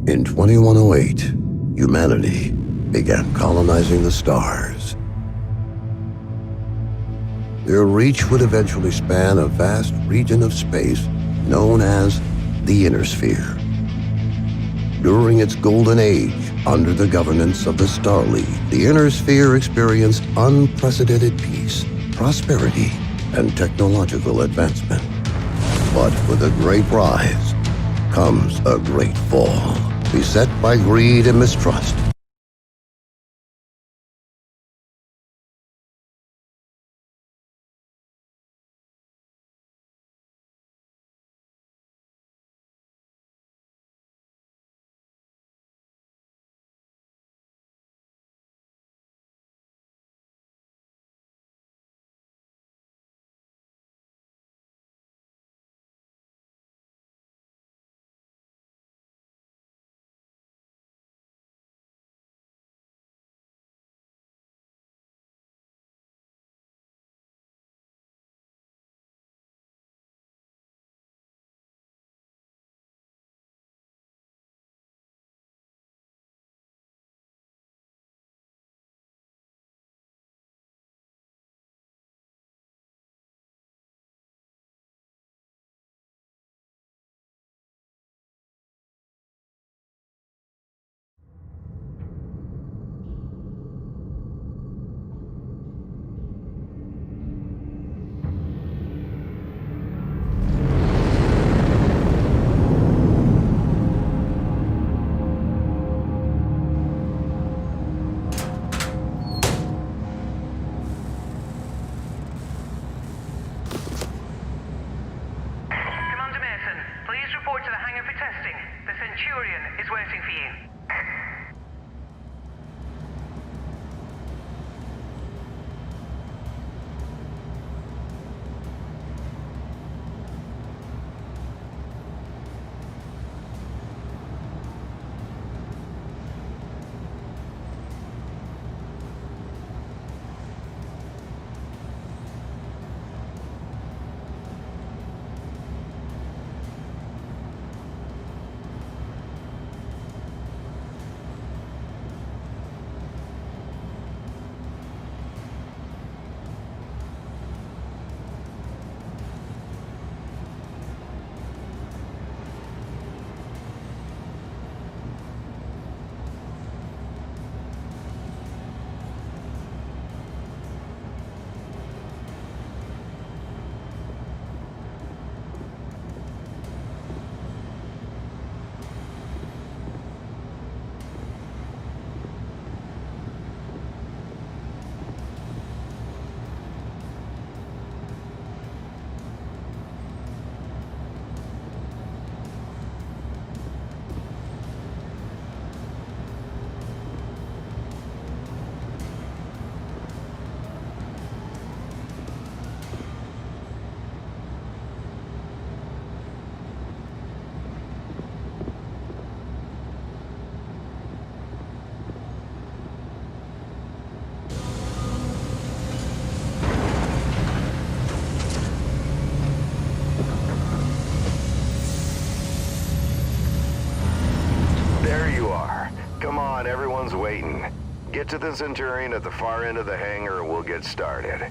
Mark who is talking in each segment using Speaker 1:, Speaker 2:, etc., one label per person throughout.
Speaker 1: In 2108, humanity began colonizing the stars. Their reach would eventually span a vast region of space known as the Inner Sphere. During its golden age, under the governance of the Star League, the Inner Sphere experienced unprecedented peace, prosperity, and technological advancement. But with a great rise comes a great fall, beset by greed and mistrust.
Speaker 2: Everyone's waiting. Get to the Centurion at the far end of the hangar and we'll get started.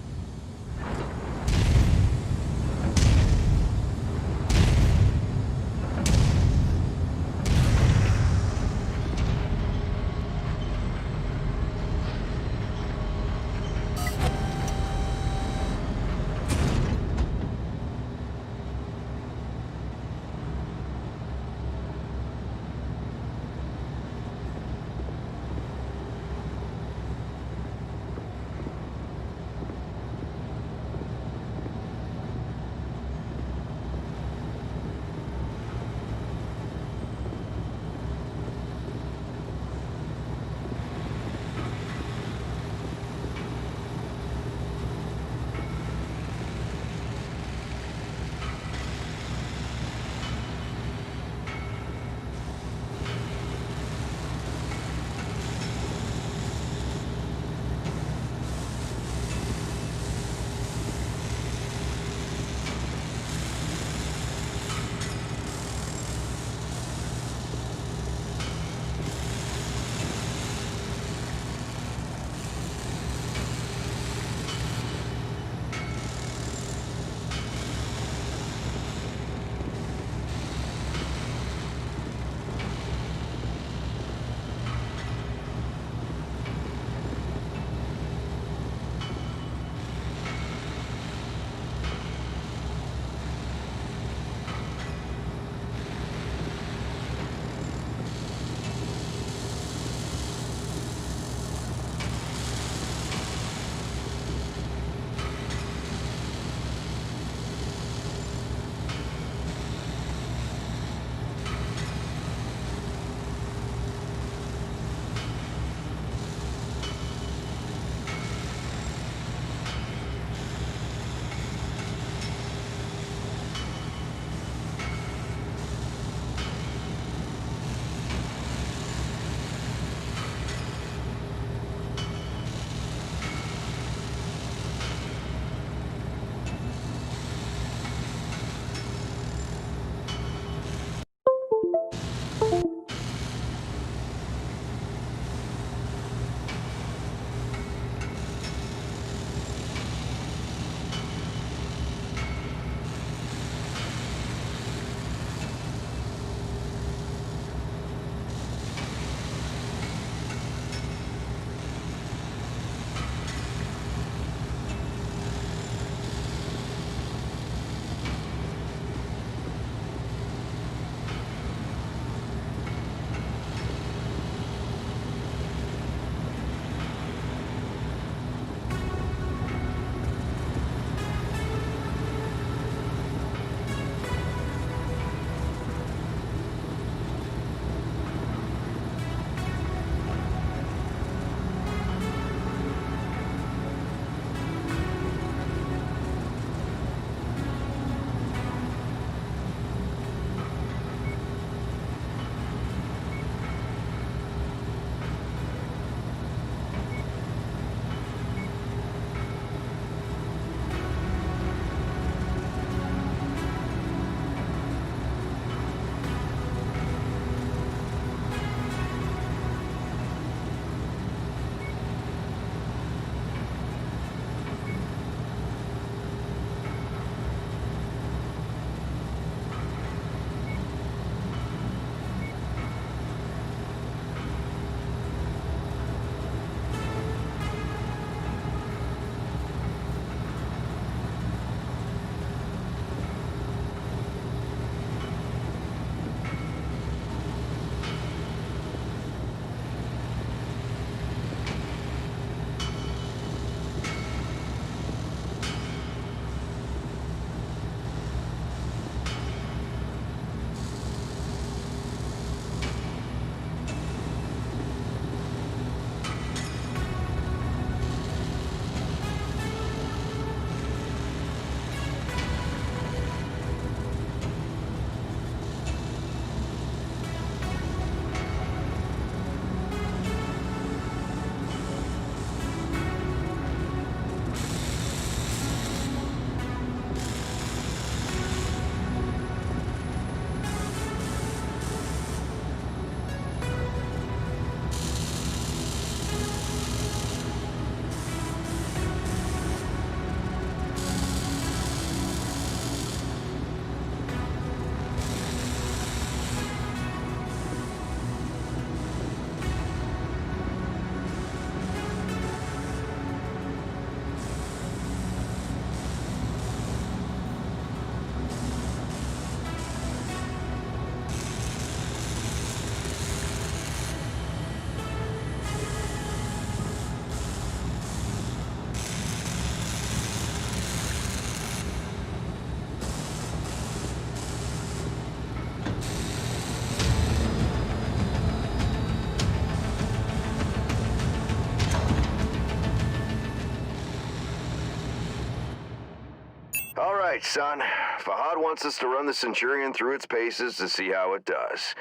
Speaker 2: right, son. Fahad wants us to run the Centurion through its paces to see how it does.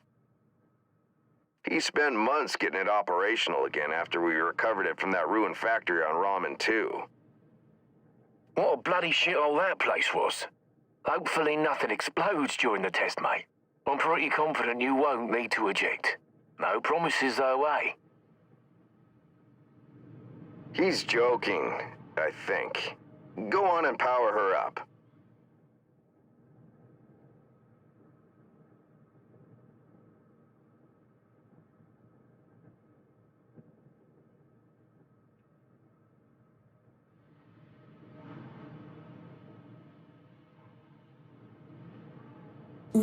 Speaker 2: He spent months getting it operational again after we recovered it from that ruined factory on Ramen 2.
Speaker 3: What a bloody shithole that place was. Hopefully nothing explodes during the test, mate. I'm pretty confident you won't need to eject. No promises though, eh?
Speaker 2: He's joking, I think. Go on and power her up.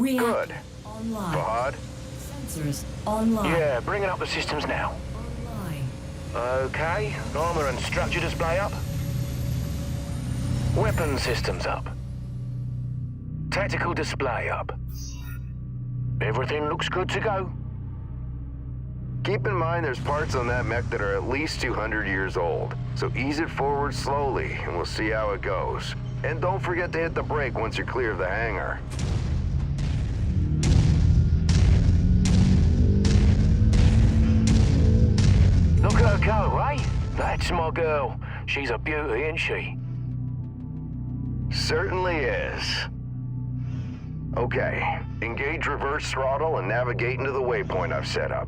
Speaker 2: Good.
Speaker 4: Online.
Speaker 2: Fahad?
Speaker 4: Sensors online.
Speaker 3: Yeah, bringing up the systems now.
Speaker 4: Online.
Speaker 3: Okay, armor and structure display up. Weapon systems up. Tactical display up. Everything looks good to go.
Speaker 2: Keep in mind there's parts on that mech that are at least 200 years old, so ease it forward slowly and we'll see how it goes. And don't forget to hit the brake once you're clear of the hangar.
Speaker 3: Look at her go, eh? That's my girl. She's a beauty, isn't she?
Speaker 2: Certainly is. Okay, engage reverse throttle and navigate into the waypoint I've set up.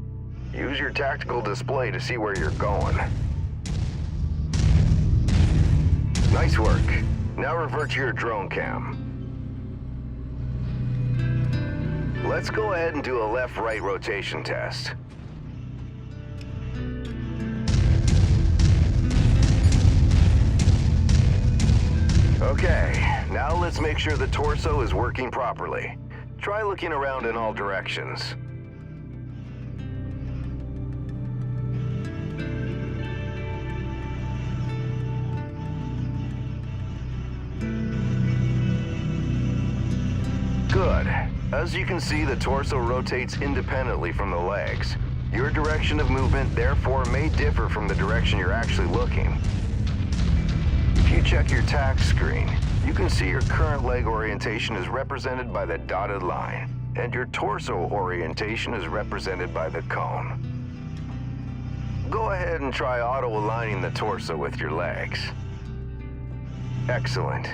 Speaker 2: Use your tactical display to see where you're going. Nice work. Now revert to your drone cam. Let's go ahead and do a left-right rotation test. Okay, now let's make sure the torso is working properly. Try looking around in all directions. Good. As you can see, the torso rotates independently from the legs. Your direction of movement, therefore, may differ from the direction you're actually looking. If you check your tack screen, you can see your current leg orientation is represented by the dotted line, and your torso orientation is represented by the cone. Go ahead and try auto-aligning the torso with your legs. Excellent.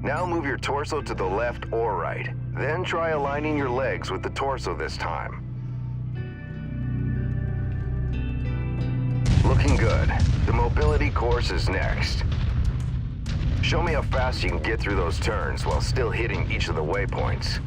Speaker 2: Now move your torso to the left or right. Then try aligning your legs with the torso this time. Looking good. The mobility course is next. Show me how fast you can get through those turns while still hitting each of the waypoints.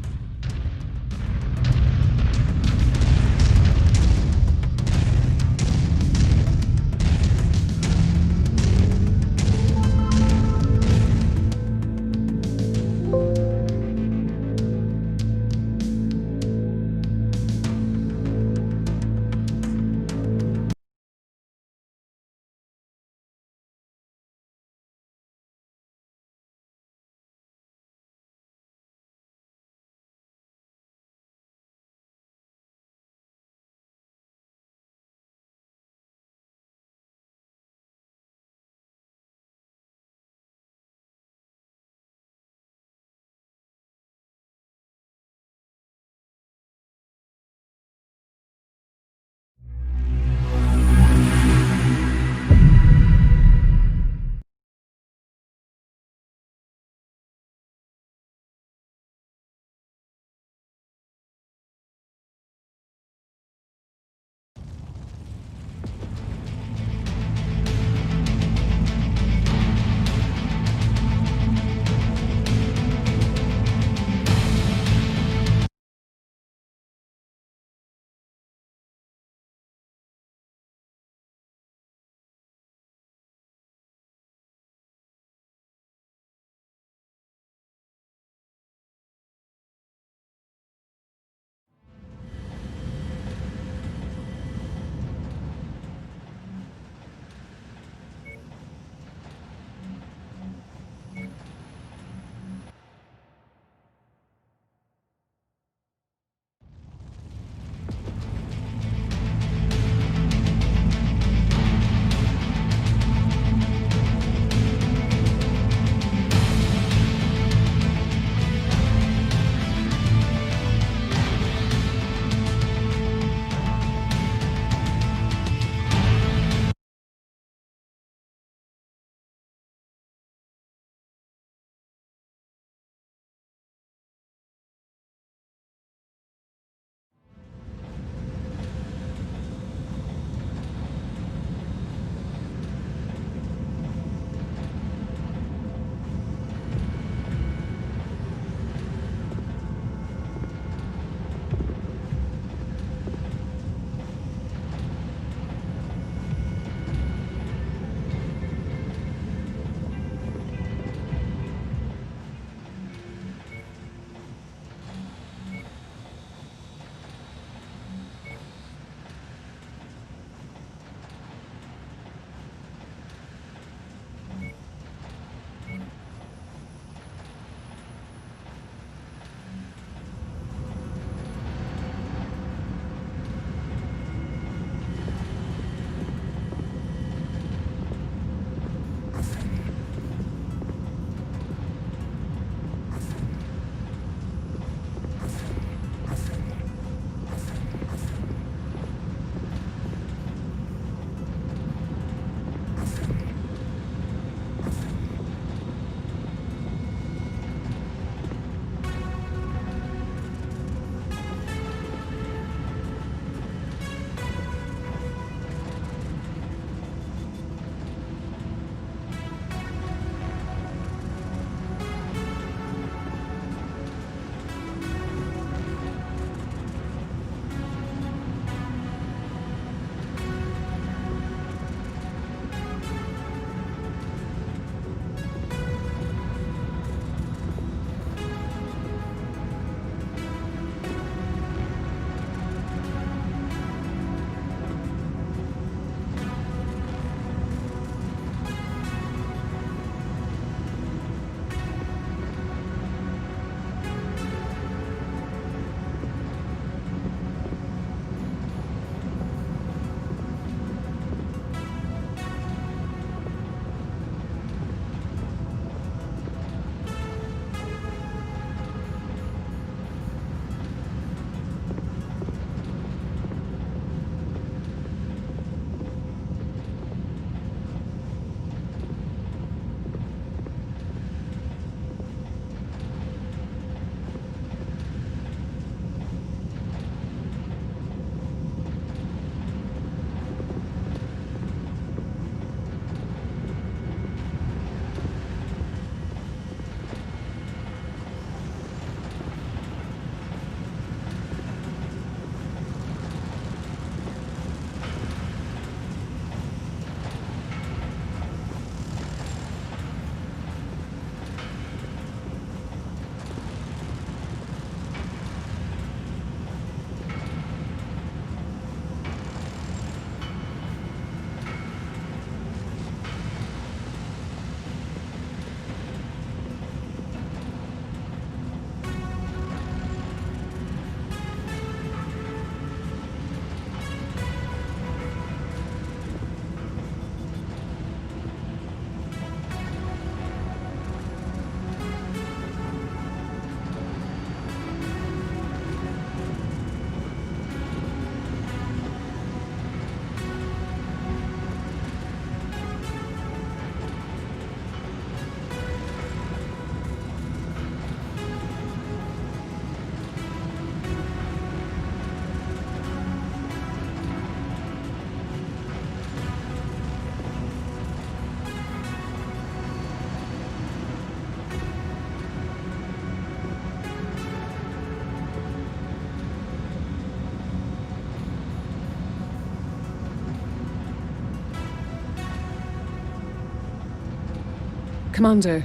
Speaker 5: Commander,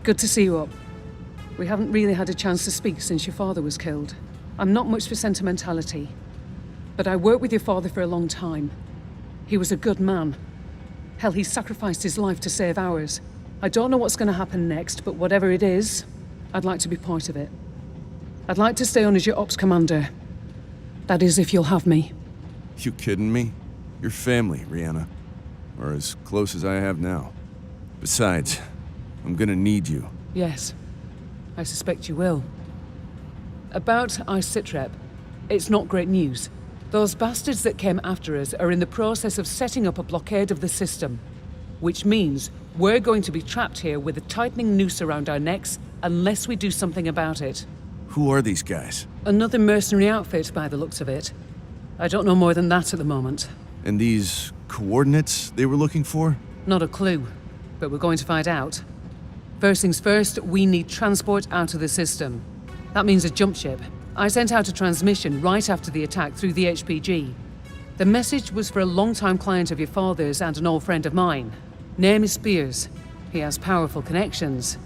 Speaker 5: good to see you up. We haven't really had a chance to speak since your father was killed. I'm not much for sentimentality, but I worked with your father for a long time. He was a good man. Hell, he sacrificed his life to save ours. I don't know what's going to happen next, but whatever it is, I'd like to be part of it. I'd like to stay on as your ops commander. That is, if you'll have me.
Speaker 6: You kidding me? You're family, Rihanna. Or as close as I have now. Besides, I'm gonna need you.
Speaker 5: Yes, I suspect you will. About Sitrep, it's not great news. Those bastards that came after us are in the process of setting up a blockade of the system. Which means we're going to be trapped here with a tightening noose around our necks unless we do something about it.
Speaker 6: Who are these guys?
Speaker 5: Another mercenary outfit by the looks of it. I don't know more than that at the moment.
Speaker 6: And these coordinates they were looking for?
Speaker 5: Not a clue, but we're going to find out. First things first, we need transport out of the system. That means a jump ship. I sent out a transmission right after the attack through the HPG. The message was for a long-time client of your father's and an old friend of mine. Name is Spears. He has powerful connections.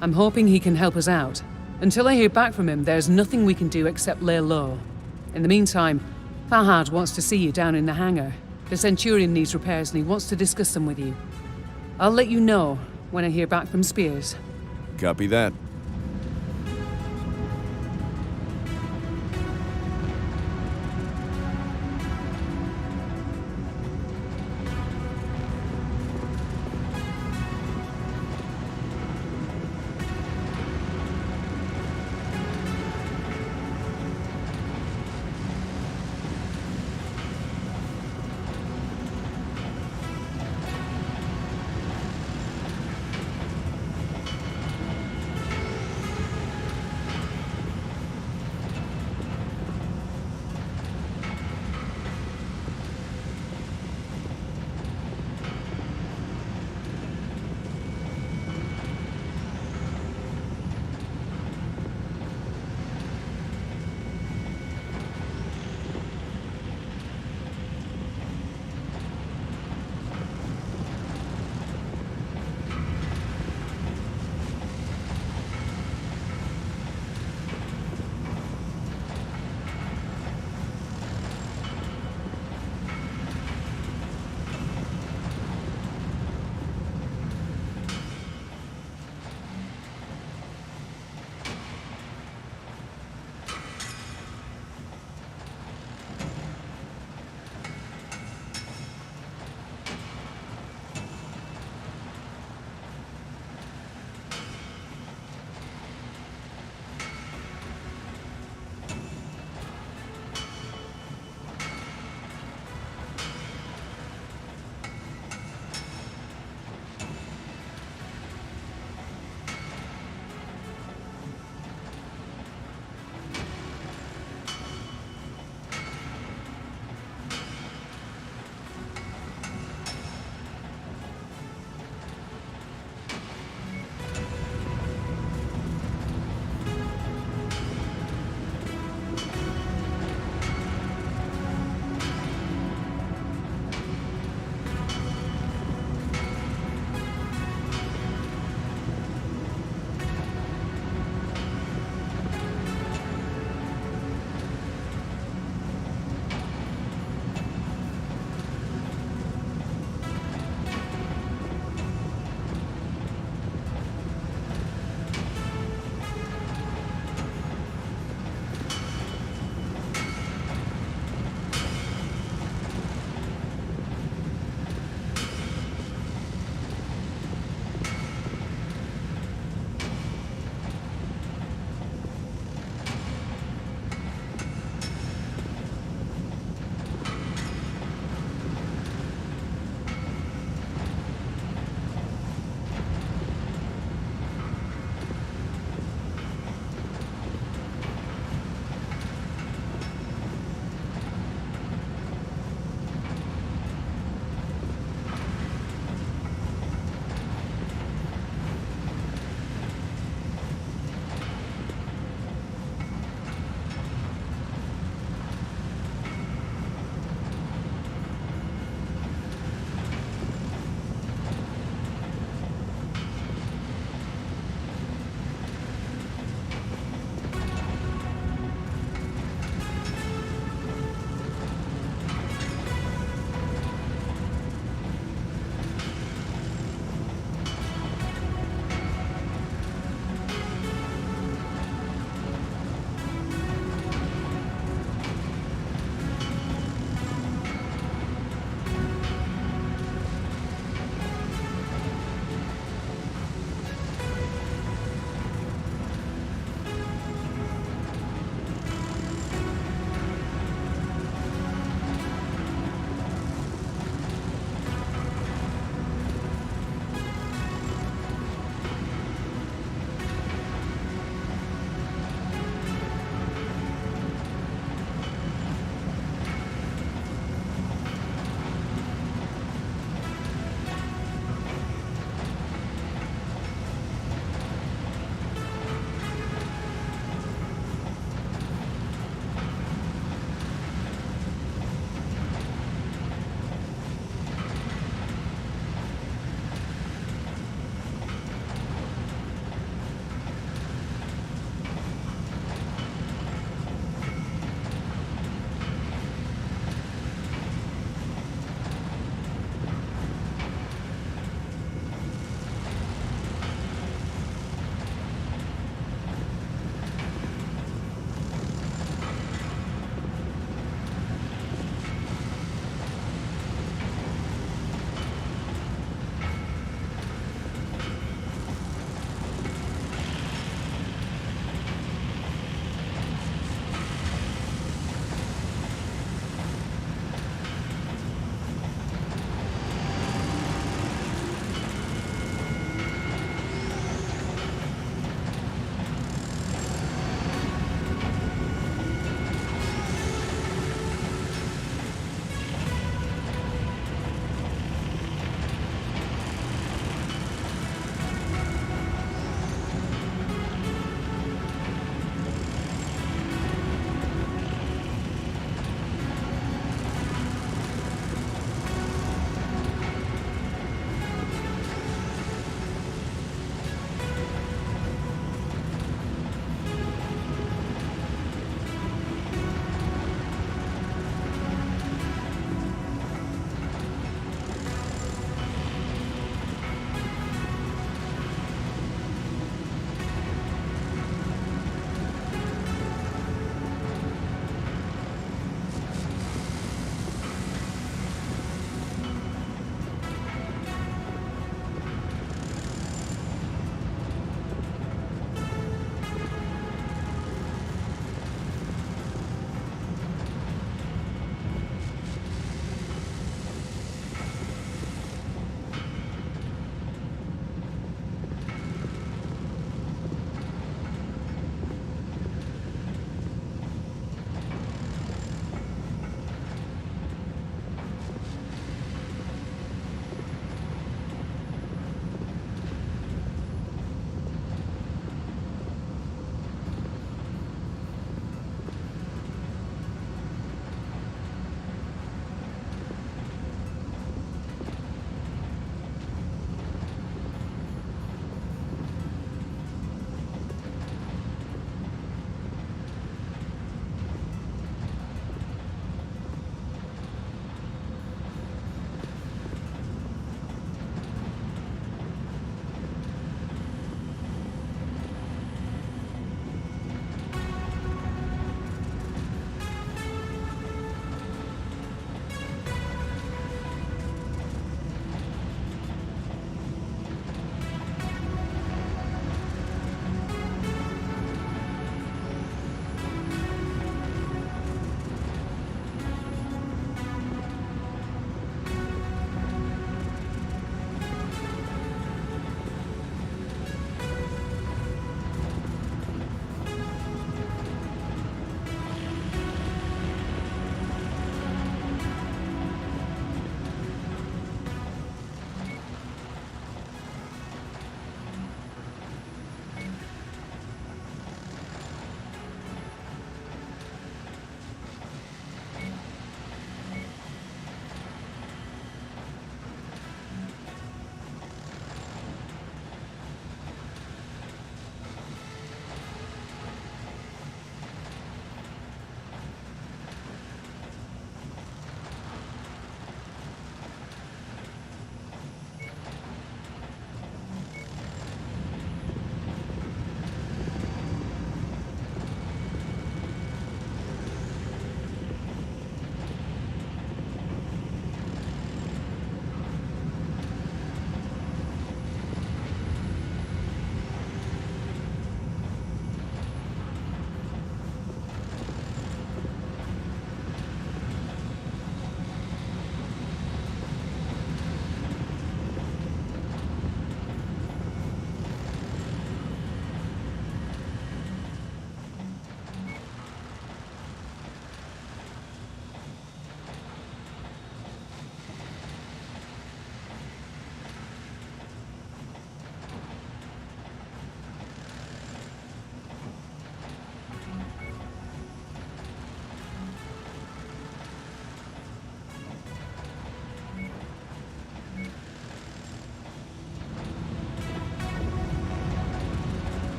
Speaker 5: I'm hoping he can help us out. Until I hear back from him, there's nothing we can do except lay low. In the meantime, Fahad wants to see you down in the hangar. The Centurion needs repairs and he wants to discuss them with you. I'll let you know when I hear back from Spears.
Speaker 6: Copy that.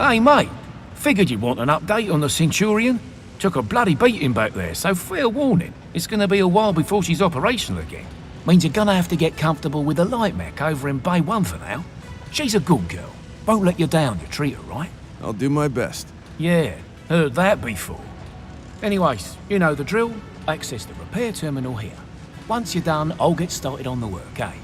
Speaker 7: Hey, mate. Figured you'd want an update on the Centurion. Took a bloody beating back there, so fair warning. It's gonna be a while before she's operational again. Means you're gonna have to get comfortable with the light mech over in Bay 1 for now. She's a good girl. Won't let you down, you treat her right.
Speaker 6: I'll do my best.
Speaker 7: Yeah, heard that before. Anyways, you know the drill. Access the repair terminal here. Once you're done, I'll get started on the work, eh?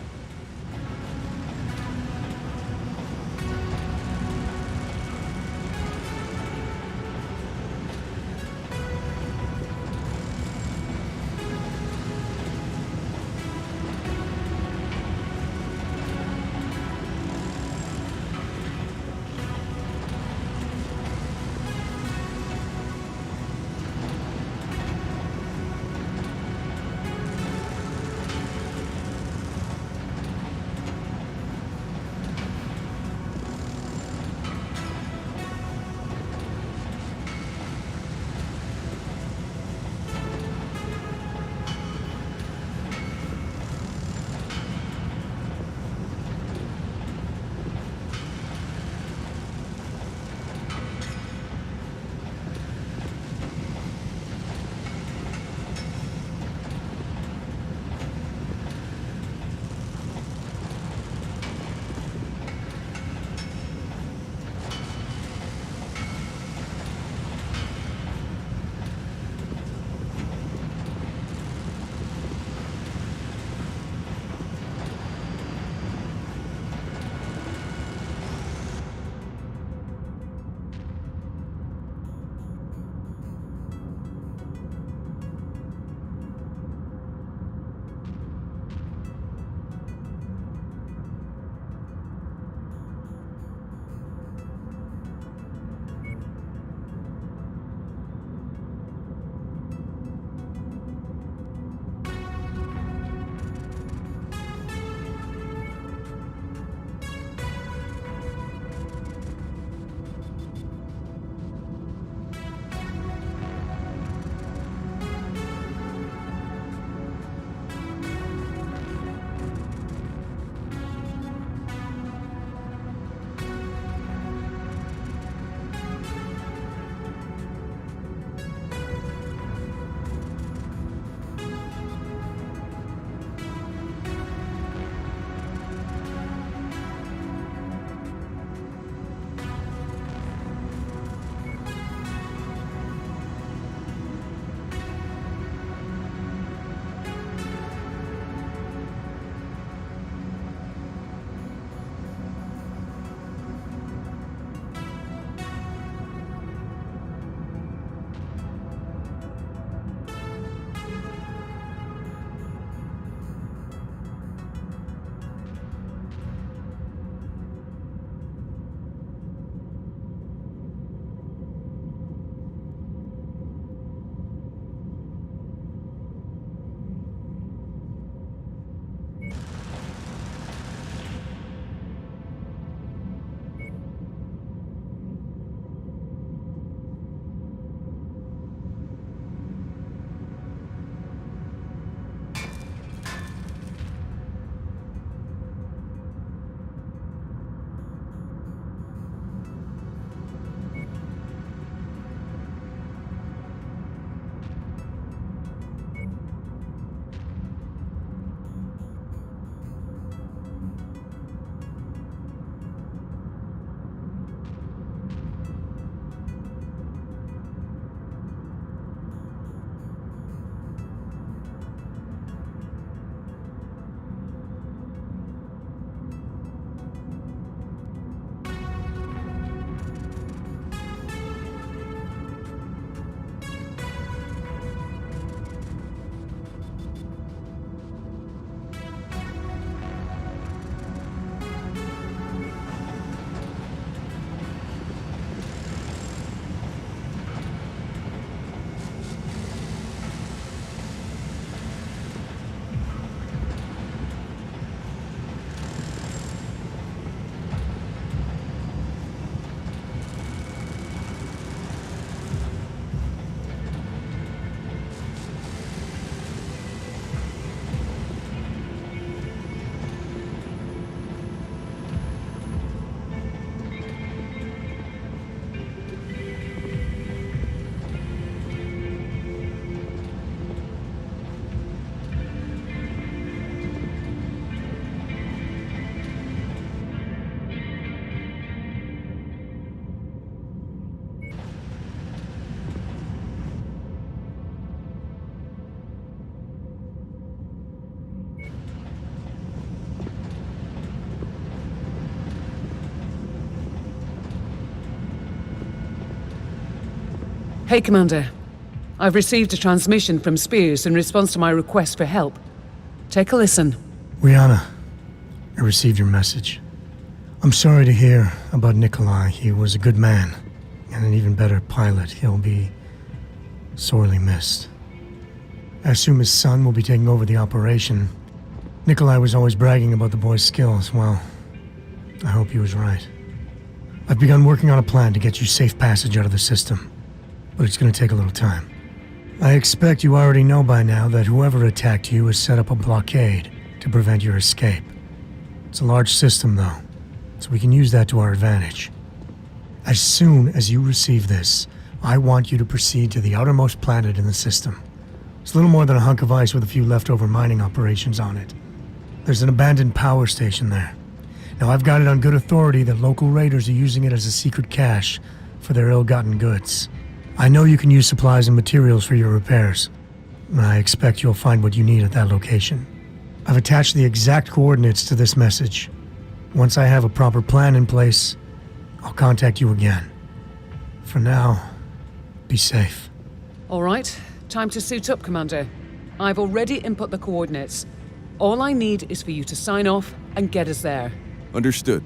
Speaker 5: Hey, Commander. I've received a transmission from Spears in response to my request for help. Take a listen.
Speaker 8: Rihanna, I received your message. I'm sorry to hear about Nikolai. He was a good man, and an even better pilot. He'll be sorely missed. I assume his son will be taking over the operation. Nikolai was always bragging about the boy's skills. Well, I hope he was right. I've begun working on a plan to get you safe passage out of the system, but it's going to take a little time. I expect you already know by now that whoever attacked you has set up a blockade to prevent your escape. It's a large system, though, so we can use that to our advantage. As soon as you receive this, I want you to proceed to the outermost planet in the system. It's little more than a hunk of ice with a few leftover mining operations on it. There's an abandoned power station there. Now, I've got it on good authority that local raiders are using it as a secret cache for their ill-gotten goods. I know you can use supplies and materials for your repairs, and I expect you'll find what you need at that location. I've attached the exact coordinates to this message. Once I have a proper plan in place, I'll contact you again. For now, be safe.
Speaker 5: All right, time to suit up, Commander. I've already input the coordinates. All I need is for you to sign off and get us there.
Speaker 6: Understood.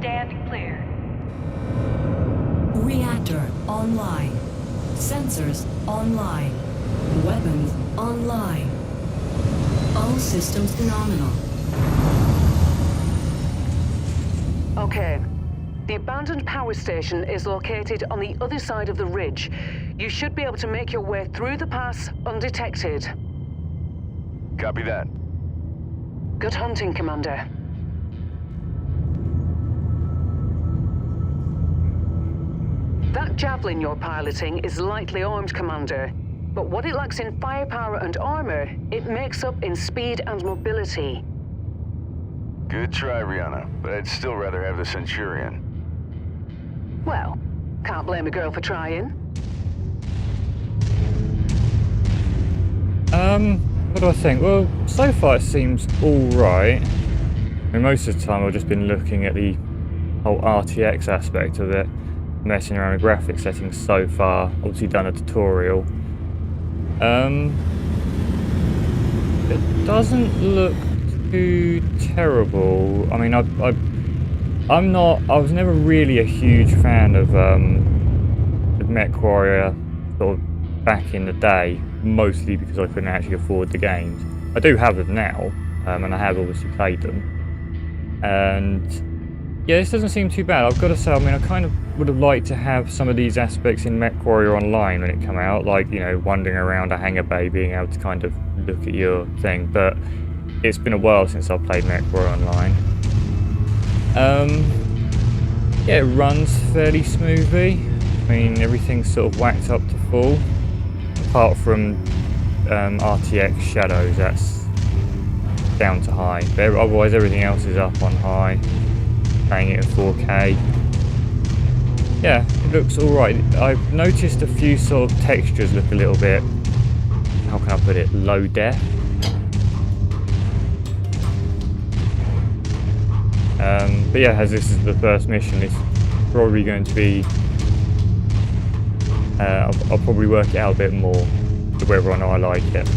Speaker 9: Stand clear.
Speaker 4: Reactor online. Sensors online. Weapons online. All systems nominal.
Speaker 5: Okay. The abandoned power station is located on the other side of the ridge. You should be able to make your way through the pass undetected.
Speaker 2: Copy that.
Speaker 5: Good hunting, Commander. That javelin you're piloting is lightly armed, Commander. But what it lacks in firepower and armor, it makes up in speed and mobility.
Speaker 2: Good try, Rihanna, but I'd still rather have the Centurion.
Speaker 5: Well, can't blame a girl for trying.
Speaker 10: What do I think? Well, so far it seems alright. I mean, most of the time I've just been looking at the whole RTX aspect of it, messing around with graphics settings so far. Obviously done a tutorial. It doesn't look too terrible. I mean, I was never really a huge fan of MechWarrior sort of back in the day, mostly because I couldn't actually afford the games. I do have them now, and I have obviously played them. And yeah, this doesn't seem too bad. I've got to say, I mean, I kind of would have liked to have some of these aspects in MechWarrior Online when it came out, like, you know, wandering around a hangar bay, being able to kind of look at your thing, but it's been a while since I've played MechWarrior Online. Yeah, it runs fairly smoothly. I mean, everything's sort of whacked up to full, apart from RTX shadows, that's down to high. But otherwise, everything else is up on high, playing it in 4K. Yeah, it looks alright. I've noticed a few sort of textures look a little bit, how can I put it, low def. But yeah, as this is the first mission, it's probably going to be, I'll probably work it out a bit more, to whether or not I like it.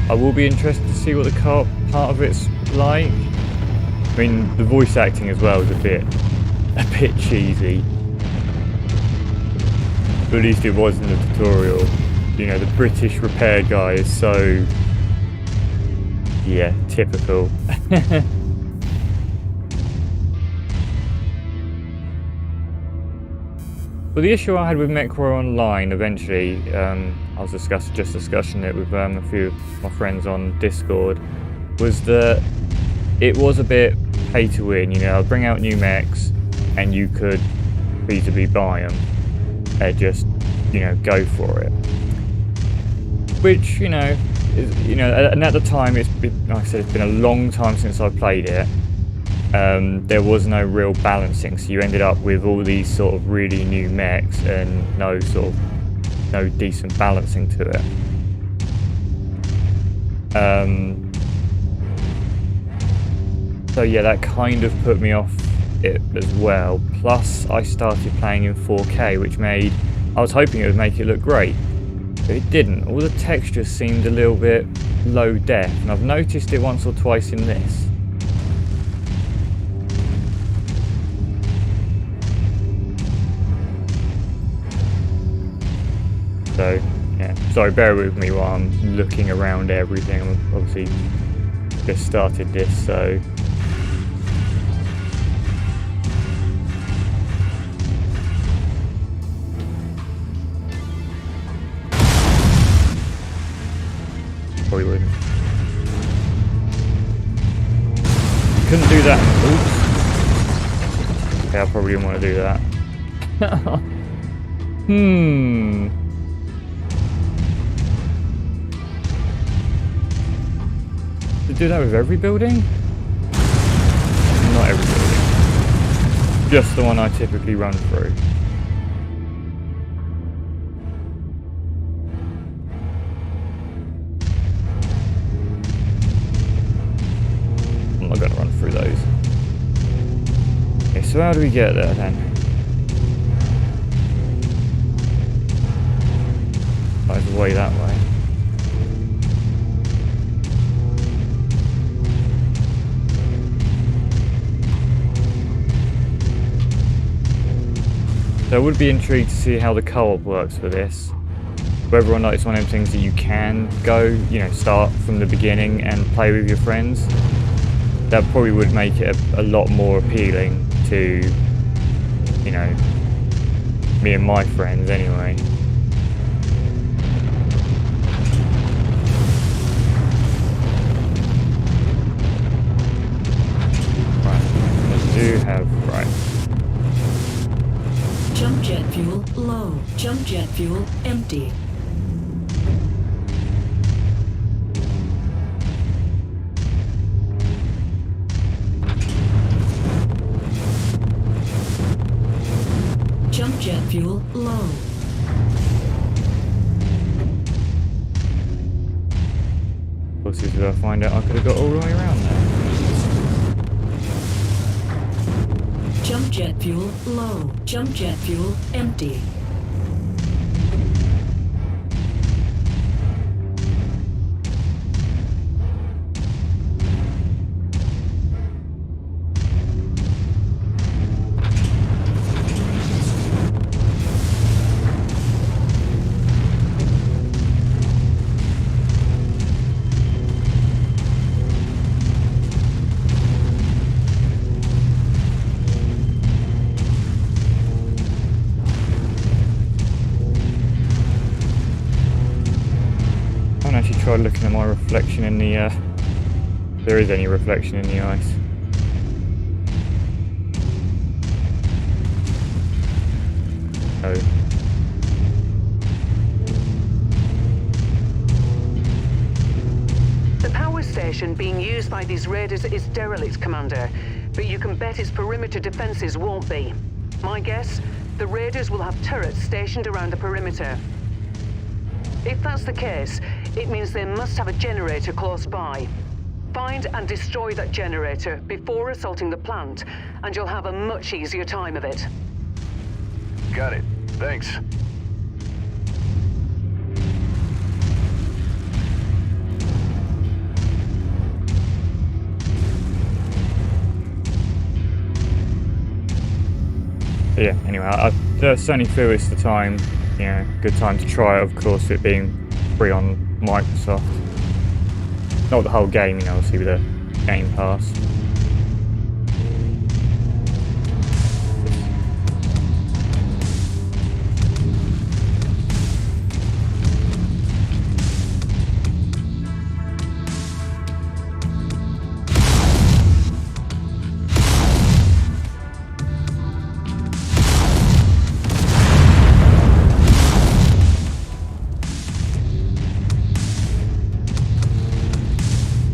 Speaker 10: I will be interested to see what the part of it's like. I mean, the voice acting as well is a bit cheesy. But at least it was in the tutorial. You know, the British repair guy is so, yeah, typical. Well, the issue I had with MechWarrior Online eventually, I was just discussing it with a few of my friends on Discord, was that it was a bit pay to win. You know, I'd bring out new mechs and you could feasibly buy them and just, you know, go for it. Which, you know, and at the time, it's been, like I said, it's been a long time since I played it. There was no real balancing, so you ended up with all these sort of really new mechs and no decent balancing to it. So yeah, that kind of put me off it as well. Plus, I started playing in 4K, which I was hoping it would make it look great, but it didn't. All the textures seemed a little bit low def, and I've noticed it once or twice in this. So, yeah, sorry, bear with me while I'm looking around everything. I've obviously just started this, so... Probably wouldn't. You couldn't do that. Oops. Okay, I probably didn't want to do that. To do that with every building? Not every building. Just the one I typically run through. not going to run through those. Okay, so how do we get there then? There's a way that way. So I would be intrigued to see how the co-op works for this. Whether or not it's one of them things that you can go, you know, start from the beginning and play with your friends. That probably would make it a lot more appealing to, you know, me and my friends anyway. Right, I do have, right.
Speaker 4: Jump jet fuel low. Jump jet fuel empty. Jump jet fuel low.
Speaker 10: Of course, if I find out I could have got all the way around there.
Speaker 4: Jump jet fuel low. Jump jet fuel empty.
Speaker 10: Tried looking at my reflection in the, if there is any reflection in the ice. Oh.
Speaker 9: The power station being used by these raiders is derelict, Commander, but you can bet its perimeter defenses won't be. My guess, the raiders will have turrets stationed around the perimeter. If that's the case, it means they must have a generator close by. Find and destroy that generator before assaulting the plant, and you'll have a much easier time of it.
Speaker 2: Got it. Thanks.
Speaker 10: But yeah, anyway, I certainly feel it's the time, you know, good time to try it, of course, it being free on Microsoft. Not the whole game, you know, obviously with the Game Pass.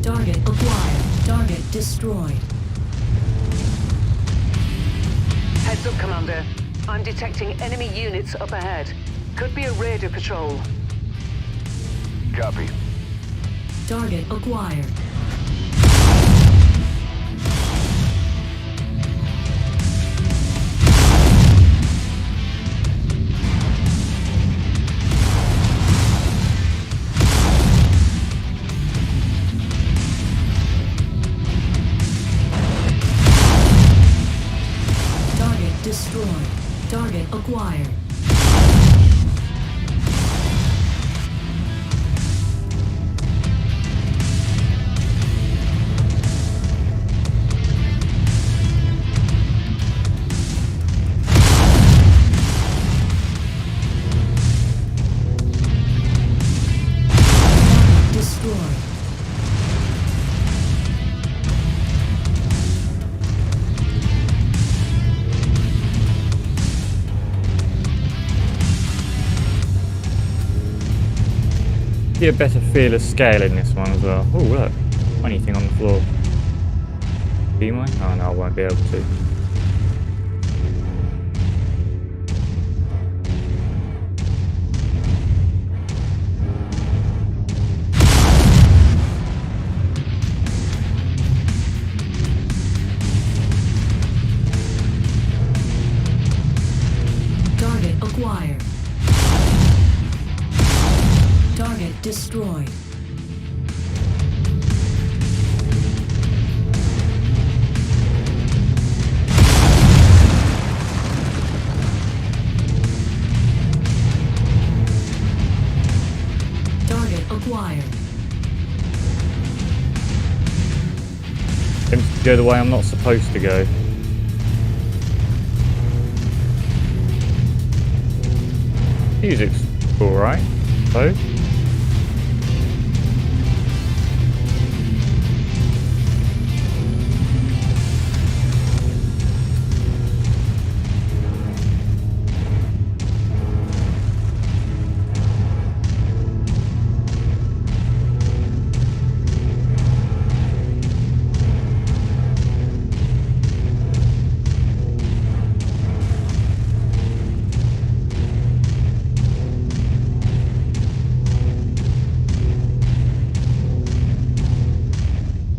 Speaker 4: Target acquired. Target destroyed.
Speaker 9: Heads up, Commander. I'm detecting enemy units up ahead. Could be a raider patrol.
Speaker 2: Copy.
Speaker 4: Target acquired. Target destroyed. Target acquired. Destroyed.
Speaker 10: Get a better feel of scale in this one as well. Oh look, anything on the floor. Do you mind? Oh no, I won't be able to. Seems to go the way I'm not supposed to go. Music's alright, I suppose.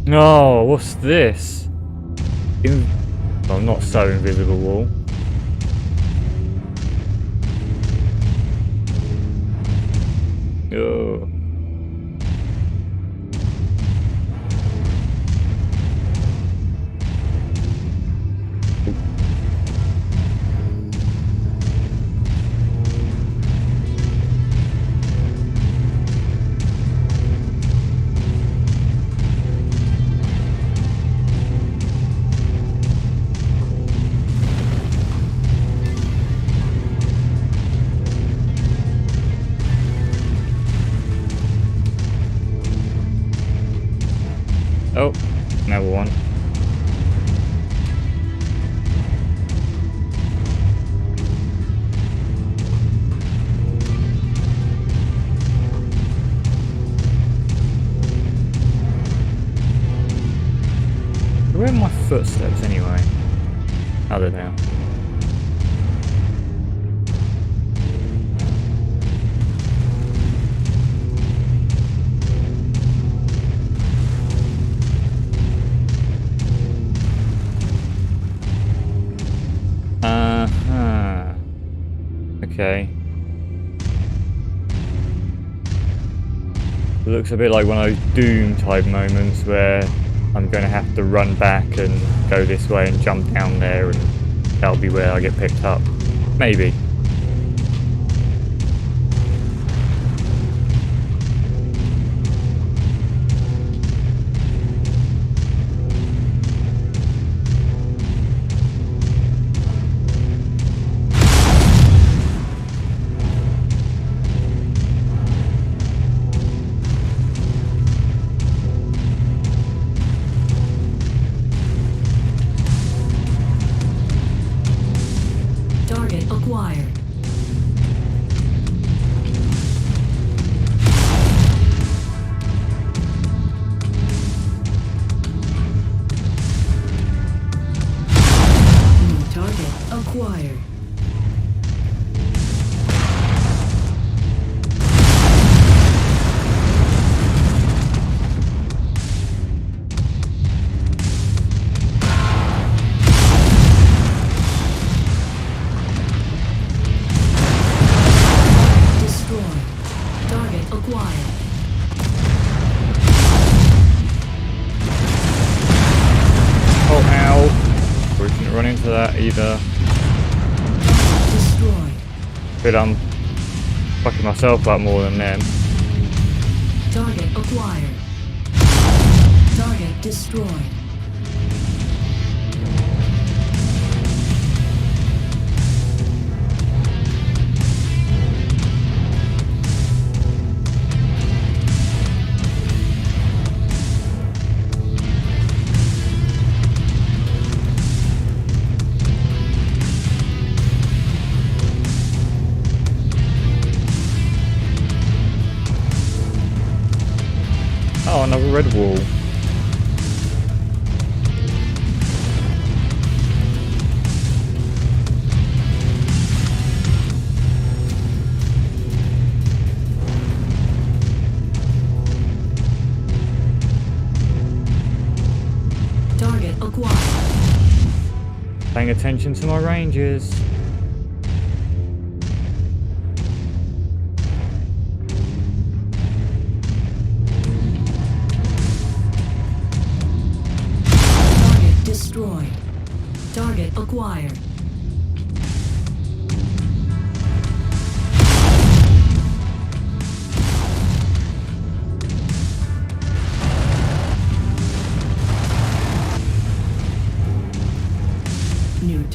Speaker 10: Oh, what's this? Well, not so invisible wall. Oh. Oh, another one. Where are my footsteps anyway? Oh, they're now. Okay. It looks a bit like one of those Doom type moments where I'm going to have to run back and go this way and jump down there, and that'll be where I get picked up. Maybe.
Speaker 4: Acquired. New target acquired.
Speaker 10: Run into that either.
Speaker 4: Destroyed.
Speaker 10: But I'm fucking myself up more than them.
Speaker 4: Target acquired. Target destroyed.
Speaker 10: Oh, another red wall.
Speaker 4: Target acquired.
Speaker 10: Paying attention to my ranges.
Speaker 4: Destroyed. Target acquired.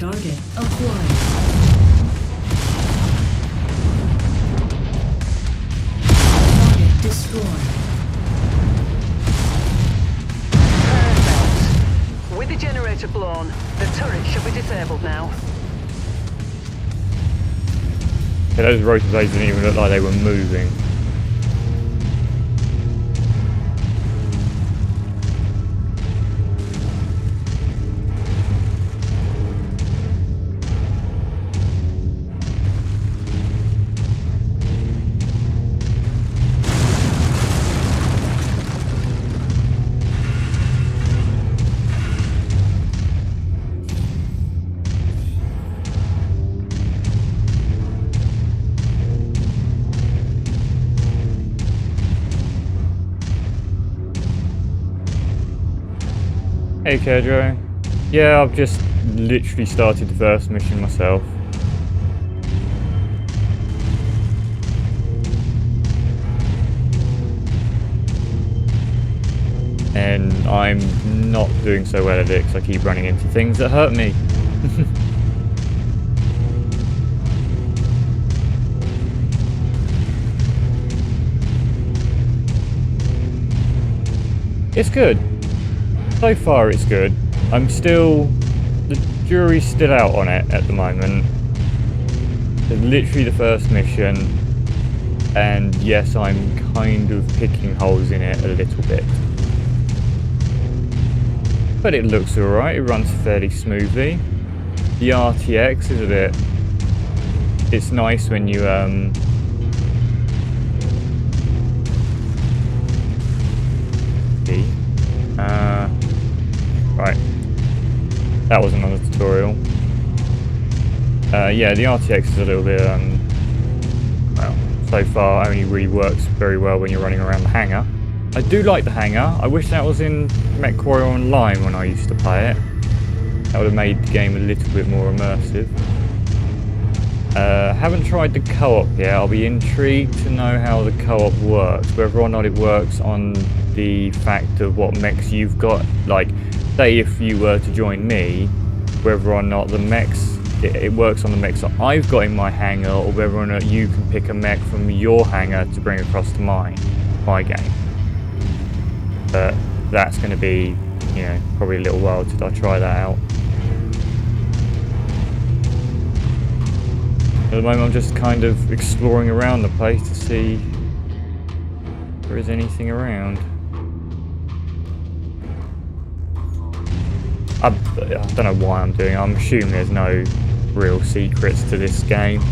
Speaker 4: Target acquired. Target destroyed.
Speaker 9: Perfect. With the generator blown, the turret should be disabled now.
Speaker 10: Yeah, those rotor blades didn't even look like they were moving. Hey Kedro. Yeah, I've just literally started the first mission myself. And I'm not doing so well at it because I keep running into things that hurt me. It's good. So far it's good. The jury's still out on it at the moment. It's literally the first mission, and yes, I'm kind of picking holes in it a little bit. But it looks alright, it runs fairly smoothly. The RTX is a bit... It's nice when you right. That wasn't on the tutorial. Yeah, the RTX is a little bit, well, so far only really works very well when you're running around the hangar. I do like the hangar. I wish that was in MechWarrior Online when I used to play it. That would have made the game a little bit more immersive. Haven't tried the co-op yet. I'll be intrigued to know how the co-op works, whether or not it works on the fact of what mechs you've got. Like, say if you were to join me, whether or not the mechs, it works on the mechs that I've got in my hangar, or whether or not you can pick a mech from your hangar to bring across to my game. But that's going to be, you know, probably a little while till I try that out. At the moment I'm just kind of exploring around the place to see if there is anything around. I don't know why I'm doing it. I'm assuming there's no real secrets to this game.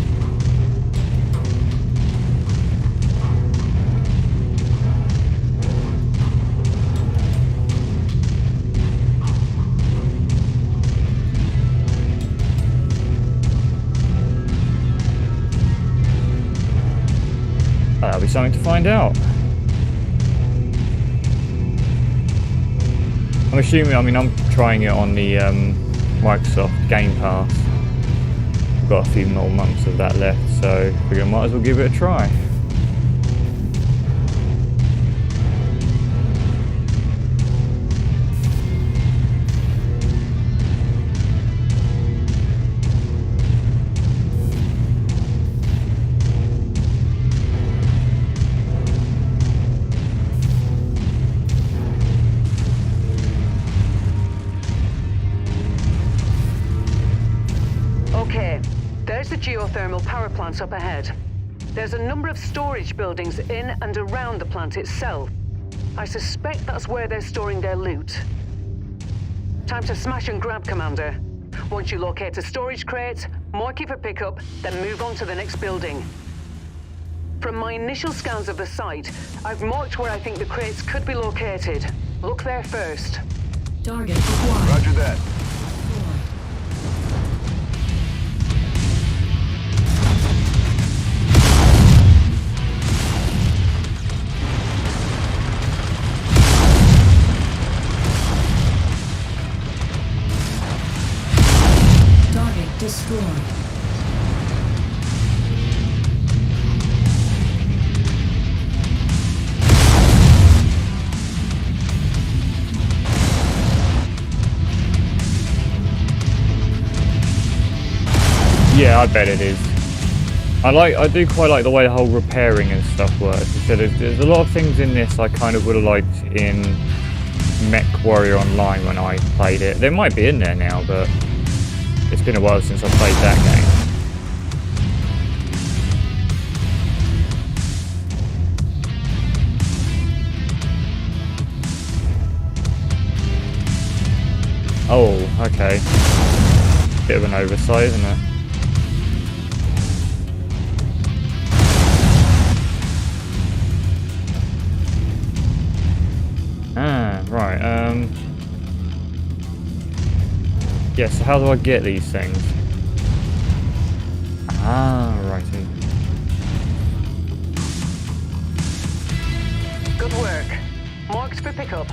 Speaker 10: That'll be something to find out. I'm assuming, I mean, I'm trying it on the Microsoft Game Pass. I've got a few more months of that left, so I figure I might as well give it a try.
Speaker 9: Okay, there's the geothermal power plant up ahead. There's a number of storage buildings in and around the plant itself. I suspect that's where they're storing their loot. Time to smash and grab, Commander. Once you locate a storage crate, mark it for pickup, then move on to the next building. From my initial scans of the site, I've marked where I think the crates could be located. Look there first.
Speaker 4: Target acquired.
Speaker 2: Roger that.
Speaker 4: Target destroyed.
Speaker 10: Yeah, I bet it is. I do quite like the way the whole repairing and stuff works. So there's a lot of things in this I kind of would have liked in Mech Warrior Online when I played it. There might be in there now, but it's been a while since I played that game. Oh, okay. Bit of an oversight, isn't it? Ah, right, yeah, so how do I get these things? Ah, righty.
Speaker 9: Good work. Marked for pickup.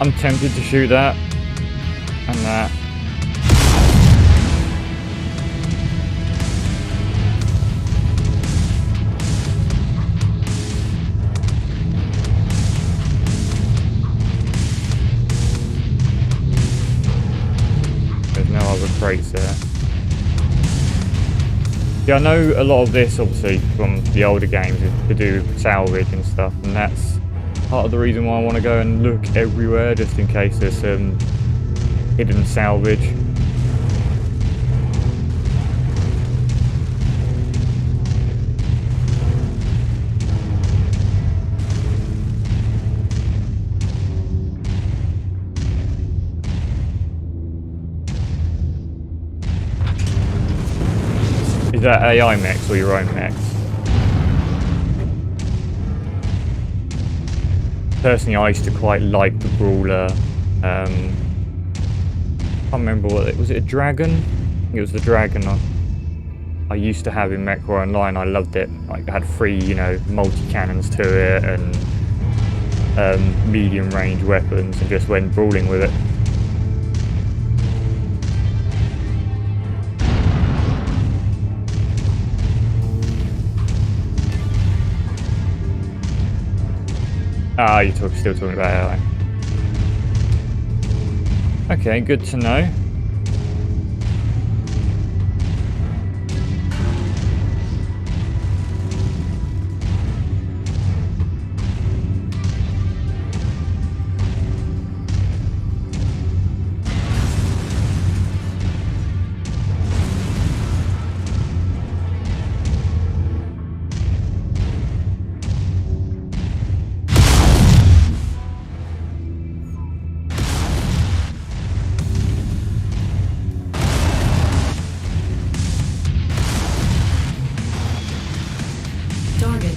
Speaker 10: I'm tempted to shoot that and that. There's no other crates there. Yeah, I know a lot of this obviously from the older games is to do salvage and stuff, and that's part of the reason why I want to go and look everywhere, just in case there's some hidden salvage. Is that AI mechs or your own mechs? Personally, I used to quite like the Brawler. I can't remember what it was. It a dragon? I think it was the dragon I used to have in Mech Warrior Online. I loved it. Like, I had 3, you know, multi-cannons to it and medium-range weapons, and just went brawling with it. Ah, you're still talking about AI. Okay, good to know.
Speaker 4: Target offline. Target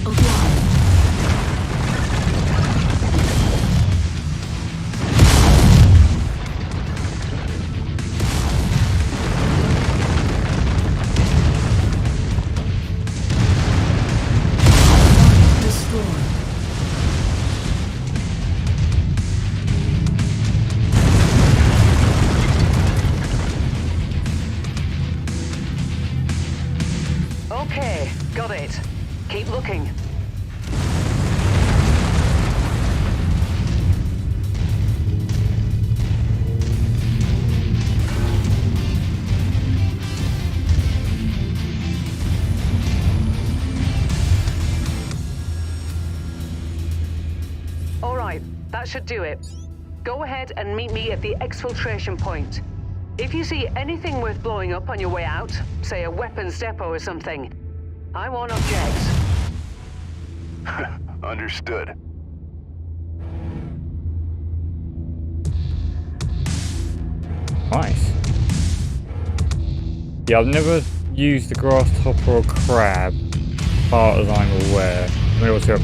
Speaker 4: destroyed.
Speaker 9: Okay, got it. Keep looking. All right, that should do it. Go ahead and meet me at the exfiltration point. If you see anything worth blowing up on your way out, say a weapons depot or something, I won't object.
Speaker 2: Understood.
Speaker 10: Nice. Yeah, I've never used the grasshopper or crab, as far as I'm aware. I mean, also,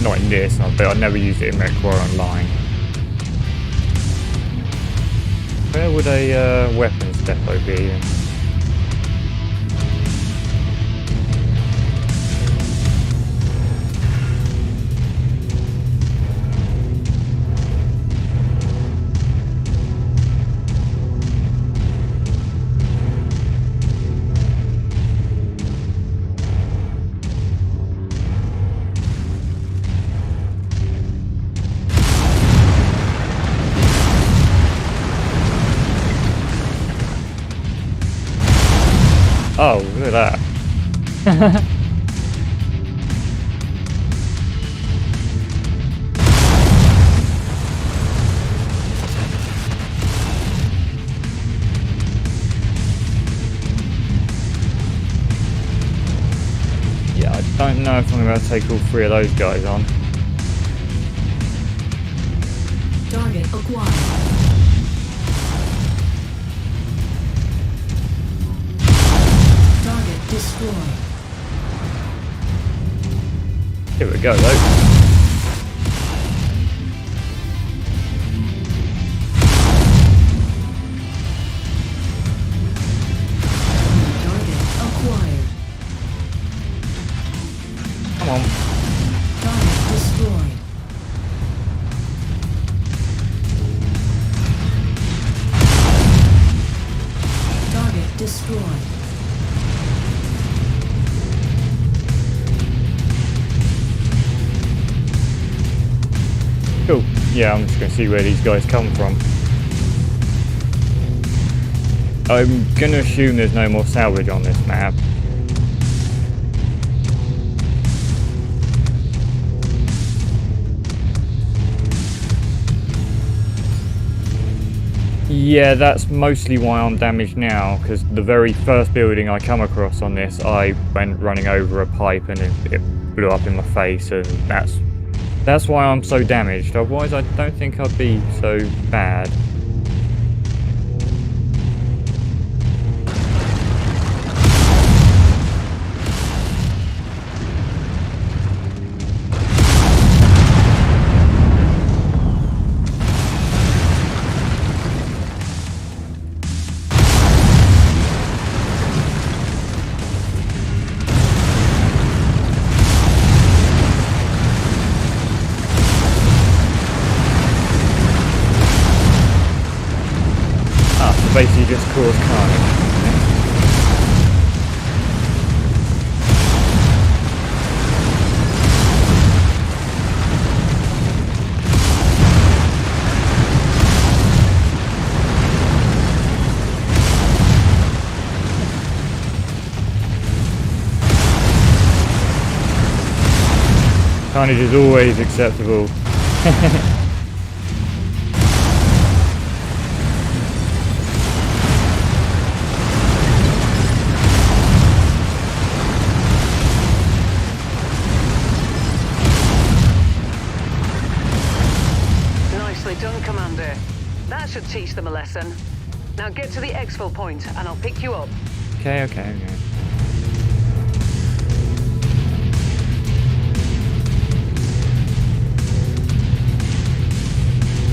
Speaker 10: not in this, but I've never used it in Mech Warrior Online. Where would a weapons depot be? Oh, look at that. Yeah, I don't know if I'm going to take all 3 of those guys on.
Speaker 4: Target acquired. Target destroyed.
Speaker 10: Here we go, though. Come on.
Speaker 4: Target destroyed. Target destroyed.
Speaker 10: Cool. Yeah, I'm just going to see where these guys come from. I'm going to assume there's no more salvage on this map. Yeah, that's mostly why I'm damaged now, because the very first building I come across on this, I went running over a pipe and it blew up in my face, and that's why I'm so damaged. Otherwise, I don't think I'd be so bad. Basically just cause carnage. Carnage is always acceptable.
Speaker 9: Done, Commander. That should teach them a lesson. Now get to the exfil point and I'll pick you up.
Speaker 10: Okay.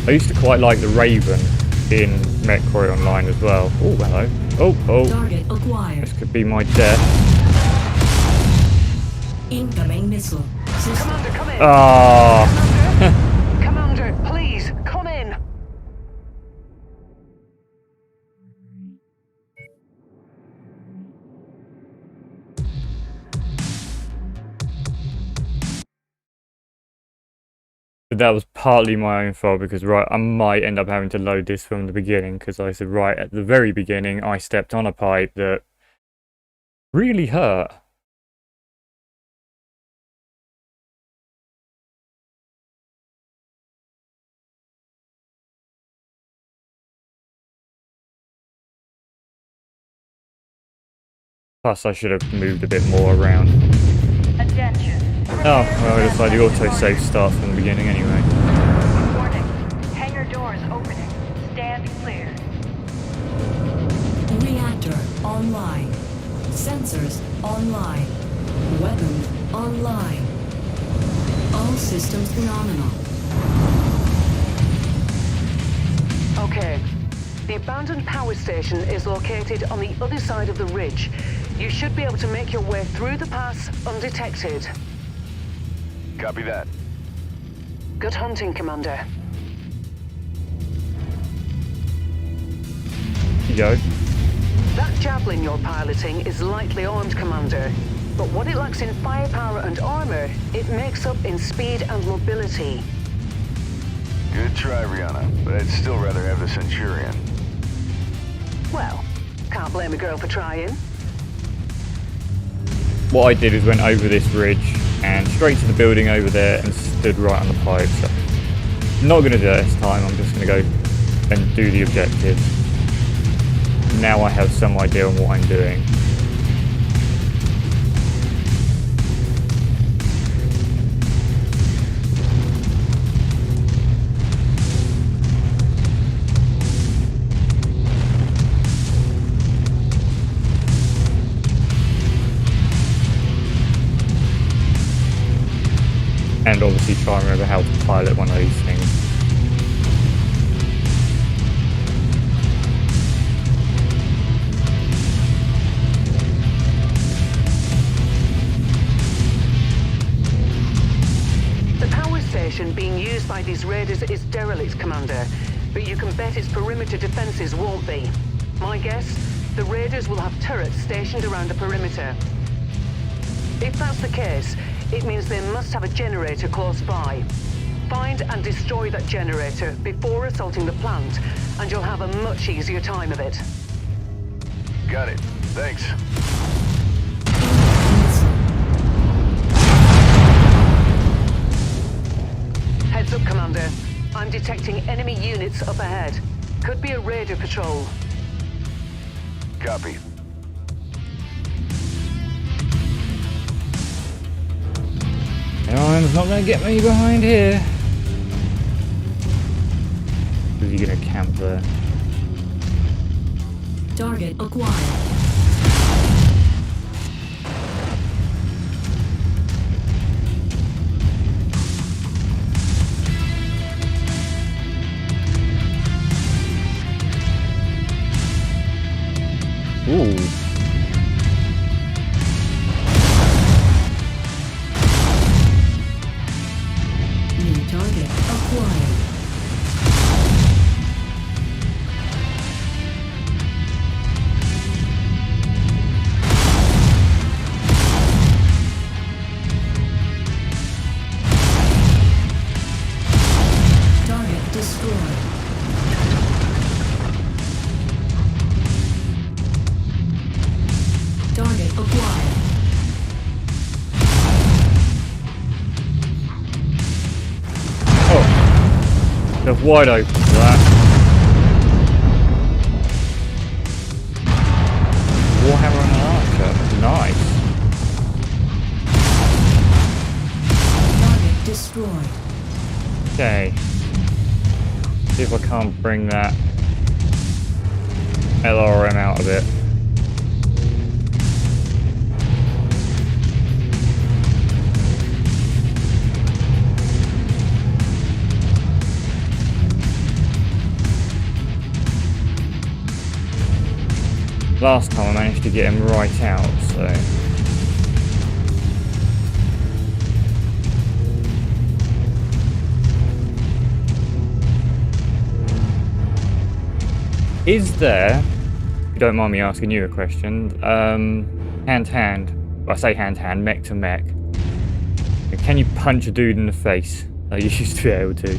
Speaker 10: I used to quite like the Raven in MechWarrior Online as well. Oh, hello. Oh.
Speaker 4: Target acquired.
Speaker 10: This could be my death.
Speaker 4: Incoming missile. System.
Speaker 9: Commander, come in.
Speaker 10: Ah.
Speaker 9: Commander, please, come in.
Speaker 10: That was partly my own fault because I might end up having to load this from the beginning because I said right at the very beginning I stepped on a pipe that really hurt. Plus I should have moved a bit more around.
Speaker 11: Attention.
Speaker 10: Oh, well, it looks like the autosave starts from the beginning anyway.
Speaker 11: Warning. Hangar doors opening. Stand clear.
Speaker 4: Reactor online. Sensors online. Weapons online. All systems nominal.
Speaker 9: Okay. The abandoned power station is located on the other side of the ridge. You should be able to make your way through the pass undetected.
Speaker 2: Copy that.
Speaker 9: Good hunting, Commander.
Speaker 10: Here you go.
Speaker 9: That javelin you're piloting is lightly armed, Commander. But what it lacks in firepower and armor, it makes up in speed and mobility.
Speaker 2: Good try, Rihanna, but I'd still rather have the Centurion.
Speaker 9: Well, can't blame a girl for trying.
Speaker 10: what I did is went over this ridge and straight to the building over there and stood right on the pipe. So I'm not going to do that this time. I'm just going to go and do the objective. Now I have some idea on what I'm doing. And obviously try and remember how to pilot one of these things.
Speaker 9: The power station being used by these raiders is derelict, Commander, but you can bet its perimeter defenses won't be. My guess, the raiders will have turrets stationed around the perimeter. If that's the case, it means they must have a generator close by. Find and destroy that generator before assaulting the plant, and you'll have a much easier time of it.
Speaker 2: Got it. Thanks.
Speaker 9: Heads up, Commander. I'm detecting enemy units up ahead. Could be a raider patrol.
Speaker 2: Copy.
Speaker 10: Anyone's not going to get me behind here. Is he going to camp there?
Speaker 4: Target acquired.
Speaker 10: Ooh.
Speaker 4: New target acquired. Target destroyed. Target acquired.
Speaker 10: Oh. They're wide open for that. Warhammer and an archer. Nice.
Speaker 4: Target destroyed.
Speaker 10: Okay. See if I can't bring that LRM out of it. Last time I managed to get him right out, so... Is there, if you don't mind me asking you a question, hand-to-hand, I say hand-to-hand, mech-to-mech, can you punch a dude in the face like you used to be able to?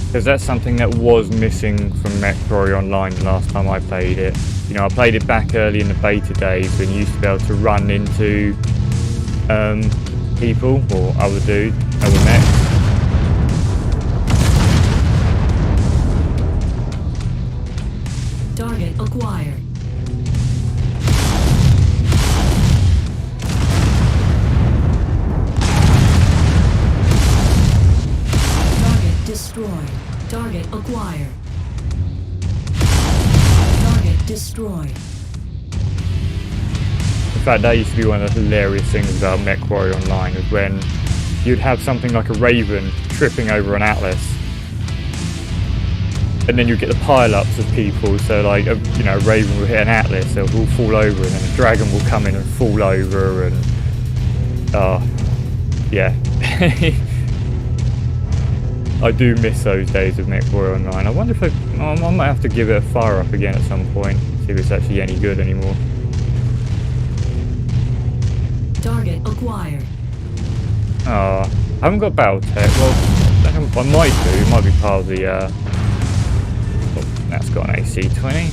Speaker 10: Because that's something that was missing from MechWarrior Online the last time I played it. You know, I played it back early in the beta days when you used to be able to run into people or other dudes, other mechs.
Speaker 4: Target acquired. Target destroyed. Target acquired. Target destroyed.
Speaker 10: In fact, that used to be one of the hilarious things about MechWarrior Online, is when you'd have something like a Raven tripping over an Atlas, and then you get the pile-ups of people. So, like, you know, a Raven will hit an Atlas, they'll all fall over, and then a Dragon will come in and fall over, and yeah. I do miss those days of MechWarrior Online. I wonder if I might have to give it a fire up again at some point, see if it's actually any good anymore.
Speaker 4: Target acquired.
Speaker 10: I haven't got Battletech. Well, I might do. It might be part of the. That's got an AC-20.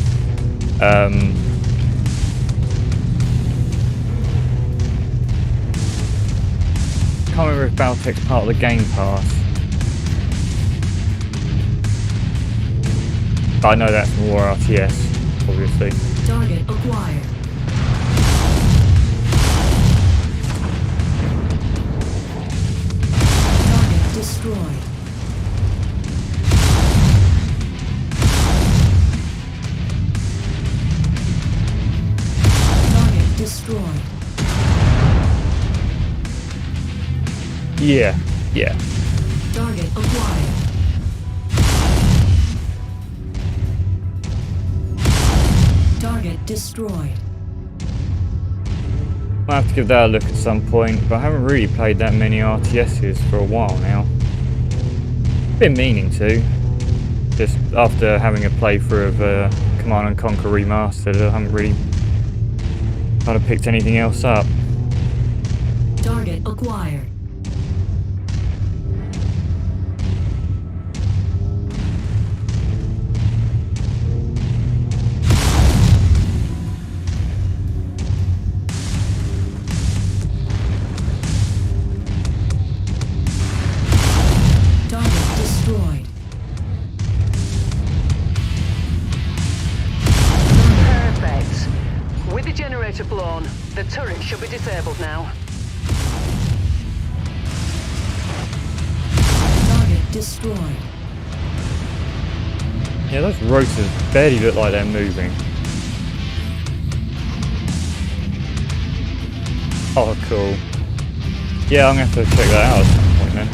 Speaker 10: can't remember if Baltec's part of the Game Pass. But I know that's more RTS, obviously.
Speaker 4: Target acquired. Target destroyed. Target destroyed.
Speaker 10: Yeah.
Speaker 4: Target acquired. Target destroyed.
Speaker 10: I'll have to give that a look at some point, but I haven't really played that many RTSs for a while now. Been meaning to. Just after having a playthrough of Command & Conquer Remastered, I haven't really kind of picked anything else up.
Speaker 4: Target acquired. Target destroyed.
Speaker 9: Perfect. With the generator blown, the turret should be disabled now.
Speaker 4: Target destroyed.
Speaker 10: Yeah, those rotors barely look like they're moving. Oh, cool. Yeah, I'm gonna have to check that out at some point then.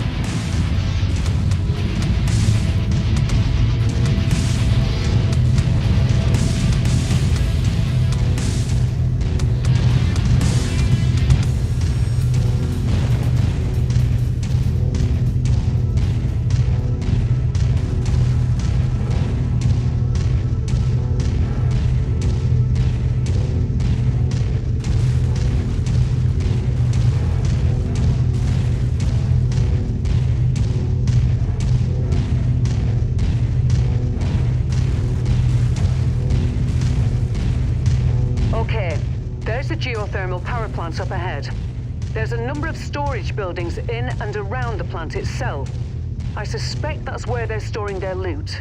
Speaker 9: Okay, there's the geothermal power plant up ahead. There's a number of storage buildings in and around the plant itself. I suspect that's where they're storing their loot.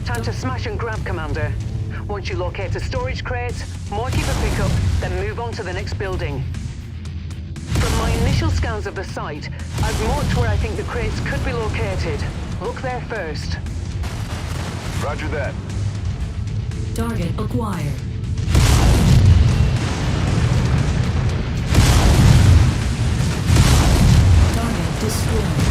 Speaker 9: Time to smash and grab, Commander. Once you locate a storage crate, mark it for pickup, then move on to the next building. From my initial scans of the site, I've marked where I think the crates could be located. Look there first.
Speaker 2: Roger that.
Speaker 4: Target acquired. Target destroyed.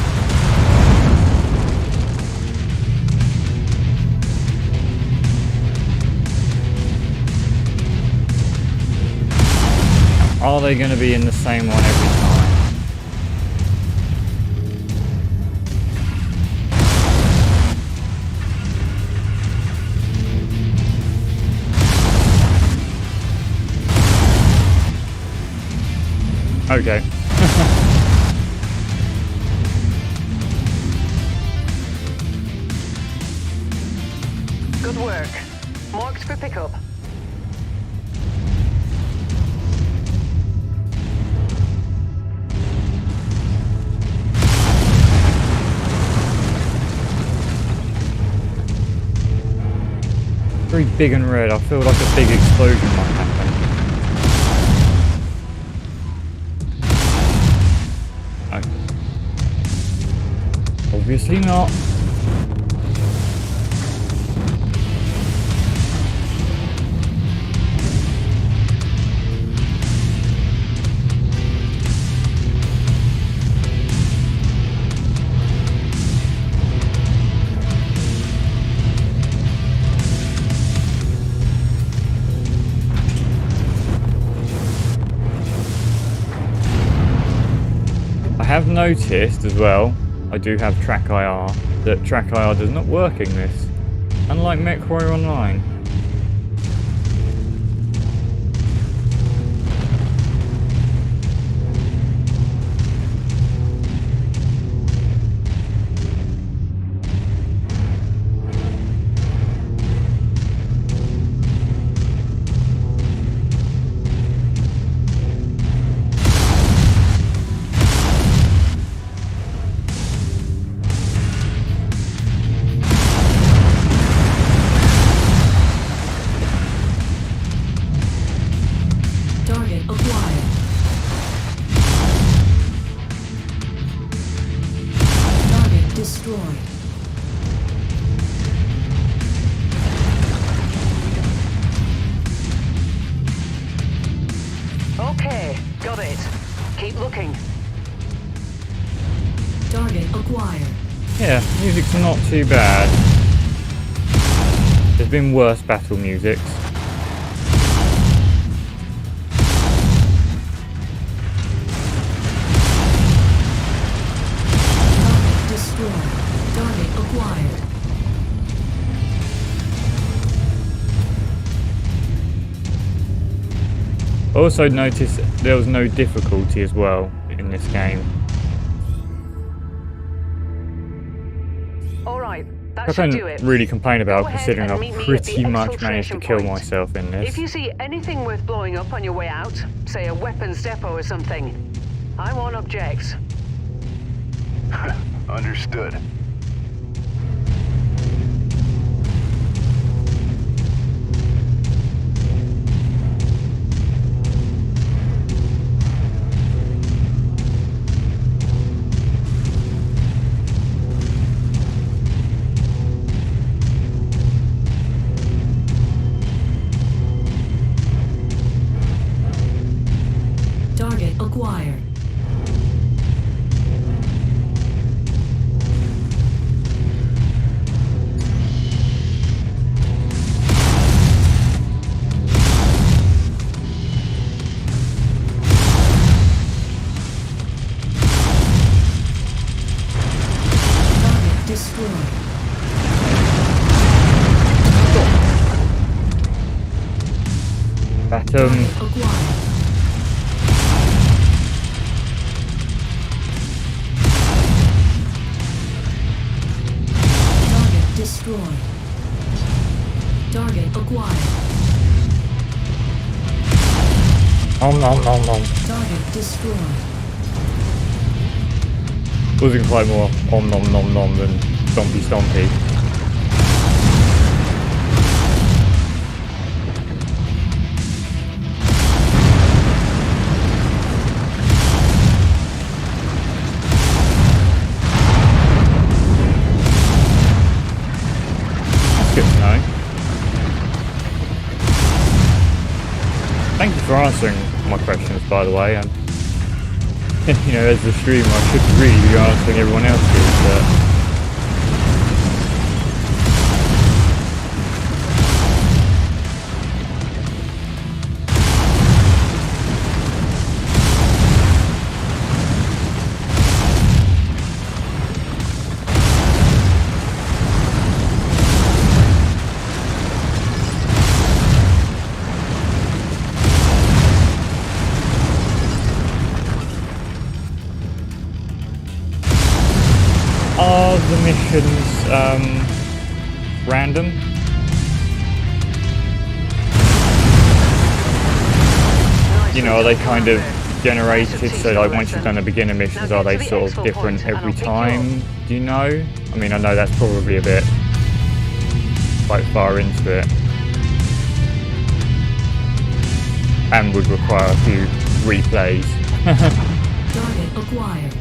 Speaker 10: Are they going to be in the same one every time? Okay.
Speaker 9: Good work. Marked for pickup.
Speaker 10: Very big and red. I feel like a big explosion might happen. Obviously not. I have noticed as well, I do have Track IR, that Track IR does not work in this, unlike MechWarrior Online.
Speaker 9: got it. Keep looking.
Speaker 4: Target acquired.
Speaker 10: Yeah, music's not too bad. There's been worse battle musics.
Speaker 4: Target destroyed. Target acquired.
Speaker 10: Also noticed there was no difficulty as well in this game.
Speaker 9: All right, that
Speaker 10: I
Speaker 9: should do
Speaker 10: can't
Speaker 9: it.
Speaker 10: really complain about
Speaker 9: Go ahead
Speaker 10: considering
Speaker 9: and
Speaker 10: I
Speaker 9: meet me at
Speaker 10: pretty
Speaker 9: the
Speaker 10: much managed to
Speaker 9: exfiltration
Speaker 10: kill
Speaker 9: point.
Speaker 10: myself in this.
Speaker 9: If you see anything worth blowing up on your way out, say a weapons depot or something, I won't object.
Speaker 2: Understood.
Speaker 4: Target acquired. Target destroyed.
Speaker 10: Batum.
Speaker 4: Target acquired. Target destroyed. Target acquired. Target destroyed.
Speaker 10: Wasn't quite more om nom nom nom than stompy stompy. That's good to know. Thank you for answering my questions, by the way. You know, as the streamer, I should really be answering everyone else's, but... Are the missions random? You know, are they kind of generated, so like once you've done the beginner missions, are they sort of different every time? Do you know? I mean, I know that's probably a bit quite far into it and would require a few replays.
Speaker 4: Target acquired.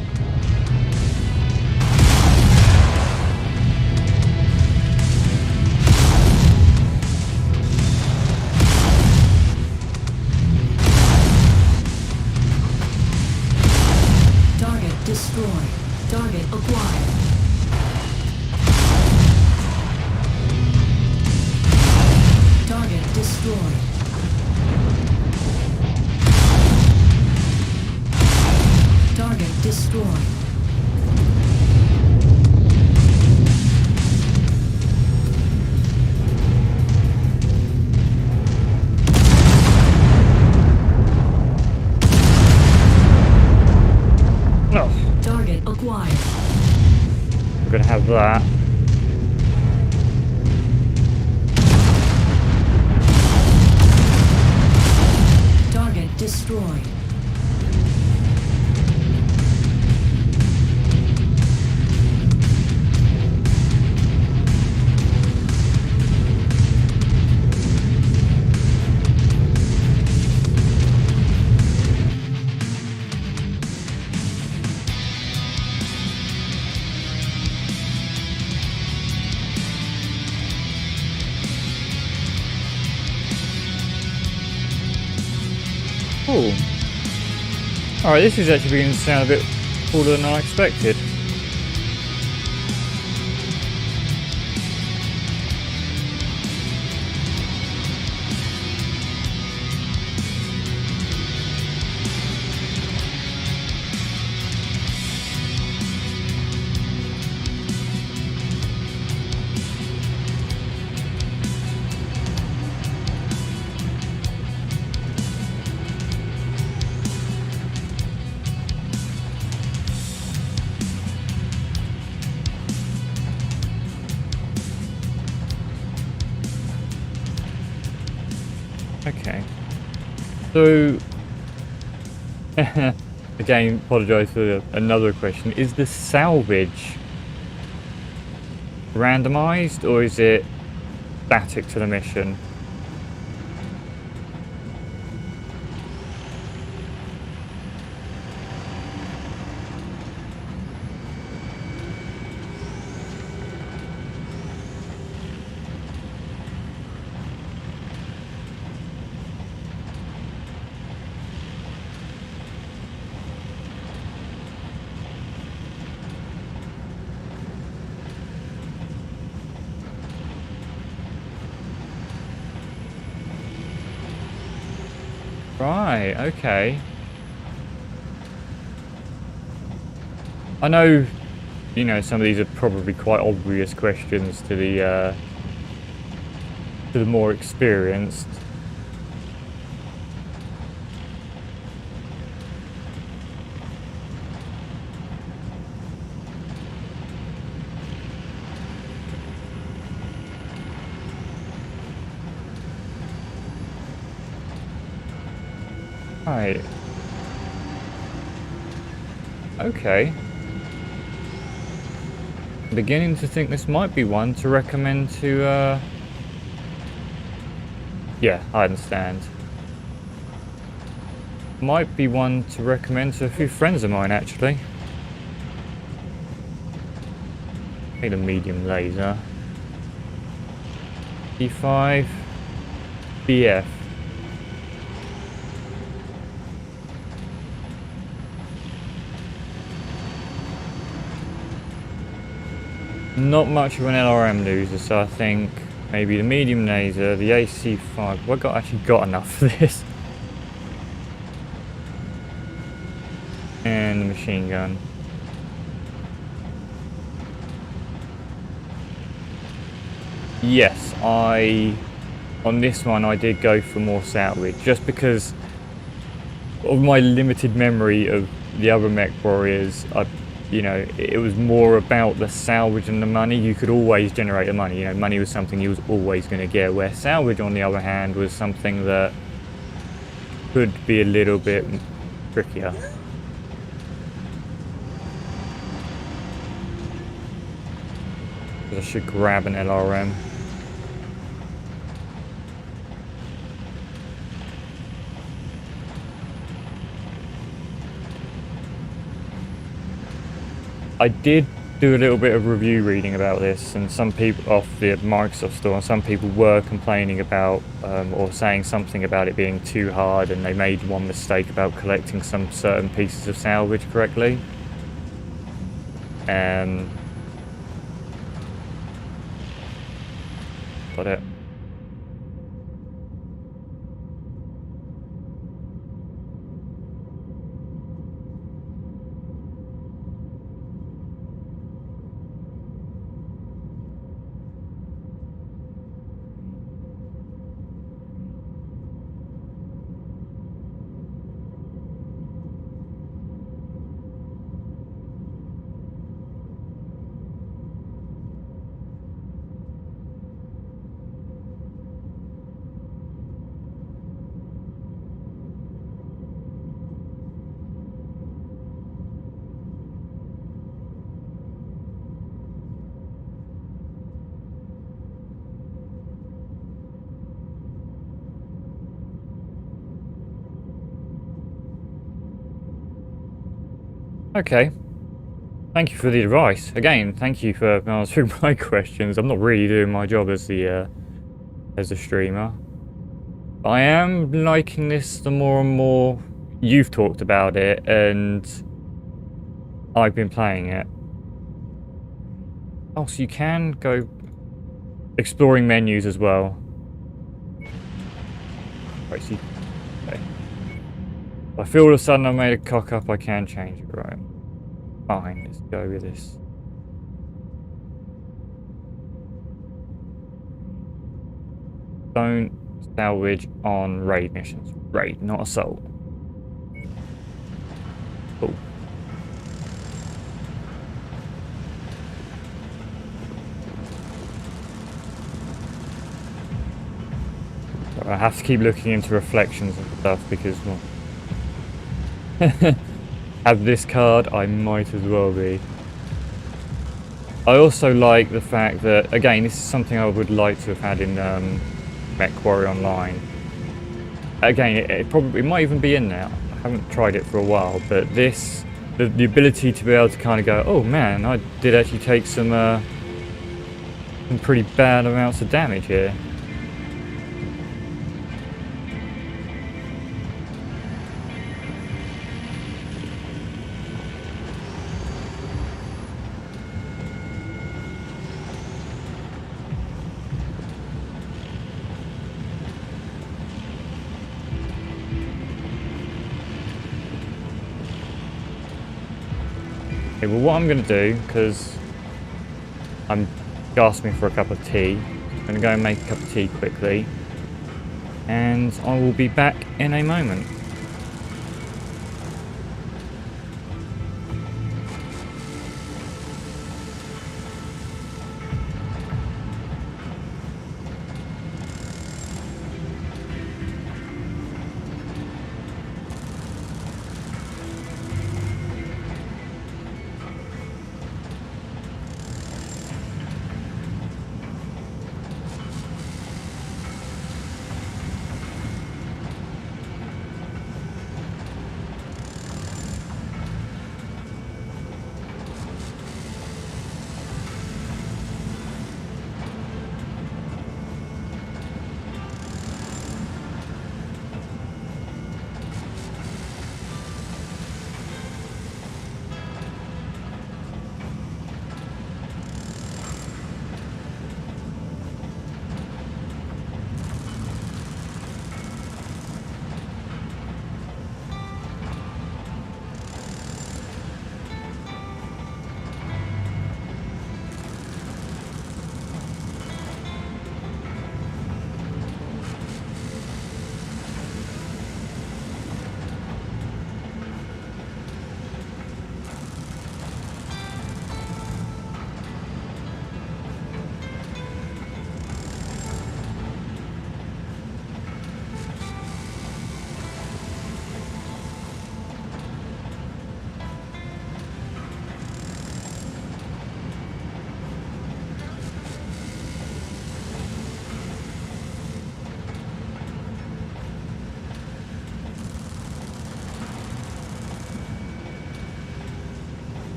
Speaker 4: Target destroyed. Target acquired. Target destroyed. Target destroyed.
Speaker 10: No,
Speaker 4: Target acquired.
Speaker 10: I'm gonna have that.
Speaker 4: Target destroyed.
Speaker 10: Alright, this is actually beginning to sound a bit cooler than I expected. Okay. So, again, apologise for another question. Is the salvage randomised or is it static to the mission? Right, okay. I know, you know, some of these are probably quite obvious questions to the more experienced. Right. Okay. I'm beginning to think this might be one to recommend to, yeah, I understand. Might be one to recommend to a few friends of mine, actually. Need a medium laser. E5 BF. Not much of an LRM loser, so I think maybe the medium laser, the AC5. Well, actually got enough for this. And the machine gun. Yes, on this one I did go for more salvage, just because of my limited memory of the other mech warriors. You know, it was more about the salvage and the money. You could always generate the money. You know, money was something you was always going to get, where salvage, on the other hand, was something that could be a little bit trickier. I should grab an LRM. I did do a little bit of review reading about this, and some people off the Microsoft store, and some people were complaining about or saying something about it being too hard, and they made one mistake about collecting some certain pieces of salvage correctly. Got it. Okay. Thank you for the advice. Again, thank you for answering my questions. I'm not really doing my job as a streamer. I am liking this the more and more, you've talked about it, and I've been playing it. Oh, so you can go exploring menus as well. Right, so okay. I feel all of a sudden I made a cock up, I can change it, right? Fine, let's go with this. Don't salvage on raid missions. Raid, not assault. Cool. I have to keep looking into reflections and stuff because, well, have this card, I might as well be. I also like the fact that, again, this is something I would like to have had in MechWarrior Online. Again, it might even be in there. I haven't tried it for a while, but this, the ability to be able to kind of go, oh man, I did actually take some pretty bad amounts of damage here. Okay, well, what I'm going to do, because I'm gasping for a cup of tea, I'm going to go and make a cup of tea quickly, and I will be back in a moment.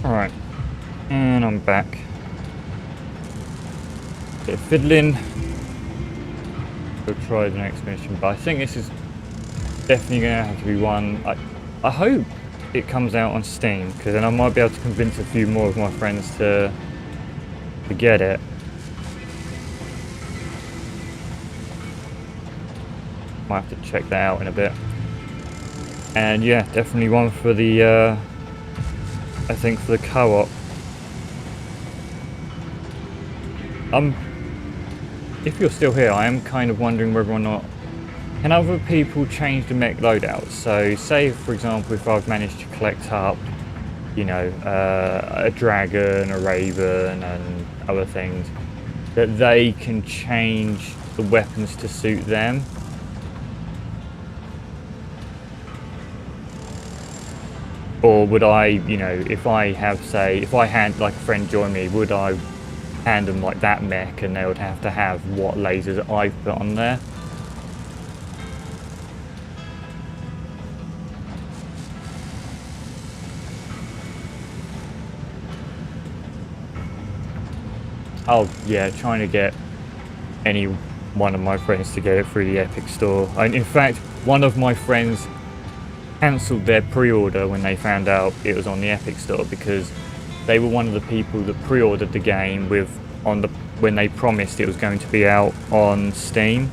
Speaker 10: Alright, and I'm back. Bit of fiddling. We'll try the next mission, but I think this is definitely going to have to be one. I hope it comes out on Steam, because then I might be able to convince a few more of my friends to get it. Might have to check that out in a bit. And yeah, definitely one for the I think for the co-op. If you're still here, I am kind of wondering whether or not can other people change the mech loadouts. So say for example if I've managed to collect up, you know, a dragon, a raven and other things, that they can change the weapons to suit them. Or would I, you know, if I have, say, if I had like a friend join me, would I hand them like that mech and they would have to have what lasers I've put on there? Oh yeah, trying to get any one of my friends to get it through the Epic Store. And in fact, one of my friends cancelled their pre-order when they found out it was on the Epic Store, because they were one of the people that pre-ordered the game when they promised it was going to be out on Steam,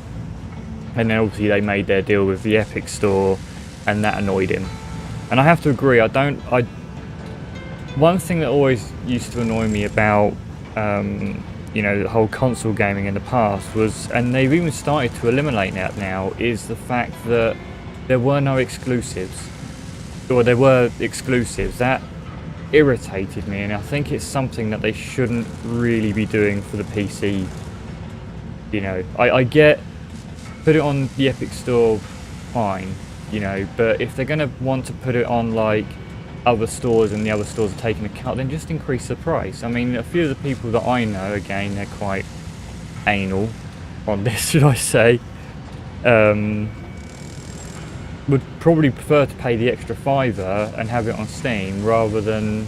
Speaker 10: and then obviously they made their deal with the Epic Store, and that annoyed him. And I have to agree, one thing that always used to annoy me about you know, the whole console gaming in the past was, and they've even started to eliminate that now, is the fact that there were no exclusives, or there were exclusives. That irritated me, and I think it's something that they shouldn't really be doing for the PC. You know, I get put it on the Epic Store, fine, you know, but if they're going to want to put it on like other stores and the other stores are taking a cut, then just increase the price. I mean, a few of the people that I know, again, they're quite anal on this, should I say, would probably prefer to pay the extra £5 and have it on Steam rather than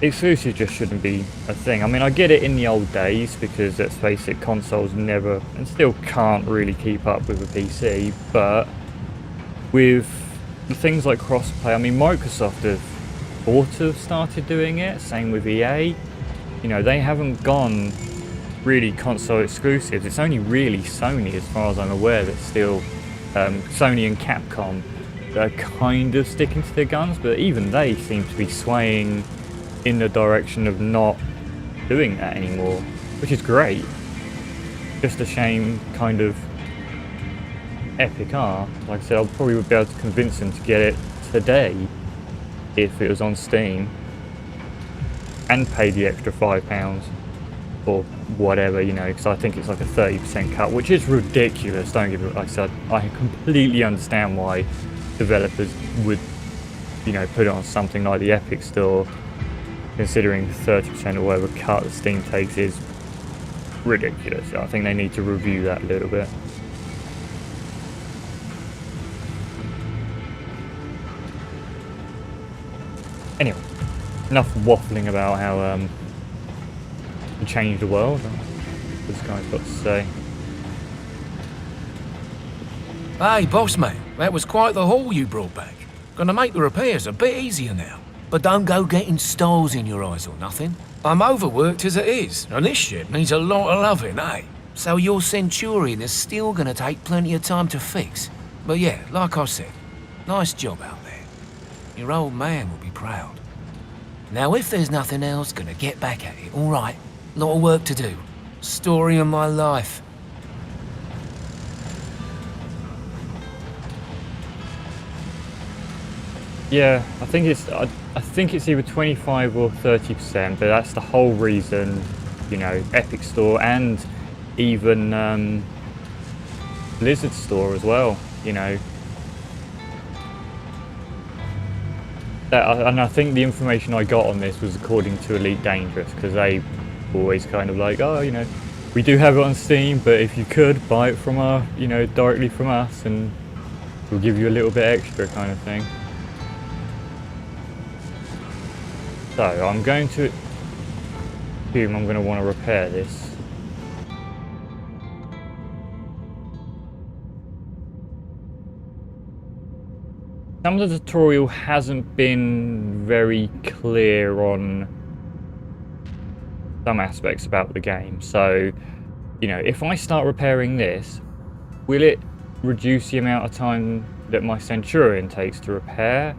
Speaker 10: exclusives. Just shouldn't be a thing. I mean, I get it in the old days because, let's face it, consoles never and still can't really keep up with a PC, but with things like crossplay, I mean, Microsoft have started doing it, same with EA. You know, they haven't gone really console exclusives. It's only really Sony, as far as I'm aware, that's still Sony and Capcom that are kind of sticking to their guns, but even they seem to be swaying in the direction of not doing that anymore, which is great. Just a shame, kind of, Epic are. Like I said, I probably would be able to convince them to get it today if it was on Steam and pay the extra £5 or whatever, you know, because I think it's like a 30% cut, which is ridiculous. Don't give it. Like I said, I completely understand why developers would, you know, put it on something like the Epic Store, considering 30% or whatever cut that Steam takes is ridiculous. I think they need to review that a little bit. Anyway, enough waffling about how to change the world. This guy's got to say.
Speaker 7: Hey, boss man, that was quite the haul you brought back. Gonna make the repairs a bit easier now. But don't go getting stars in your eyes or nothing. I'm overworked as it is, and this ship needs a lot of loving, eh? So your Centurion is still gonna take plenty of time to fix. But yeah, like I said, nice job out there. Your old man will be proud. Now if there's nothing else, gonna get back at it, alright? Lot of work to do. Story of my life.
Speaker 10: Yeah, I think it's either 25 or 30%, but that's the whole reason, you know, Epic Store and even Blizzard Store as well, you know. And I think the information I got on this was according to Elite Dangerous, because they always kind of like, oh, you know, we do have it on Steam, but if you could buy it from our, you know, directly from us, and we'll give you a little bit extra kind of thing. So I'm going to assume I'm going to want to repair this. some of the tutorial hasn't been very clear on some aspects about the game. So, you know, if I start repairing this, will it reduce the amount of time that my Centurion takes to repair?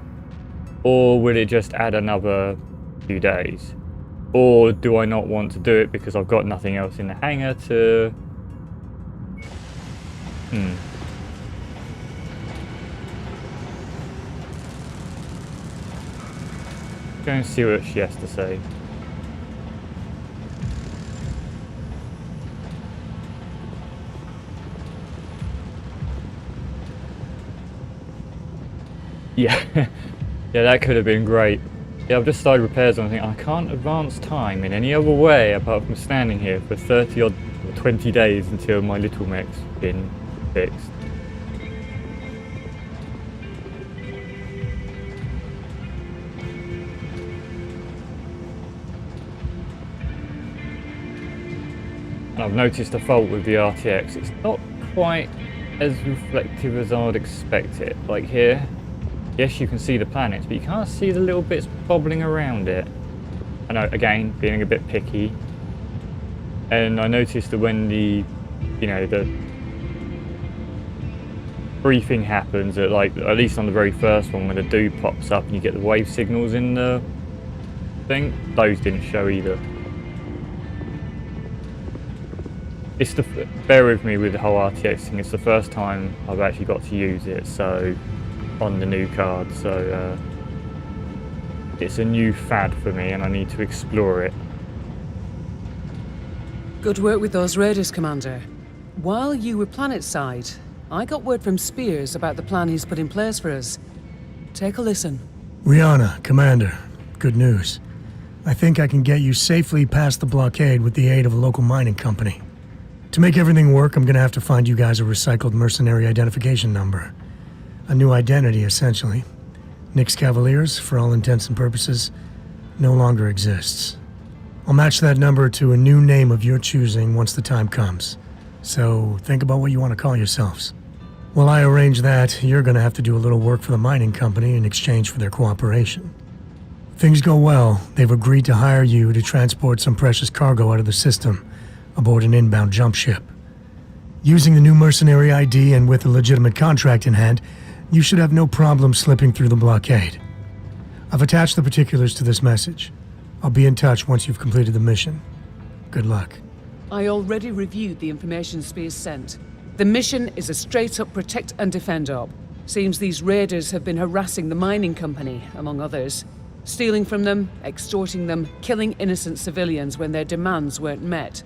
Speaker 10: Or will it just add another few days? Or do I not want to do it because I've got nothing else in the hangar to... Go and see what she has to say. Yeah, yeah, that could have been great. Yeah, I've just started repairs and I think I can't advance time in any other way apart from standing here for 30 or 20 days until my little mech's been fixed. And I've noticed a fault with the RTX. It's not quite as reflective as I would expect it. Like here, yes, you can see the planets, but you can't see the little bits bobbling around it. I know, again, being a bit picky. And I noticed that when the, you know, the briefing happens, at like, at least on the very first one, when the dew pops up and you get the wave signals in the thing, those didn't show either. It's the, bear with me with the whole RTX thing, it's the first time I've actually got to use it, so, on the new card, so it's a new fad for me and I need to explore it.
Speaker 5: Good work with those raiders, Commander. While you were planetside, I got word from Spears about the plan he's put in place for us. Take a listen.
Speaker 8: Rihanna, Commander, good news. I think I can get you safely past the blockade with the aid of a local mining company. To make everything work, I'm gonna have to find you guys a recycled mercenary identification number. A new identity, essentially. Nyx Cavaliers, for all intents and purposes, no longer exists. I'll match that number to a new name of your choosing once the time comes. So think about what you want to call yourselves. While I arrange that, you're gonna have to do a little work for the mining company in exchange for their cooperation. If things go well, they've agreed to hire you to transport some precious cargo out of the system aboard an inbound jump ship. Using the new mercenary ID and with a legitimate contract in hand, you should have no problem slipping through the blockade. I've attached the particulars to this message. I'll be in touch once you've completed the mission. Good luck.
Speaker 5: I already reviewed the information Spears sent. The mission is a straight-up protect and defend op. Seems these raiders have been harassing the mining company, among others. Stealing from them, extorting them, killing innocent civilians when their demands weren't met.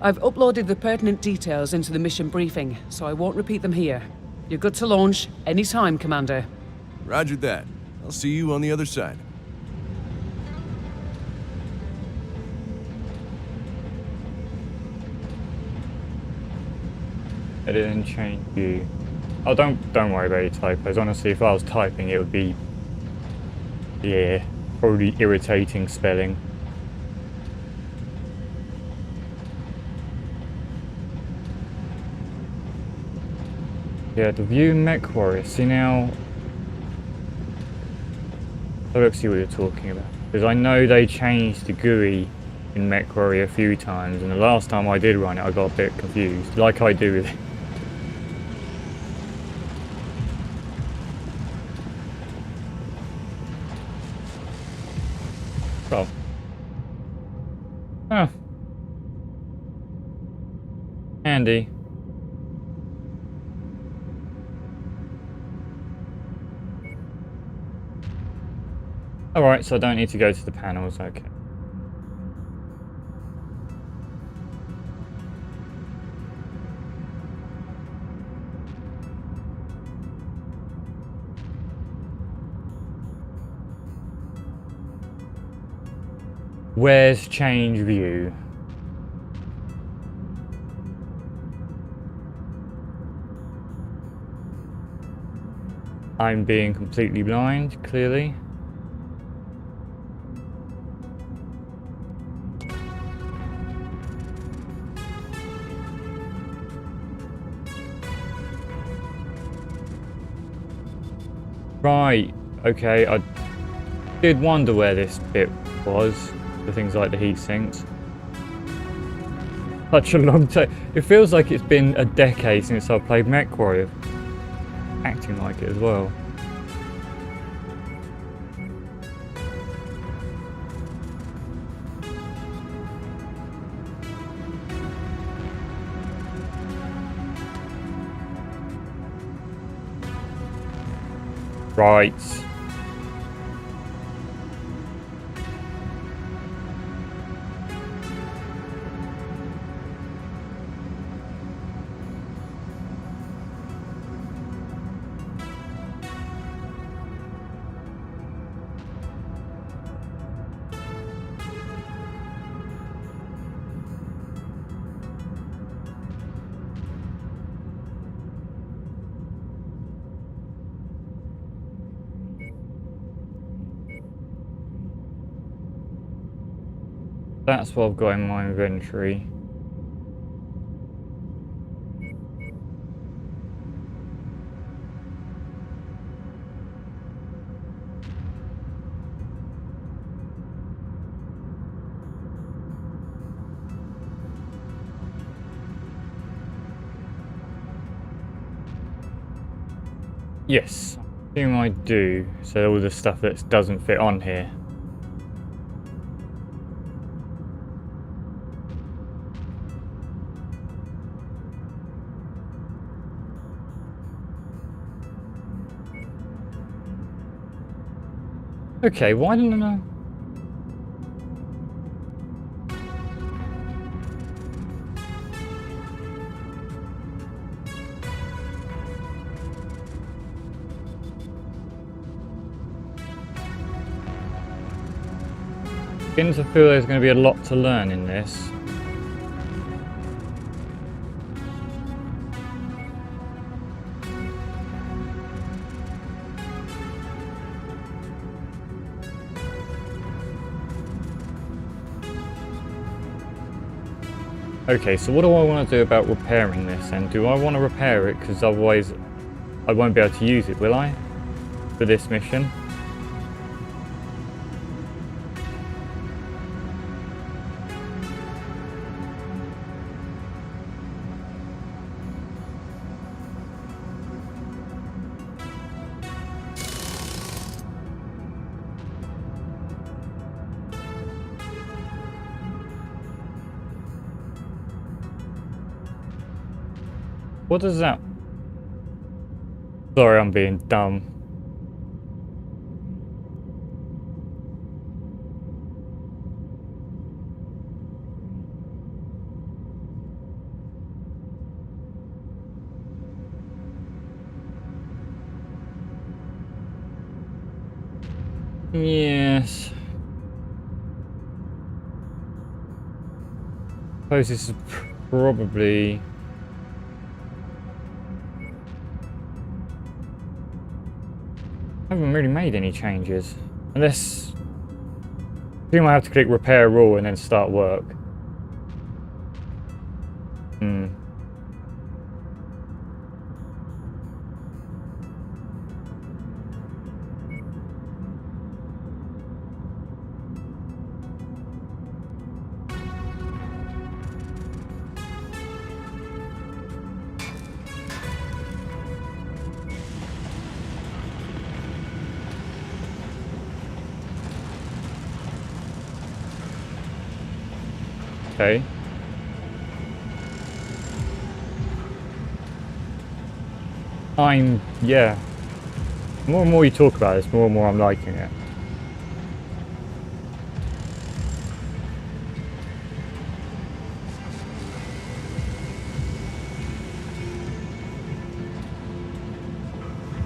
Speaker 5: I've uploaded the pertinent details into the mission briefing, so I won't repeat them here. You're good to launch anytime, Commander.
Speaker 6: Roger that. I'll see you on the other side.
Speaker 10: Edit and change view. Oh, don't worry about your typos. Honestly, if I was typing, it would be, yeah, probably irritating spelling. Yeah, the view mech warrior. See now. Let's see what you're talking about. Because I know they changed the GUI in Mech Warrior a few times, and the last time I did run it, I got a bit confused, like I do with it. Oh. Oh. Handy. Alright, so I don't need to go to the panels, okay. Where's change view? I'm being completely blind, clearly. Right, okay, I did wonder where this bit was, for things like the heat sinks. Such a long time. It feels like it's been a decade since I've played MechWarrior. Acting like it as well. Right. That's what I've got in my inventory. Yes, I assume I do. So all the stuff that doesn't fit on here. Okay, why didn't I? Beginning to feel there's going to be a lot to learn in this. Okay, so what do I want to do about repairing this then? Do I want to repair it? Because otherwise I won't be able to use it, will I? For this mission? What does that... Sorry, I'm being dumb. Yes. I suppose this is probably... I haven't really made any changes. Unless... I think I have to click repair all and then start work. Okay. Yeah. The more and more you talk about this, more and more I'm liking it.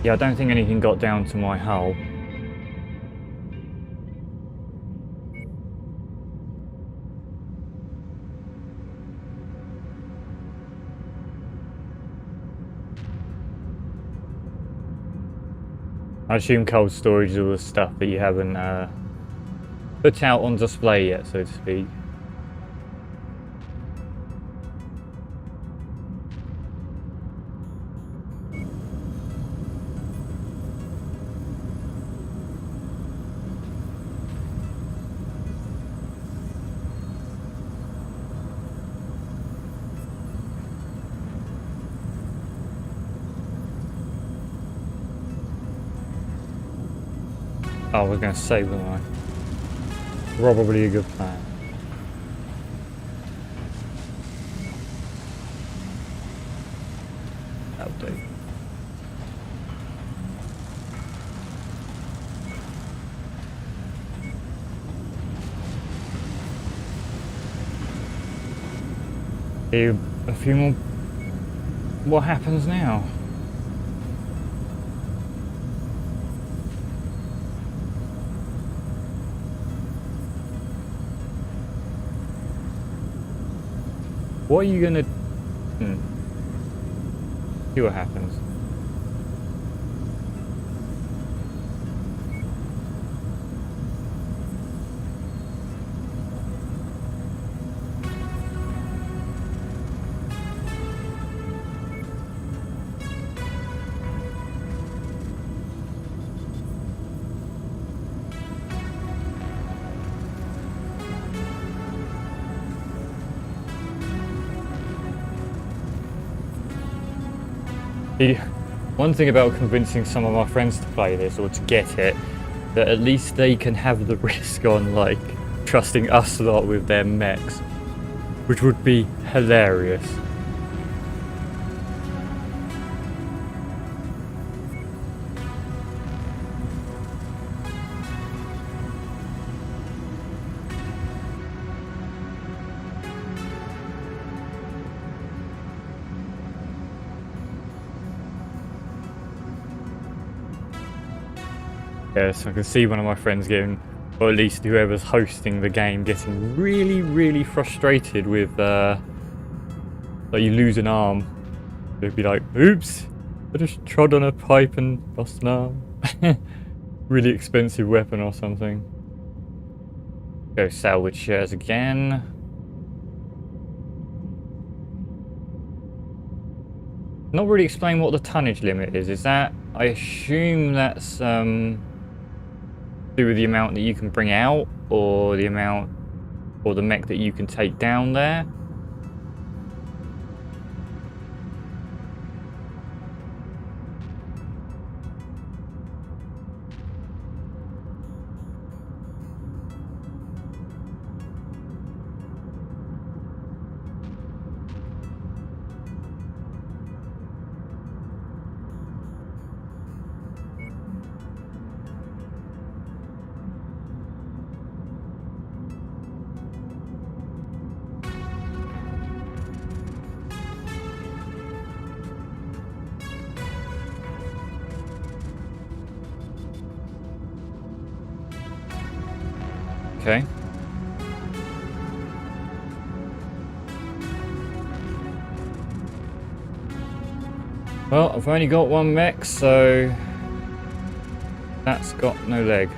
Speaker 10: Yeah, I don't think anything got down to my hull. I assume cold storage is all the stuff that you haven't put out on display yet, so to speak. I was going to say, wasn't I? Probably a good plan. That'll do. A few more. What happens now? What are you gonna... See what happens. One thing about convincing some of my friends to play this or to get it, that at least they can have the risk on, like, trusting us lot with their mechs, which would be hilarious. Yeah, so I can see one of my friends getting, or at least whoever's hosting the game, getting really, really frustrated with, like, you lose an arm. They'd be like, oops, I just trod on a pipe and lost an arm. Really expensive weapon or something. Go salvage shares again. Not really explain what the tonnage limit is. Is that, I assume that's, do with the amount that you can bring out, or the amount, or the mech that you can take down there. Okay. Well, I've only got one mech, so that's got no leg.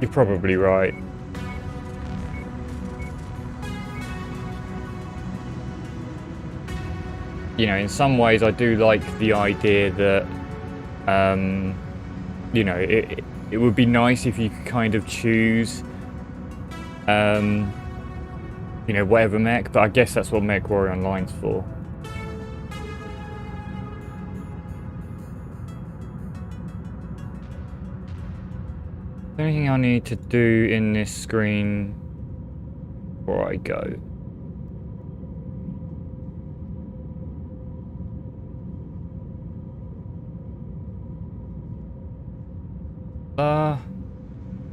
Speaker 10: You're probably right. You know, in some ways I do like the idea that, you know, it would be nice if you could kind of choose, you know, whatever mech, but I guess that's what Mech Warrior Online's for. Is there anything I need to do in this screen before I go?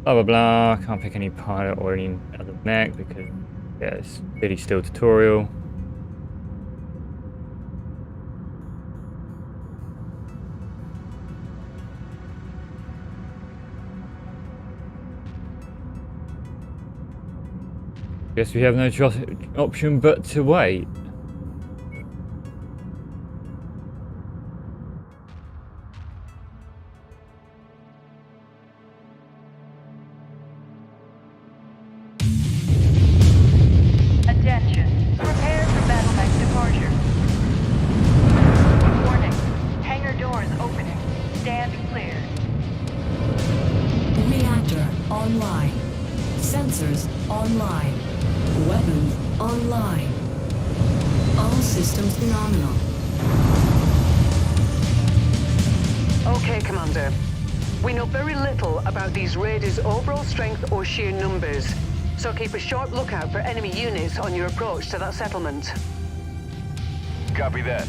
Speaker 10: Blah blah blah. Can't pick any pilot or any other mech because, yeah, it's really still tutorial. Guess we have no option but to wait.
Speaker 11: Attention. Prepare for battle mech departure. Warning. Hangar doors opening. Stand clear.
Speaker 4: Reactor online. Sensors online. Weapon online. All systems nominal.
Speaker 9: Okay, Commander. We know very little about these raiders' overall strength or sheer numbers, so keep a sharp lookout for enemy units on your approach to that settlement.
Speaker 2: Copy that.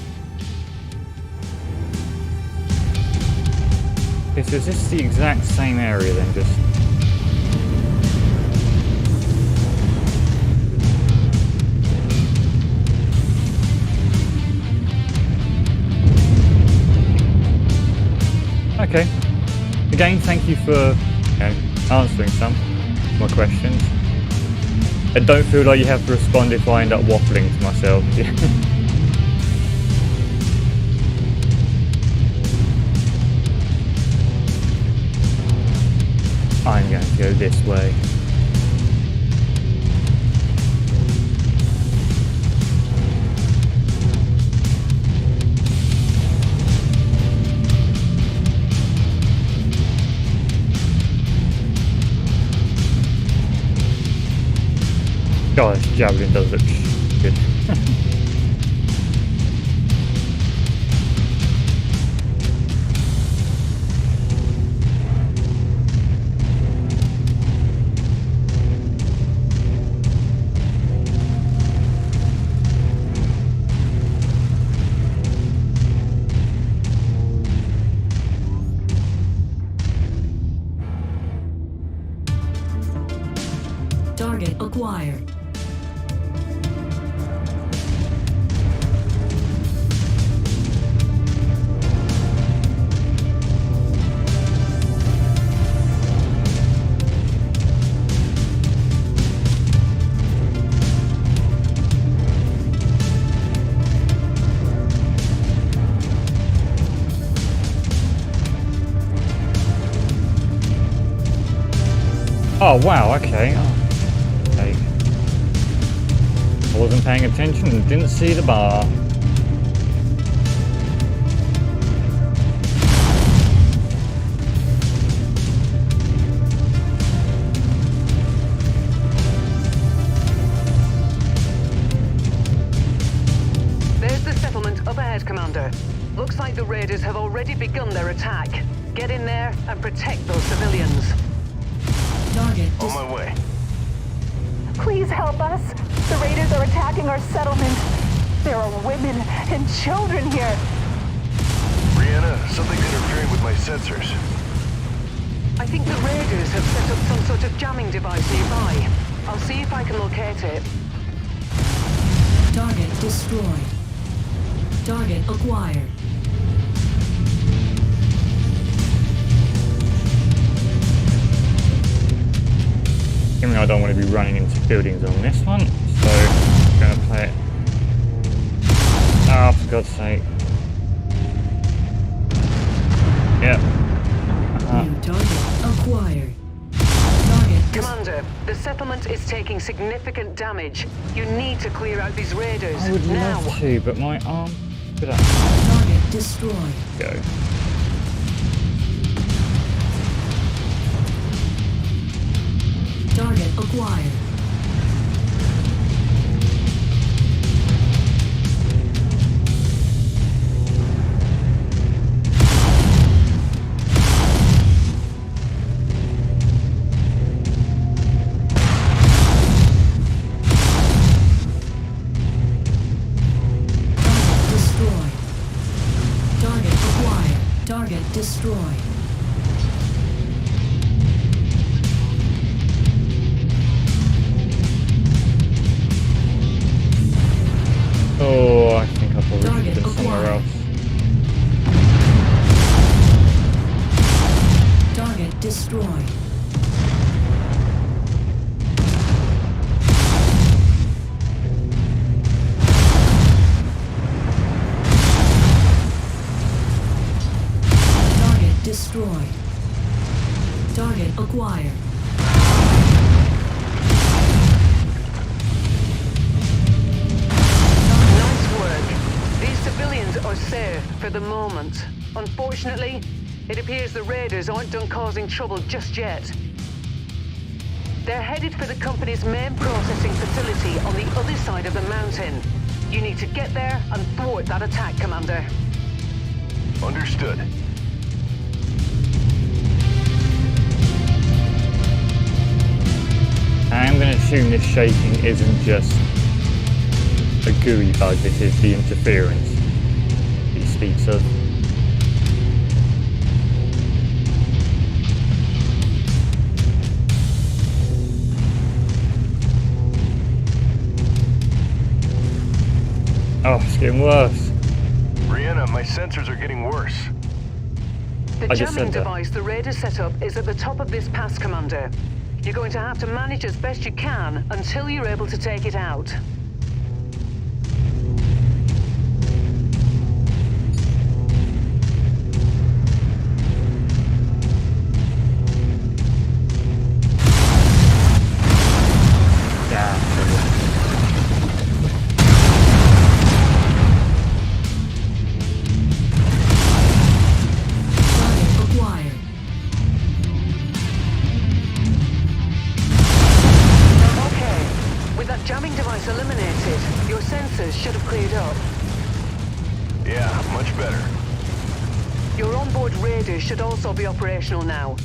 Speaker 10: Okay, so is this the exact same area then, just... Okay. Again, thank you for answering some of my questions. I don't feel like you have to respond if I end up waffling to myself. I'm going to go this way. God, this javelin does look good.
Speaker 4: Target acquired.
Speaker 10: Oh wow, okay. Okay. I wasn't paying attention and didn't see the bar.
Speaker 9: There's the settlement up ahead, Commander. Looks like the raiders have already begun their attack. Get in there and protect those civilians.
Speaker 4: Target
Speaker 2: On my way.
Speaker 11: Please help us. The raiders are attacking our settlement. There are women and children here.
Speaker 2: Brianna, something's interfering with my sensors.
Speaker 9: I think the raiders have set up some sort of jamming device nearby. I'll see if I can locate it.
Speaker 4: Target destroyed. Target acquired.
Speaker 10: I don't want to be running into buildings on this one, so I'm going to play it. Ah, for God's sake. Yep.
Speaker 4: New target acquired. Target
Speaker 9: Commander, the settlement is taking significant damage. You need to clear out these raiders.
Speaker 10: I would
Speaker 9: now.
Speaker 10: love to, but my arm...
Speaker 4: target destroyed.
Speaker 10: Go.
Speaker 4: Target acquired. Target acquired. Target destroyed.
Speaker 10: Oh, I think I probably should have been somewhere else.
Speaker 4: Target destroyed. Target destroyed. Target acquired.
Speaker 9: Are safe for the moment. Unfortunately, it appears the raiders aren't done causing trouble just yet. They're headed for the company's main processing facility on the other side of the mountain. You need to get there and thwart that attack, Commander.
Speaker 2: Understood.
Speaker 10: I'm going to assume this shaking isn't just a gooey bug, this is the interference he speaks of. Oh, it's getting worse.
Speaker 2: Brianna, my sensors are getting worse.
Speaker 9: The jamming device the Raiders set up is at the top of this pass, Commander. You're going to have to manage as best you can until you're able to take it out. Should have cleared up.
Speaker 2: Yeah, much better.
Speaker 9: Your onboard radar should also be operational now.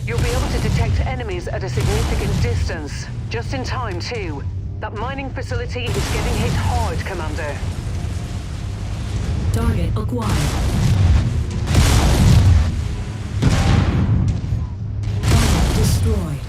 Speaker 9: You'll be able to detect enemies at a significant distance. Just in time, too. That mining facility is getting hit hard, Commander.
Speaker 4: Target acquired. Target destroyed.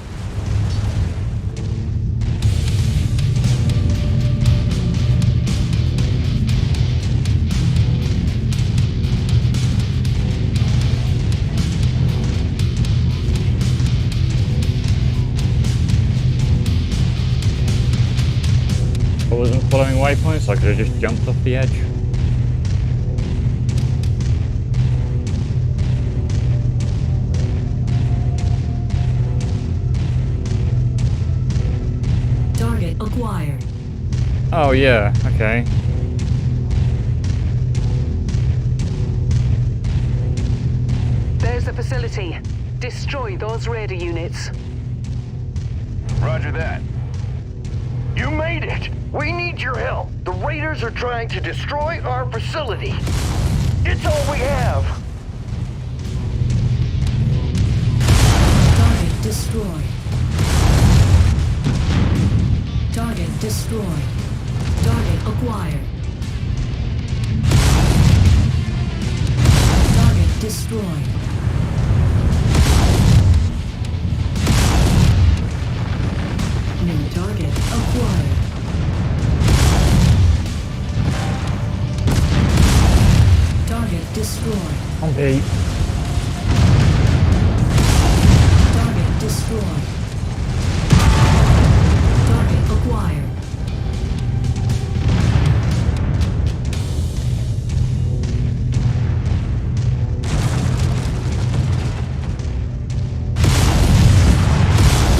Speaker 10: I wasn't following waypoints, so I could have just jumped off the edge.
Speaker 4: Target acquired.
Speaker 10: Oh yeah, okay.
Speaker 9: There's the facility. Destroy those radar units.
Speaker 2: Roger that. You made it! We need your help. The Raiders are trying to destroy our facility. It's all we have.
Speaker 4: Target destroyed. Target destroyed. Target acquired. Target destroyed. New target acquired. Target destroyed.
Speaker 10: Okay.
Speaker 4: Target destroyed. Target acquired.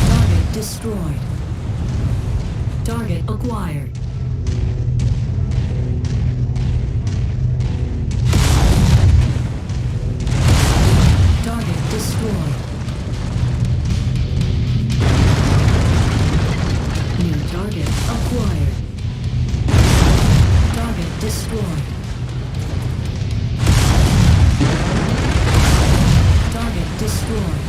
Speaker 4: Target destroyed. Target acquired. Target destroyed. New target acquired. Target destroyed. Target destroyed.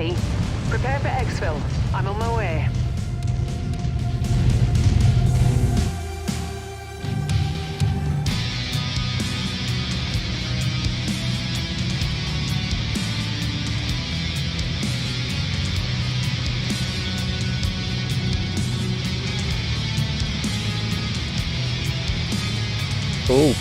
Speaker 9: MP. Prepare for exfil. I'm on my way.
Speaker 10: Cool.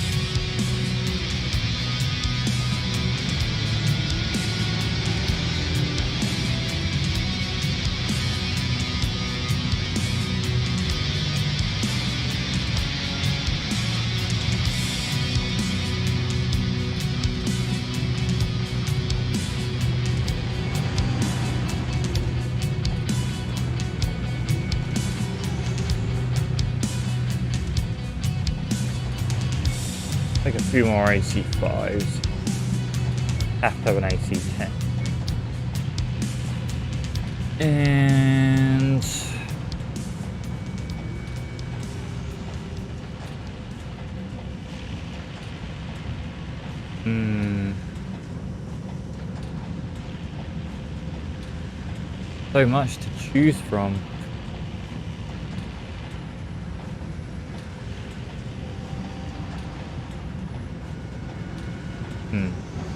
Speaker 10: Take a few more AC5s. Have to have an AC10. And so much to choose from.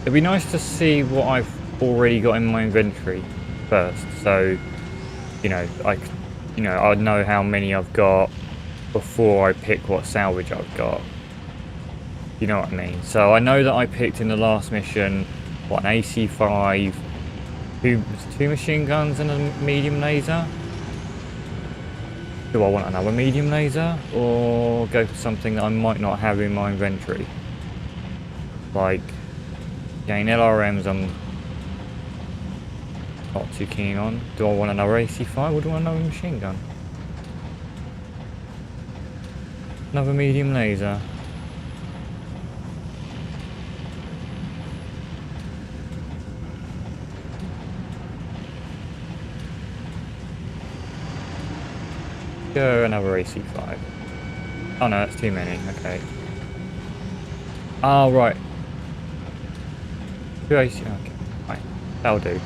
Speaker 10: It'd be nice to see what I've already got in my inventory first, so I'd know how many I've got before I pick what salvage I've got. You know what I mean? So I know that I picked in the last mission an AC5, two machine guns and a medium laser. Do I want another medium laser, or go for something that I might not have in my inventory? Like, again, LRMs I'm not too keen on. Do I want another AC5 or do I want another machine gun? Another medium laser. Go another AC5. Oh no, that's too many. Okay. Oh, right. Two AC. Okay. Right. That'll do.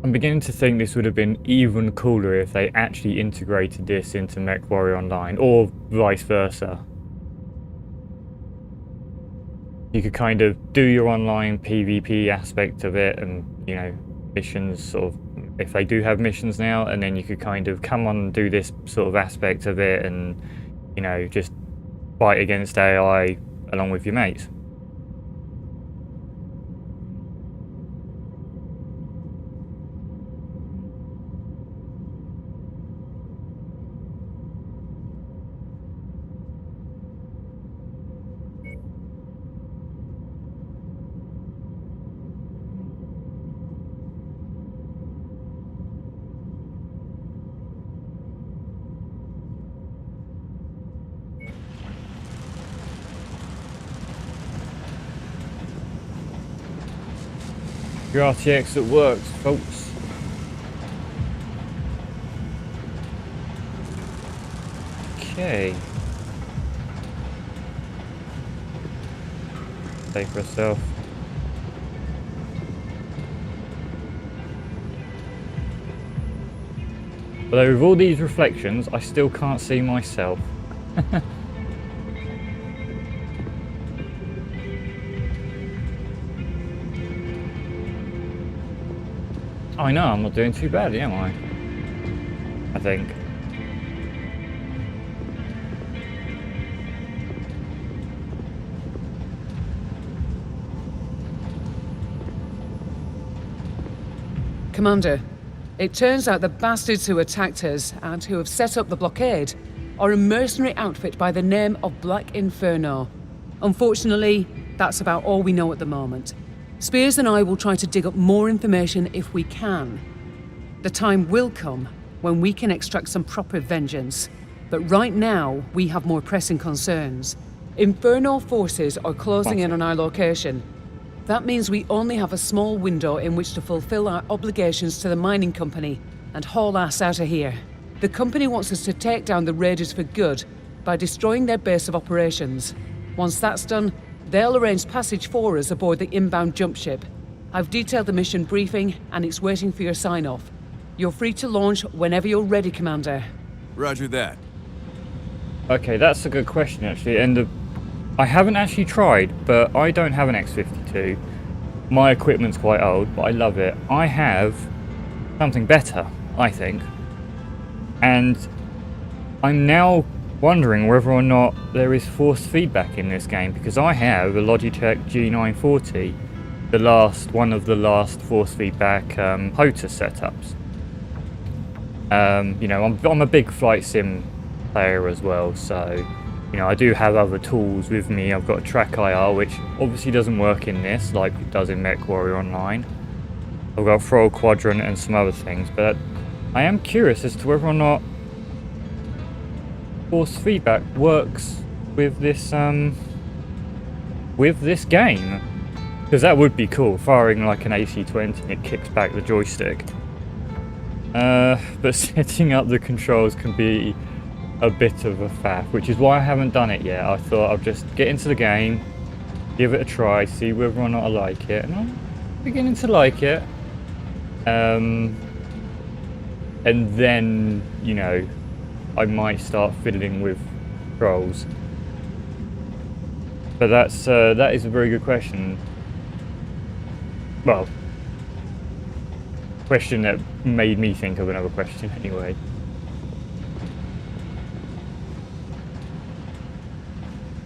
Speaker 10: I'm beginning to think this would have been even cooler if they actually integrated this into MechWarrior Online, or vice versa. You could kind of do your online PvP aspect of it, and missions, sort of, if they do have missions now, and then you could kind of come on and do this sort of aspect of it, and just fight against AI along with your mates. Your RTX that works, folks. Okay. Save for herself. Although with all these reflections, I still can't see myself. I know, I'm not doing too bad, am I? I think.
Speaker 5: Commander, it turns out the bastards who attacked us and who have set up the blockade are a mercenary outfit by the name of Black Inferno. Unfortunately, that's about all we know at the moment. Spears and I will try to dig up more information if we can. The time will come when we can extract some proper vengeance. But right now, we have more pressing concerns. Inferno forces are closing in on our location. That means we only have a small window in which to fulfill our obligations to the mining company and haul ass out of here. The company wants us to take down the raiders for good by destroying their base of operations. Once that's done, they'll arrange passage for us aboard the inbound jump ship. I've detailed the mission briefing and it's waiting for your sign-off. You're free to launch whenever you're ready, Commander.
Speaker 6: Roger that.
Speaker 10: Okay, that's a good question actually, and I haven't actually tried, but I don't have an X52. My equipment's quite old, but I love it. I have something better, I think. And I'm now wondering whether or not there is force feedback in this game, because I have a Logitech G940, one of the last force feedback HOTA setups. You know, I'm a big flight sim player as well, so you know, I do have other tools with me. I've got a track IR, which obviously doesn't work in this like it does in MechWarrior Online. I've got Throttle Quadrant and some other things, but I am curious as to whether or not force feedback works with this game, because that would be cool. Firing like an AC-20 and it kicks back the joystick. But setting up the controls can be a bit of a faff, which is why I haven't done it yet. I thought I'll just get into the game, give it a try, see whether or not I like it, and I'm beginning to like it. And then, you know, I might start fiddling with controls. But that is a very good question. Well, question that made me think of another question anyway.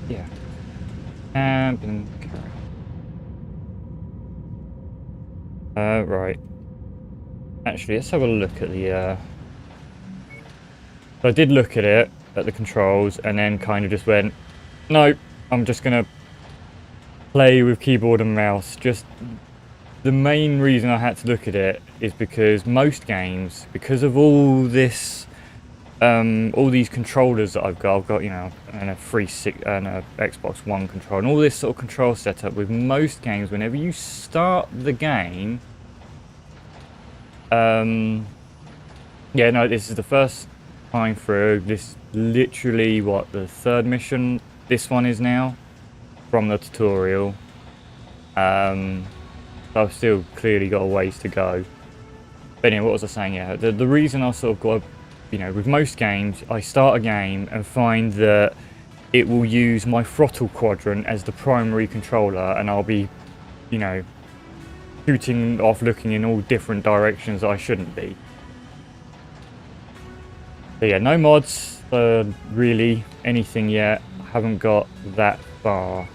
Speaker 10: Yeah. Right. Actually, let's have a look at the So I did look at it, at the controls, and then kind of just went, no, I'm just gonna play with keyboard and mouse. Just the main reason I had to look at it is because most games, because of all this, all these controllers that I've got, you know, and a Xbox One controller, and all this sort of control setup. With most games, whenever you start the game, yeah, no, this is the first time through. This literally what, the third mission this one is now from the tutorial. So I've still clearly got a ways to go. But anyway, what was I saying? Yeah, the reason I sort of got, you know, with most games, I start a game and find that it will use my throttle quadrant as the primary controller, and I'll be, you know, shooting off, looking in all different directions I shouldn't be. So yeah, no mods, really, anything yet. I haven't got that far.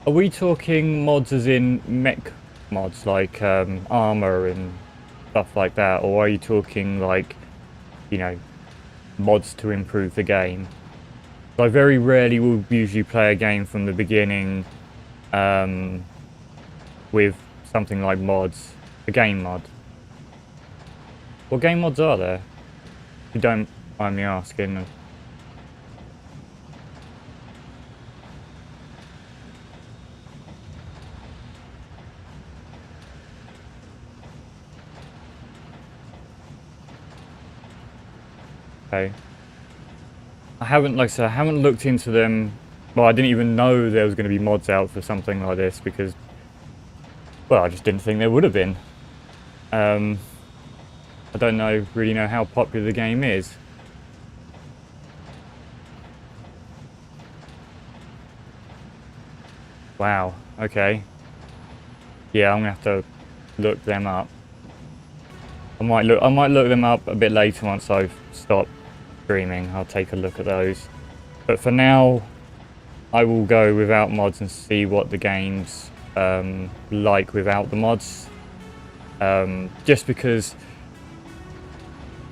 Speaker 10: Are we talking mods as in mech mods, like armor and stuff like that, or are you talking like, you know, mods to improve the game? I very rarely will usually play a game from the beginning with something like mods, a game mod. What game mods are there? If you don't mind me asking. I haven't, like I said, I haven't looked into them. Well, I didn't even know there was going to be mods out for something like this because, well, I just didn't think there would have been. I don't really know how popular the game is. Wow, okay. Yeah, I'm gonna have to look them up. I might look them up a bit later once I've stopped streaming. I'll take a look at those. But for now, I will go without mods and see what the game's like without the mods. Just because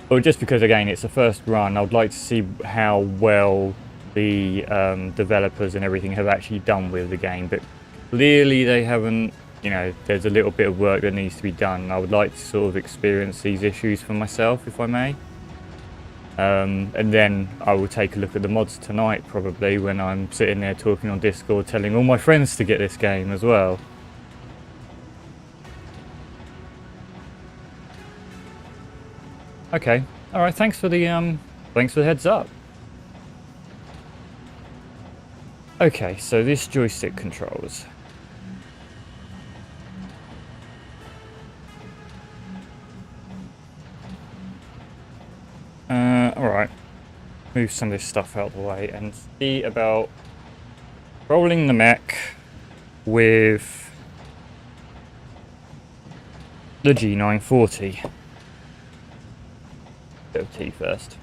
Speaker 10: again, it's the first run. I would like to see how well the developers and everything have actually done with the game, but clearly they haven't. You know, there's a little bit of work that needs to be done. I would like to sort of experience these issues for myself, if I may. And then I will take a look at the mods tonight, probably, when I'm sitting there talking on Discord, telling all my friends to get this game as well. Okay, all right. Thanks for the heads up. Okay, so this joystick controls. Alright, move some of this stuff out of the way and see about rolling the mech with the G940. Bit of tea first.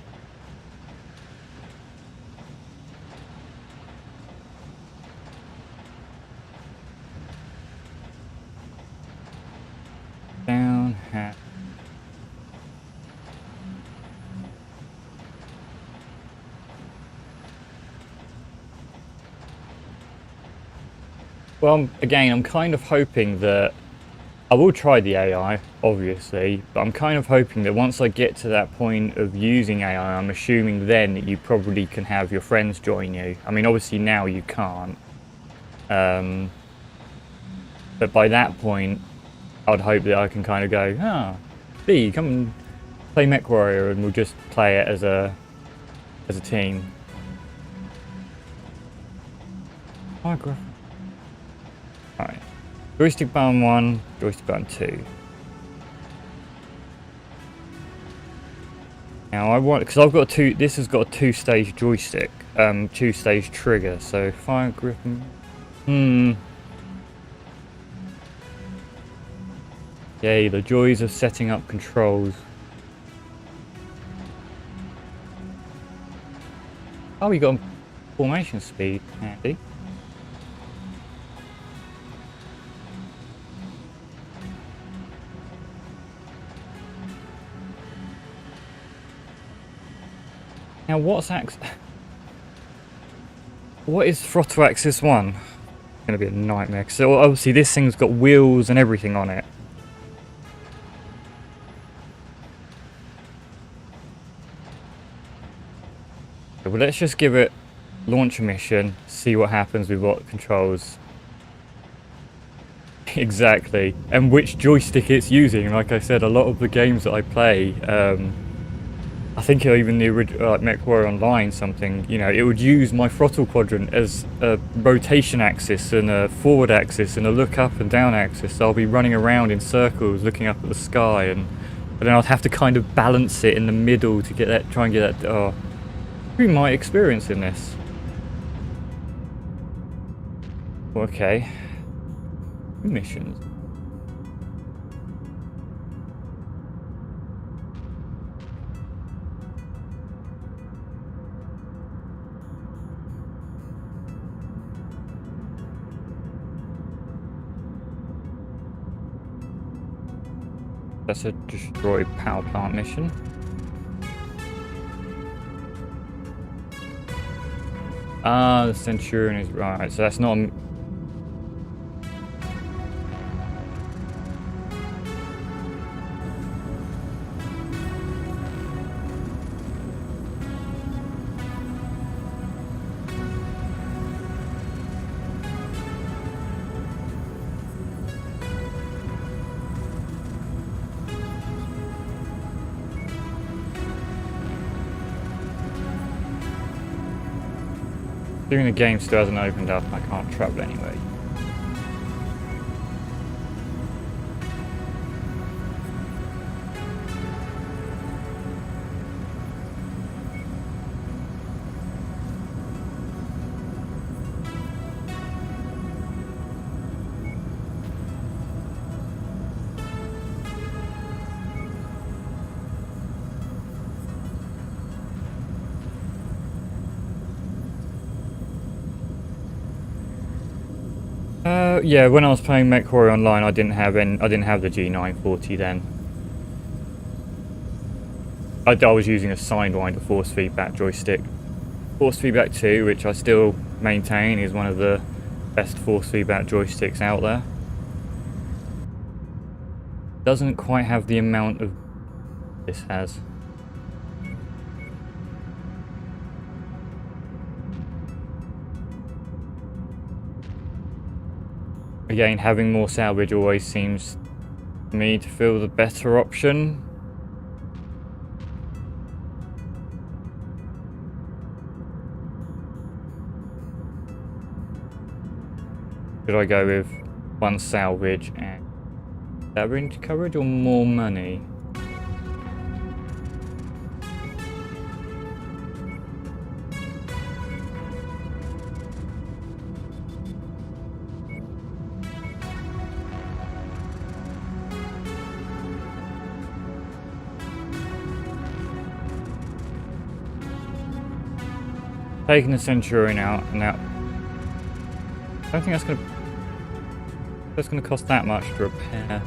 Speaker 10: Down, hat. Well, again, I'm kind of hoping that I will try the AI, obviously, but I'm kind of hoping that once I get to that point of using AI, I'm assuming then that you probably can have your friends join you. I mean, obviously now you can't. But by that point, I'd hope that I can kind of go, B, come and play MechWarrior, and we'll just play it as a team. Oh, alright, joystick button 1, joystick button 2. Now I want, because I've got this has got a 2-stage joystick, 2-stage trigger, so fire grip and, Yay, the joys of setting up controls. Oh, we got formation speed, handy. Now what is throttle axis 1? It's gonna be a nightmare. So obviously this thing's got wheels and everything on it. Well, let's just give it launch a mission, see what happens with what controls. Exactly, and which joystick it's using. Like I said, a lot of the games that I play, I think even the original MechWarrior Online something, you know, it would use my throttle quadrant as a rotation axis and a forward axis and a look up and down axis. So I'll be running around in circles looking up at the sky, and then I'd have to kind of balance it in the middle to get that, try and get that. Oh, be my experience in this. Okay. Missions. That's a destroy power plant mission. Ah, the Centurion is right, so that's not a... Doing the game still hasn't opened up and I can't travel anyway. Yeah, when I was playing MechWarrior Online, I didn't have the G940 then. I was using a Sidewinder force feedback joystick. Force feedback 2, which I still maintain is one of the best force feedback joysticks out there. Doesn't quite have the amount of this has. Again, having more salvage always seems to me to feel the better option. Should I go with 1 salvage and range coverage or more money? Taking the Centurion out now. I don't think that's gonna cost that much to repair.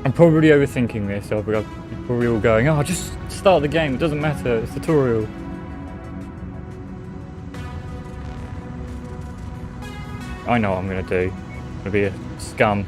Speaker 10: I'm probably overthinking this. You're probably all going, "Oh, just start the game. It doesn't matter. It's a tutorial." I know what I'm gonna do. I'm gonna be a scum.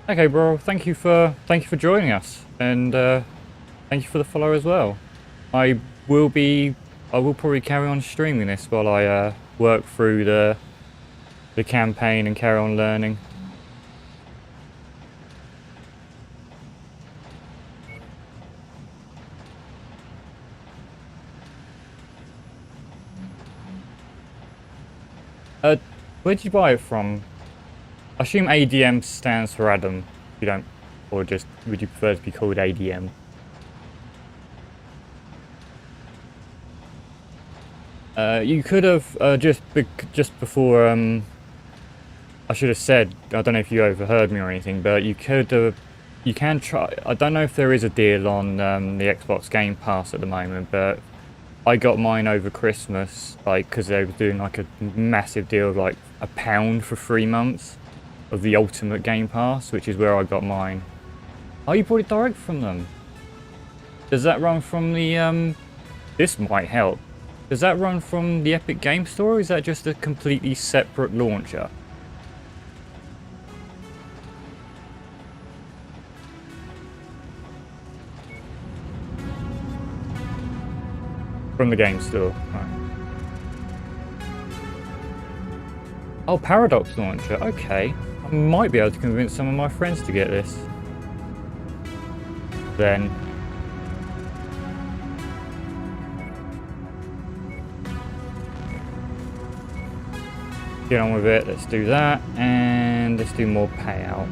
Speaker 10: Okay, bro. Thank you for joining us, and thank you for the follow as well. I will probably carry on streaming this while I work through the campaign and carry on learning. Where did you buy it from? I assume ADM stands for Adam. You don't, or just would you prefer to be called ADM? You could have just before. I should have said. I don't know if you overheard me or anything, but you could have. You can try. I don't know if there is a deal on the Xbox Game Pass at the moment, but I got mine over Christmas, like because they were doing like a massive deal of like £1 for 3 months. Of the Ultimate Game Pass, which is where I got mine. Oh, you bought it direct from them. Does that run from the, this might help. Does that run from the Epic Game Store, or is that just a completely separate launcher? From the Game Store, right. Oh, Paradox Launcher, okay. I might be able to convince some of my friends to get this. Then. Get on with it, let's do that, and let's do more payout.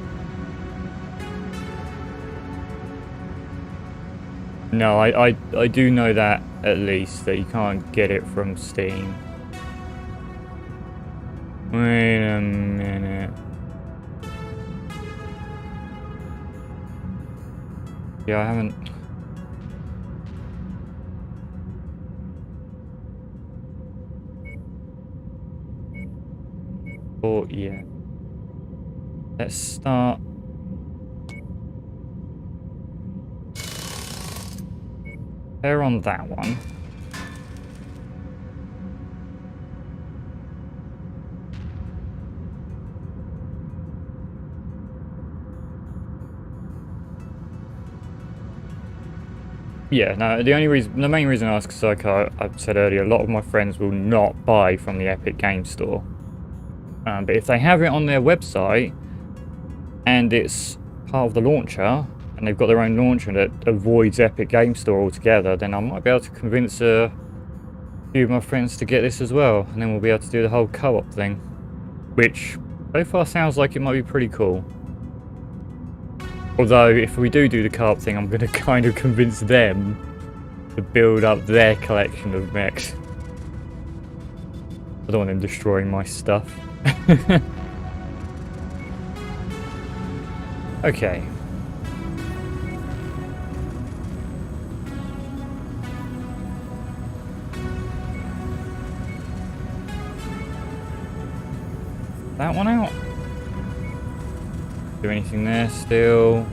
Speaker 10: No, I do know that, at least, that you can't get it from Steam. Wait a minute. Yeah, I haven't... Oh, yeah. Let's start... They're on that one. Yeah, no, the main reason I ask is, like I said earlier, a lot of my friends will not buy from the Epic Game Store. But if they have it on their website, and it's part of the launcher, and they've got their own launcher that avoids Epic Game Store altogether, then I might be able to convince a few of my friends to get this as well, and then we'll be able to do the whole co-op thing. Which, so far, sounds like it might be pretty cool. Although, if we do the co-op thing, I'm going to kind of convince them to build up their collection of mechs. I don't want him destroying my stuff. Okay. That one out. Do anything there still?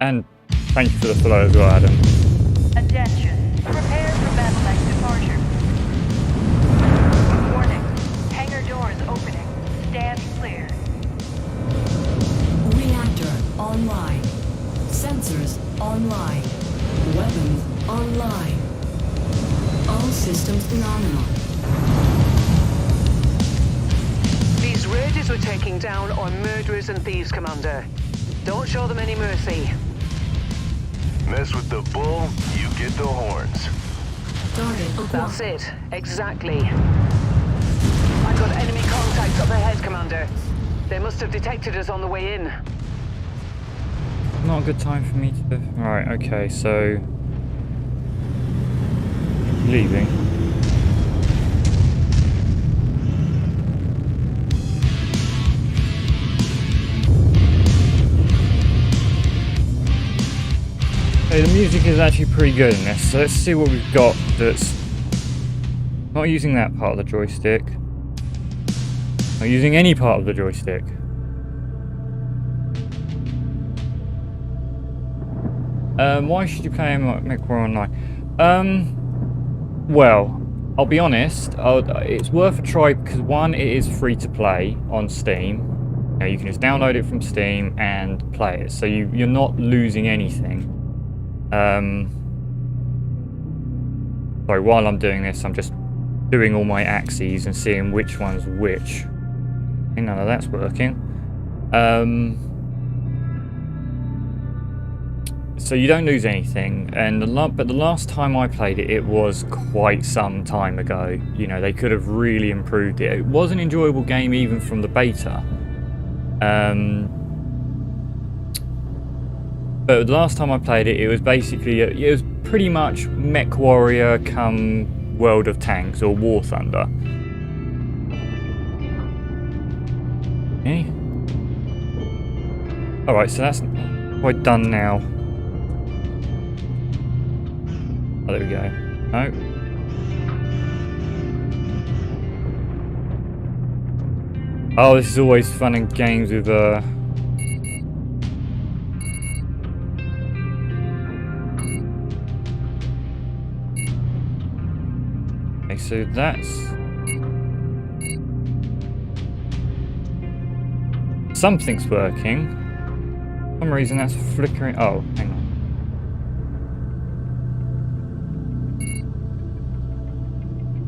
Speaker 10: And thank you for the follow as well, Adam.
Speaker 11: Attention. Prepare for battle act departure. Warning. Hangar doors opening. Stand clear.
Speaker 4: Reactor online. Sensors online. Weapons online. All systems nominal.
Speaker 9: These raiders we're taking down are murderers and thieves, Commander. Don't show them any mercy.
Speaker 2: Mess with the bull, you get the horns.
Speaker 4: Target
Speaker 9: That's it. Exactly. I've got enemy contacts up ahead, Commander. They must have detected us on the way in.
Speaker 10: Not a good time for me to... Right, okay, so... Leaving. Okay, the music is actually pretty good in this, so let's see what we've got that's not using that part of the joystick. Not using any part of the joystick. Why should you play MechWarrior Online? Well, I'll be honest, it's worth a try because one, it is free to play on Steam. You know, you can just download it from Steam and play it, so you're not losing anything. Sorry, while I'm doing this, I'm just doing all my axes and seeing which one's which. I think none of that's working. So you don't lose anything, and but the last time I played it, it was quite some time ago. You know, they could have really improved it. It was an enjoyable game even from the beta. But the last time I played it, it was basically, it was pretty much MechWarrior come World of Tanks or War Thunder. Okay. Alright, so that's quite done now. Oh, there we go. No. Oh, this is always fun in games with, Okay, so that's... Something's working. For some reason that's flickering... Oh, hang on.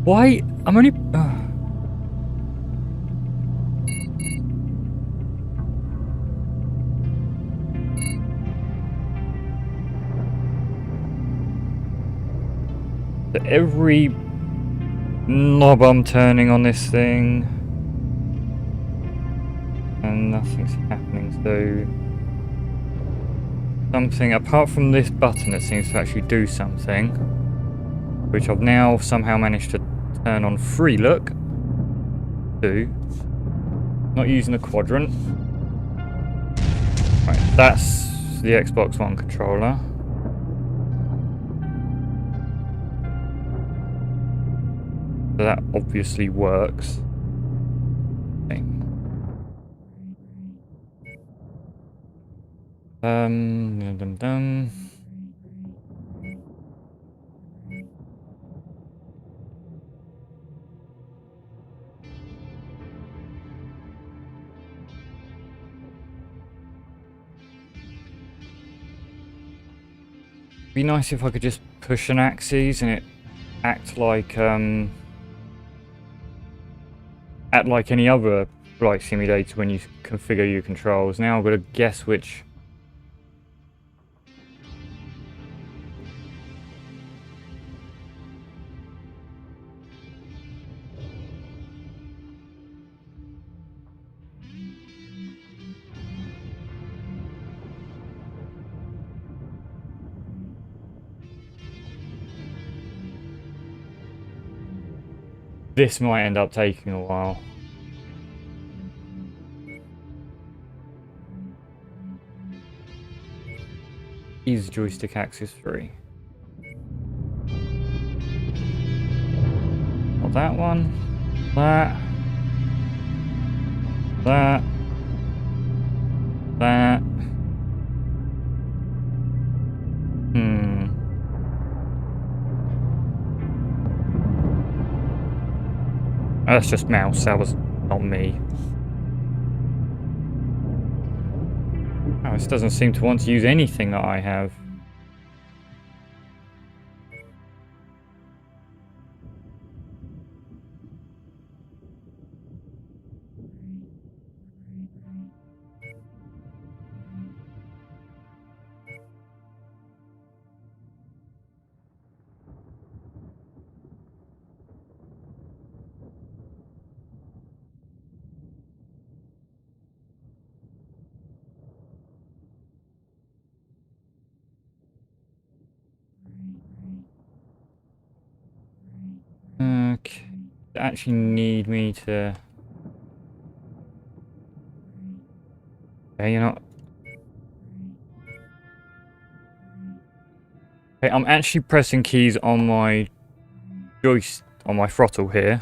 Speaker 10: Why? I'm only... Every knob I'm turning on this thing and nothing's happening, so something apart from this button that seems to actually do something, which I've now somehow managed to turn on free look. Not using a quadrant. Right, that's the Xbox One controller. So that obviously works. Okay. Be nice if I could just push an axis and it act like any other flight simulator when you configure your controls. Now I've got to guess which This might end up taking a while. Is joystick access free? Not that one. That. That. That. That's just mouse, that was not me. Oh, this doesn't seem to want to use anything that I have. Okay. They actually need me to... Okay, you're not... Okay, I'm actually pressing keys on my joystick, on my throttle here.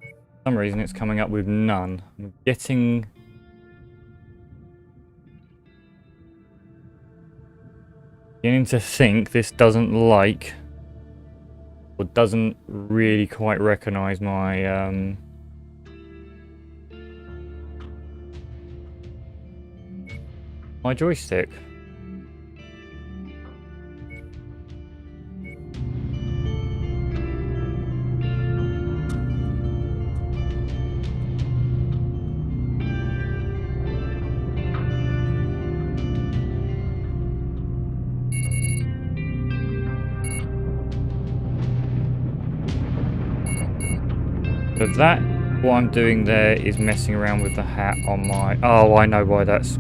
Speaker 10: For some reason it's coming up with none. I'm getting... beginning to think this doesn't like... or doesn't really quite recognize my my joystick. So that, what I'm doing there is messing around with the hat on my... Oh, I know why that's...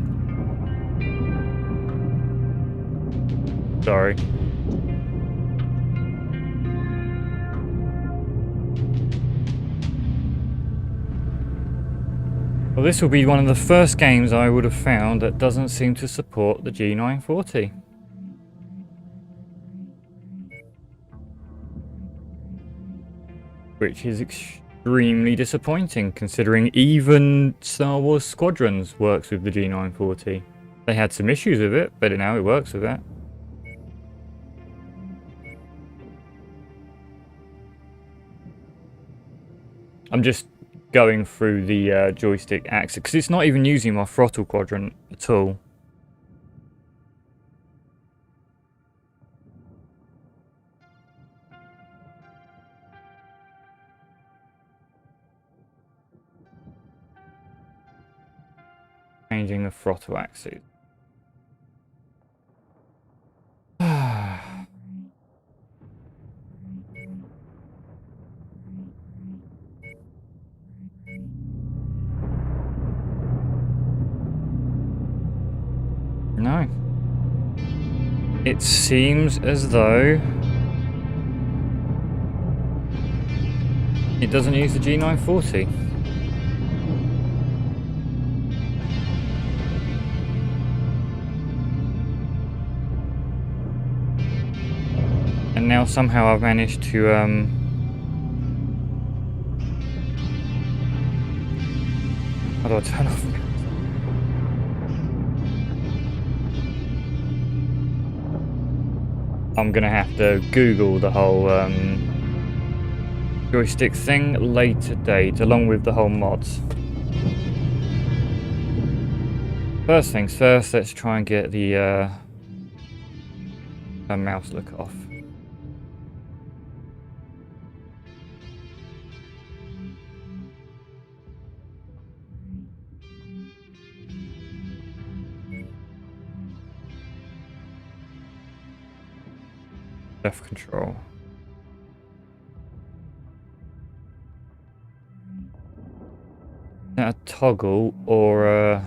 Speaker 10: Sorry. Well, this will be one of the first games I would have found that doesn't seem to support the G940. Which is extremely disappointing, considering even Star Wars Squadrons works with the G940. They had some issues with it, but now it works with that. I'm just going through the joystick axis, because it's not even using my throttle quadrant at all. Changing the throttle axis. No. It seems as though it doesn't use the G940. And now somehow I've managed to how do I turn off? I'm gonna have to Google the whole joystick thing later date, along with the whole mods. First things first, let's try and get the mouse look off. Left control. Is that a toggle or a...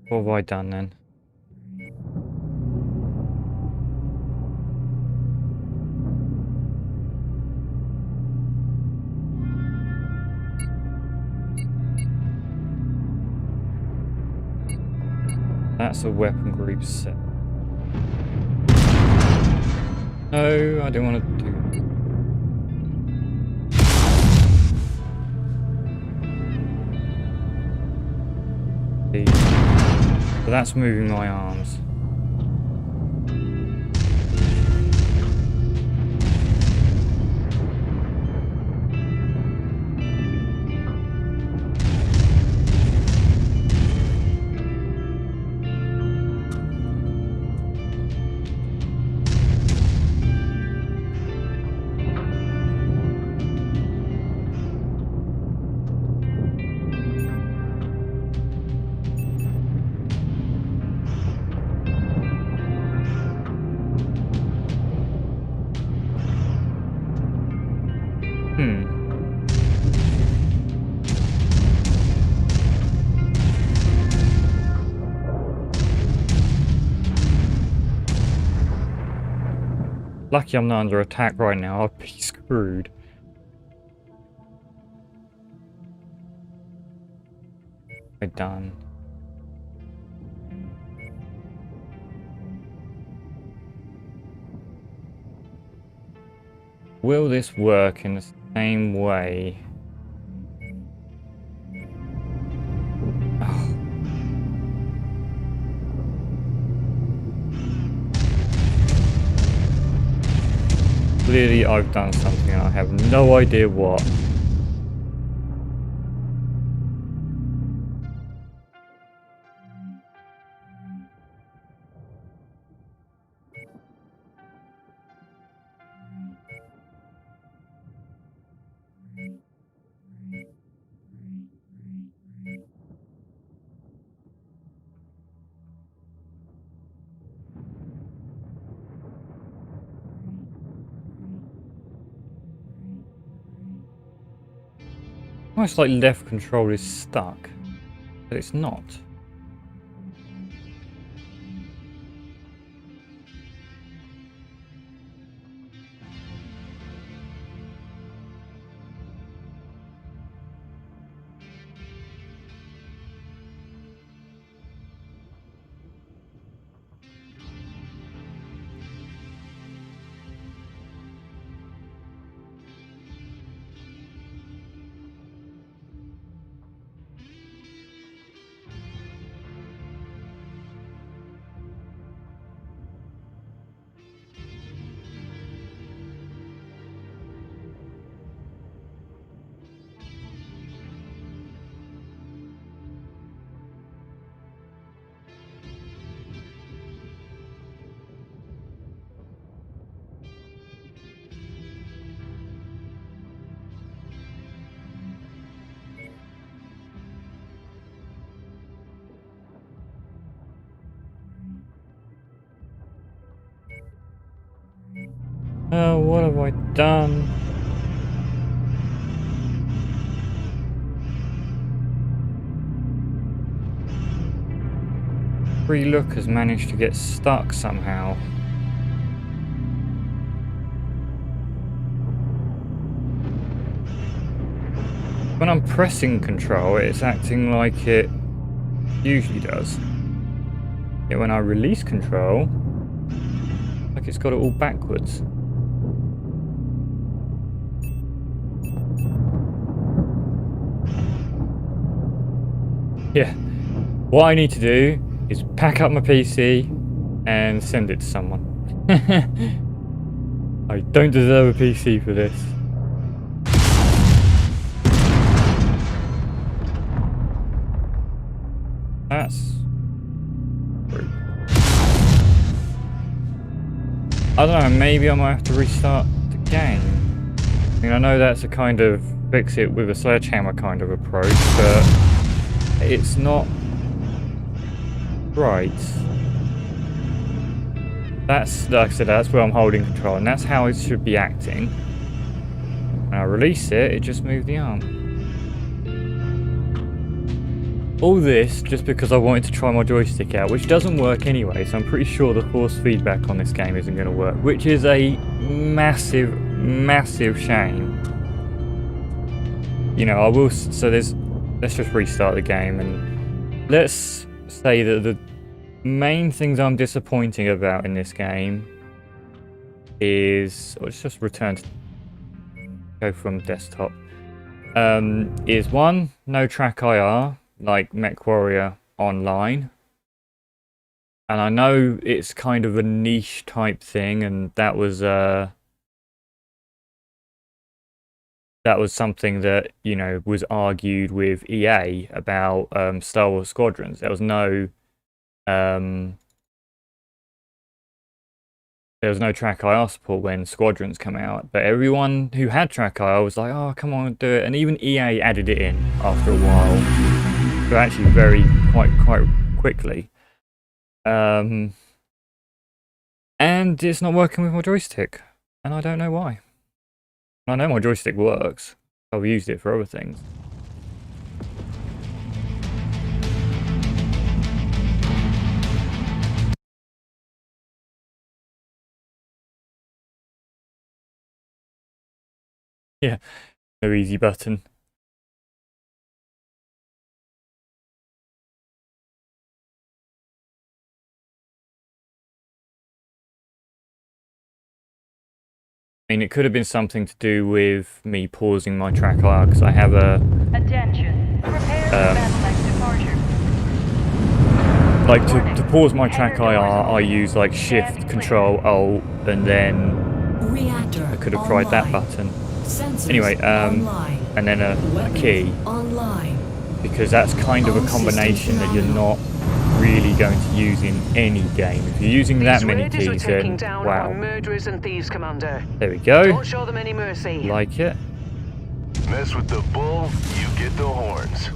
Speaker 10: What have I done then? That's a weapon group set. No, I don't want to do. So that's moving my arms. Lucky I'm not under attack right now, I'll be screwed. We're done. Will this work in the same way? Oh. Clearly I've done something and I have no idea what. Almost like left control is stuck, but it's not. Oh, what have I done? Relook has managed to get stuck somehow. When I'm pressing control, it's acting like it usually does. Yet when I release control, like it's got it all backwards. Yeah, what I need to do is pack up my PC and send it to someone. I don't deserve a PC for this. That's rude. I don't know, maybe I might have to restart the game. I mean, I know that's a kind of fix it with a sledgehammer kind of approach, but it's not right. That's, like I said, that's where I'm holding control, and that's how it should be acting. When I release it, it just moved the arm. All this just because I wanted to try my joystick out, which doesn't work anyway, so I'm pretty sure the force feedback on this game isn't going to work, which is a massive, massive shame. You know, I will, so let's just restart the game, and let's say that the main things I'm disappointed about in this game is, let's just return to, go from desktop, is one, no track IR, like MechWarrior Online. And I know it's kind of a niche type thing, and that was something that, you know, was argued with EA about Star Wars Squadrons. There was no track IR support when Squadrons come out, but everyone who had track IR was like, "Oh, come on, do it!" And even EA added it in after a while, so actually quite quickly. And it's not working with my joystick, and I don't know why. I know my joystick works. I've used it for other things. Yeah, no easy button. I mean, it could have been something to do with me pausing my track IR, because I have a...
Speaker 11: Attention. Prepare for battle departure.
Speaker 10: Like, to pause my track IR, I use, like, Shift, Control, Alt, and then...
Speaker 4: Reactor
Speaker 10: I could have tried that button. Anyway, and then a key.
Speaker 4: Online.
Speaker 10: Because that's kind of a combination that you're not really going to use in any game. If you're using that many keys, then wow.
Speaker 9: Murderers and thieves, Commander.
Speaker 10: There we go.
Speaker 9: Don't show them any mercy.
Speaker 10: Like it.
Speaker 2: Mess with the bull, you get the horns.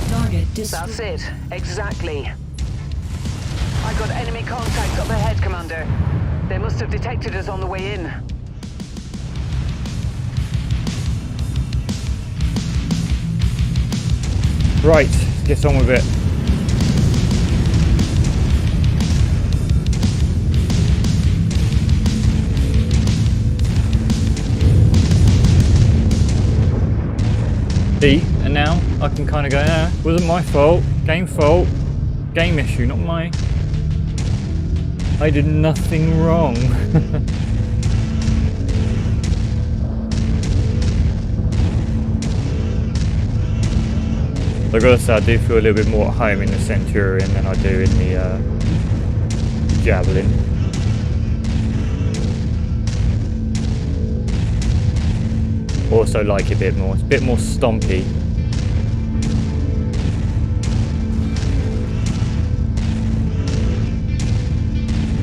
Speaker 4: Target
Speaker 9: That's it. Exactly. I got enemy contact up ahead, Commander. They must have detected us on the way in.
Speaker 10: Right, get on with it. See, and now I can kind of go, wasn't my fault, game issue, not mine. I did nothing wrong. I gotta say, I do feel a little bit more at home in the Centurion than I do in the Javelin. Also like it a bit more. It's a bit more stompy.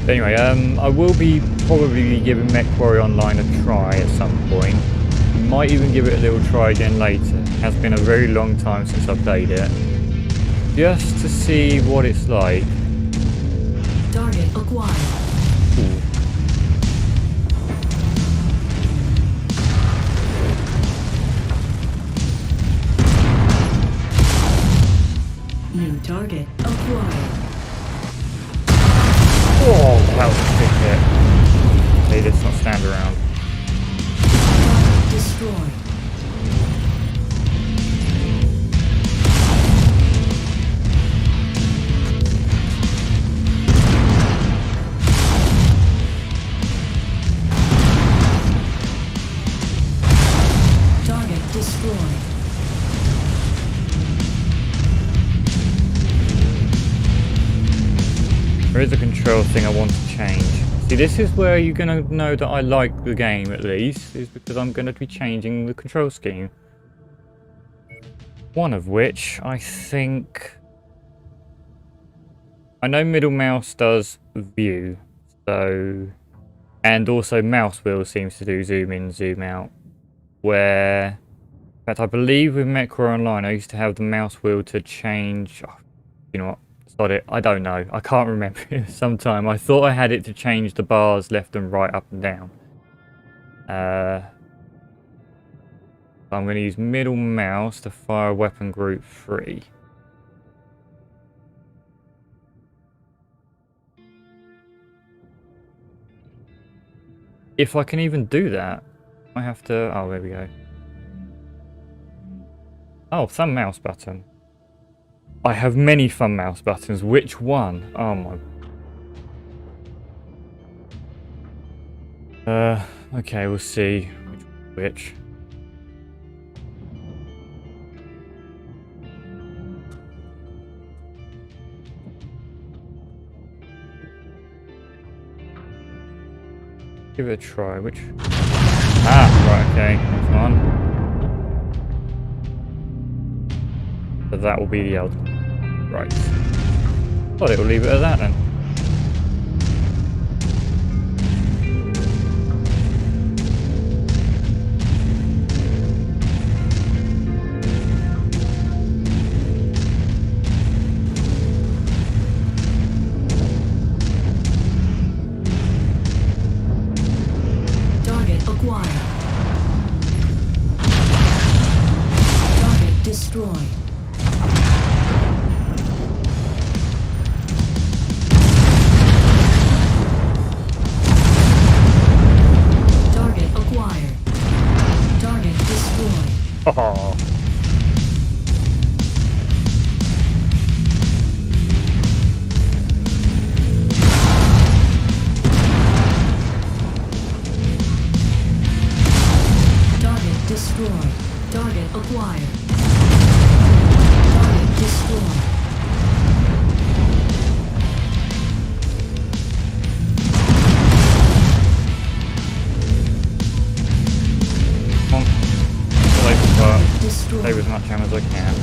Speaker 10: But anyway, I will be probably giving MechWarrior Online a try at some point. Might even give it a little try again later. It has been a very long time since I played it. Just to see what it's like.
Speaker 4: Target acquired.
Speaker 10: Ooh.
Speaker 4: New target acquired.
Speaker 10: Oh, that was a big hit. Hey, let's not stand around.
Speaker 4: Destroyed. Target destroyed.
Speaker 10: There is a control thing I want to change. See, this is where you're going to know that I like the game, at least, is because I'm going to be changing the control scheme. One of which, I think... I know middle mouse does view, so... And also mouse wheel seems to do zoom in, zoom out. Where... In fact, I believe with MechWarrior Online, I used to have the mouse wheel to change... Oh, you know what? Sod it. I don't know. I can't remember it sometime. I thought I had it to change the bars left and right, up and down. I'm going to use middle mouse to fire weapon group 3. if I can even do that, I have to... Oh, there we go. Oh, thumb mouse button. I have many thumb mouse buttons. Which one? Oh my... Okay, we'll see which. Give it a try. Which? Ah, right, okay. That's one. So that will be the other. Right. Thought it will leave it at that then.
Speaker 4: Target acquired. Target destroyed. Target acquired. Target destroyed.
Speaker 10: Oh.
Speaker 4: Target destroyed. Target acquired. Target destroyed.
Speaker 10: Come on. Save as much ammo as I can.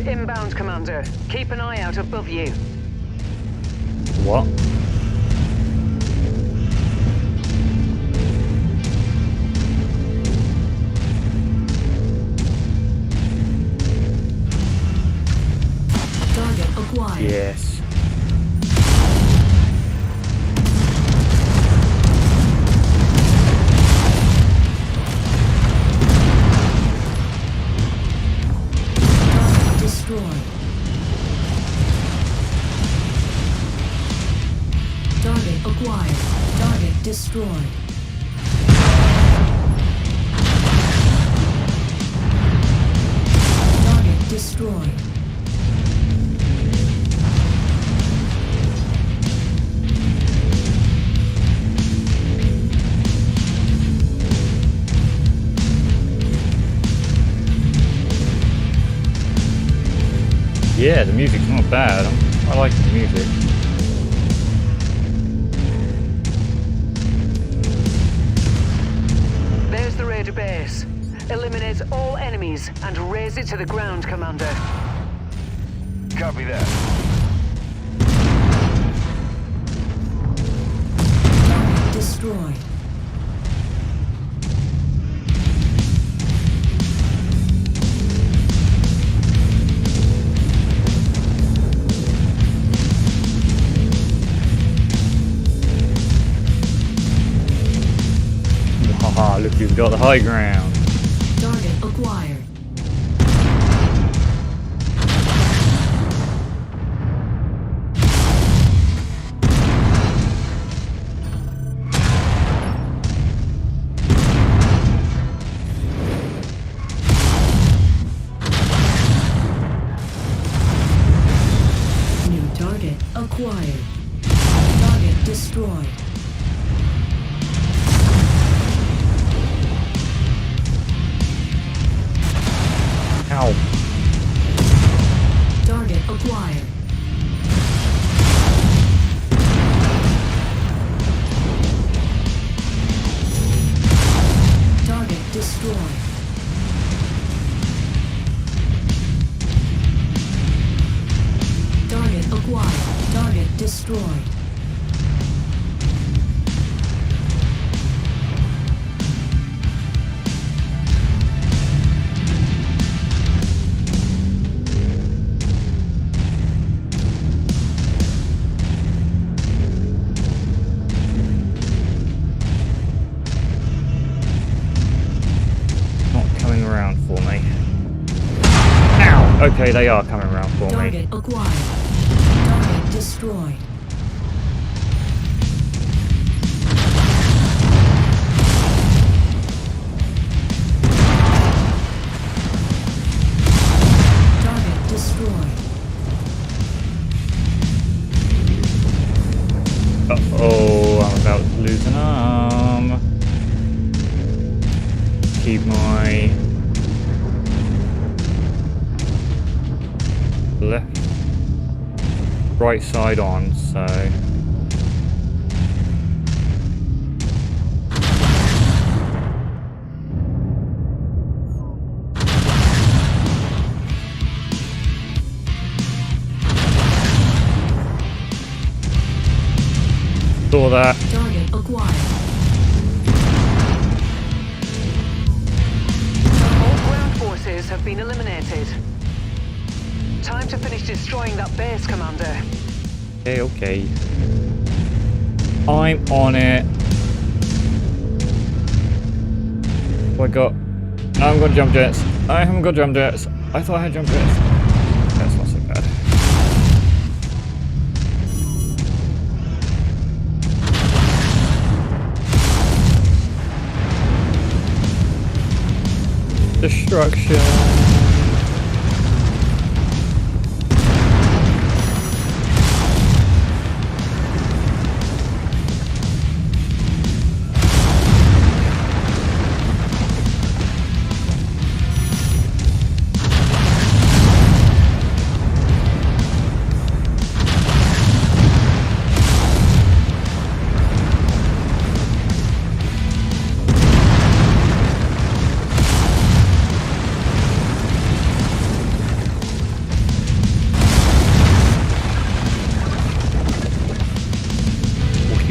Speaker 9: Inbound, Commander. Keep an eye out above you.
Speaker 10: What?
Speaker 4: Target acquired.
Speaker 10: Yes.
Speaker 4: Destroyed. Target acquired. Target destroyed. Target destroyed.
Speaker 10: Yeah, the music's not bad. I like the music.
Speaker 9: There's the Raider base. Eliminate all enemies and raze it to the ground, Commander.
Speaker 2: Copy that.
Speaker 4: Target destroyed.
Speaker 10: Haha, look Who's got the high ground?
Speaker 4: Target acquired. New target acquired. Target destroyed.
Speaker 10: Ow.
Speaker 4: Target acquired. Target destroyed. Target acquired. Target destroyed.
Speaker 10: Not coming around for me. Ow! Okay, they are coming around for me.
Speaker 4: Target acquired. Target destroyed. Target destroyed.
Speaker 10: Uh-oh, I'm about to lose an arm. Keep my left, right side on, so saw that.
Speaker 4: Target acquired.
Speaker 9: All ground forces have been eliminated. Time to finish destroying that base, Commander.
Speaker 10: Okay, okay. I'm on it. What I got? No, I haven't got jump jets. I haven't got jump jets. I thought I had jump jets. That's not so bad. Destruction.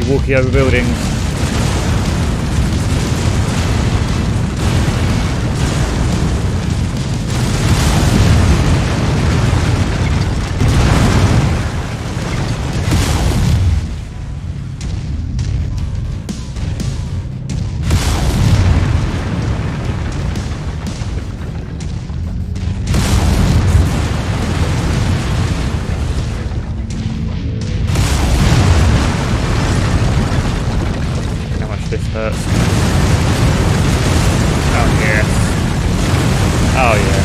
Speaker 10: Walkie over buildings. This hurts. Oh yeah. Oh yeah.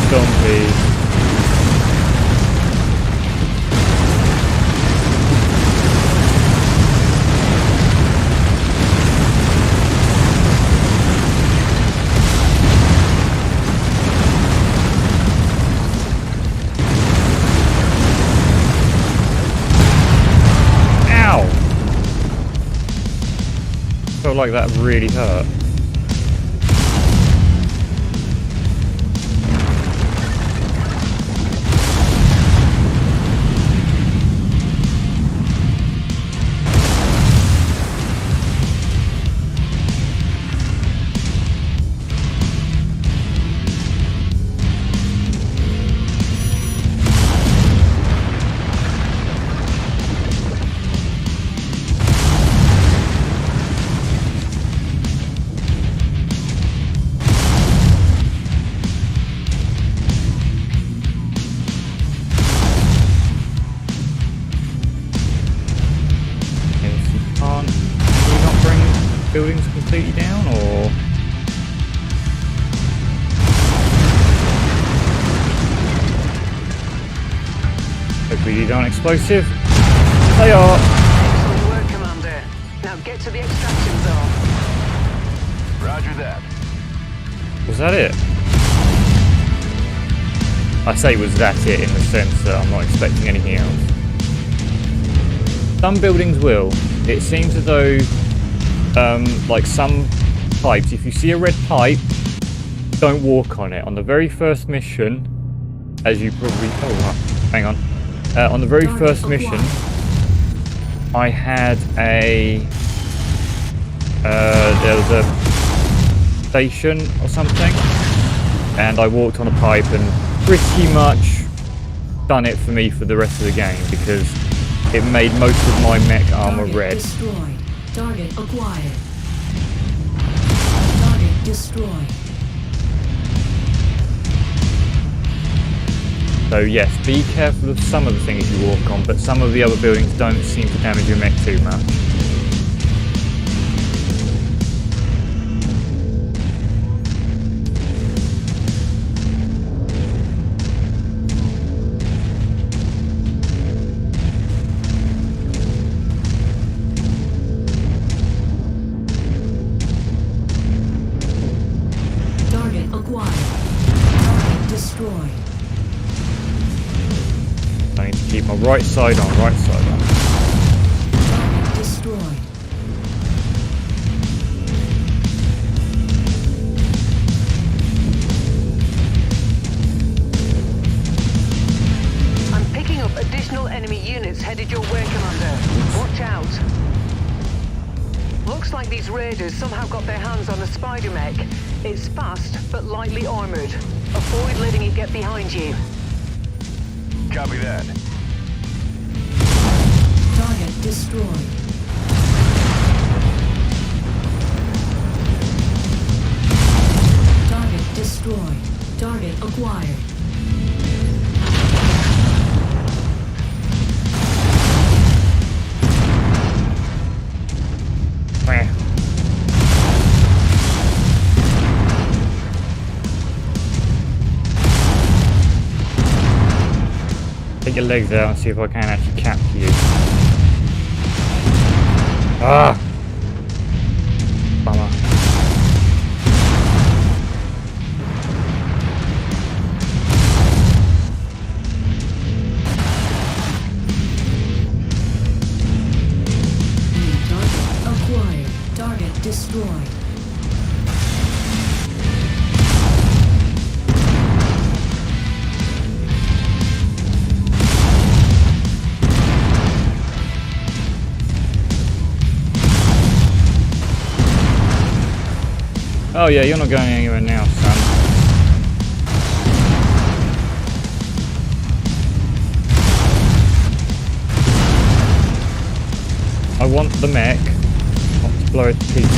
Speaker 10: Stompy. Felt like that really hurt. buildings completely down, or? Hopefully these aren't explosive. They are.
Speaker 9: Excellent work, Commander. Now get to the extraction zone.
Speaker 2: Roger that.
Speaker 10: Was that it? I say was that it in the sense that I'm not expecting anything else. Some buildings will. It seems as though, like some pipes, if you see a red pipe, don't walk on it. On the very first mission, as you probably... Oh, hang on. On the very first mission, I had a... there was a station or something, and I walked on a pipe and pretty much done it for me for the rest of the game, because it made most of my mech armor red.
Speaker 4: Destroyed. Target acquired. Target destroyed.
Speaker 10: So yes, be careful of some of the things you walk on, but some of the other buildings don't seem to damage your mech too much. Keep my right side on, right side on.
Speaker 4: Destroyed.
Speaker 9: I'm picking up additional enemy units headed your way, Commander. Watch out. Looks like these raiders somehow got their hands on a spider mech. It's fast, but lightly armored. Avoid letting it get behind you.
Speaker 2: Copy that.
Speaker 4: Target destroyed. Target destroyed. Target acquired.
Speaker 10: Take your legs out and see if I can actually capture you. Ah! Bummer.
Speaker 4: Target acquired. Target destroyed.
Speaker 10: Oh yeah, you're not going anywhere now, son. I want the mech, not to blow it to pieces.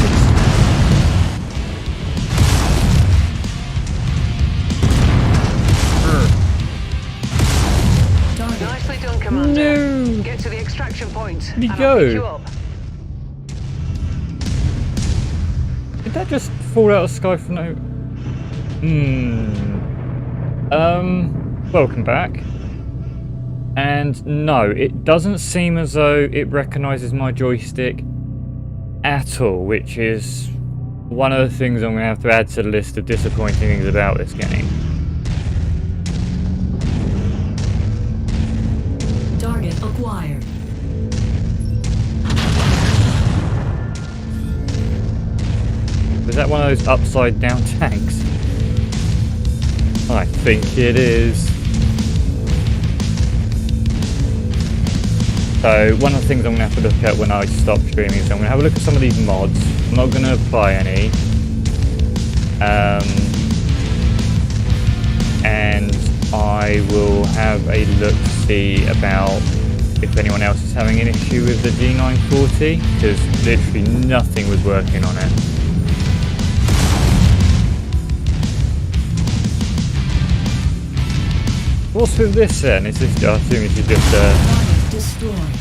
Speaker 9: Nicely done, Commander.
Speaker 10: No.
Speaker 9: Get to the extraction point.
Speaker 10: Where'd he
Speaker 9: and
Speaker 10: go?
Speaker 9: I'll pick you up.
Speaker 10: Did that just fall out of the sky for no... Welcome back. And no, it doesn't seem as though it recognises my joystick at all, which is one of the things I'm going to have to add to the list of disappointing things about this game.
Speaker 4: Target acquired.
Speaker 10: Is that one of those upside down tanks? I think it is. So one of the things I'm going to have to look at when I stop streaming is I'm going to have a look at some of these mods. I'm not going to apply any. And I will have a look to see about if anyone else is having an issue with the G940, because literally nothing was working on it. What's with this then? Is this, I assume this is just a
Speaker 4: Destroyed.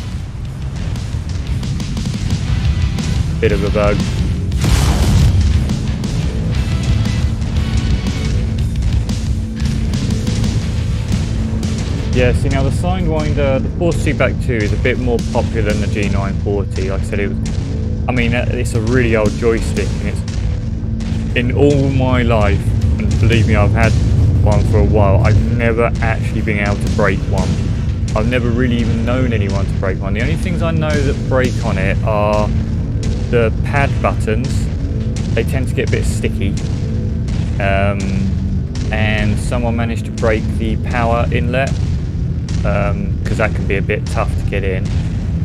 Speaker 10: bit of a bug. Yeah, see now the Sidewinder, the Force Feedback 2 is a bit more popular than the G940. Like I said, I mean, it's a really old joystick, and it's in all my life, and believe me, I've had one for a while, I've never actually been able to break one. I've never really even known anyone to break one. The only things I know that break on it are the pad buttons. They tend to get a bit sticky. And someone managed to break the power inlet, because that can be a bit tough to get in.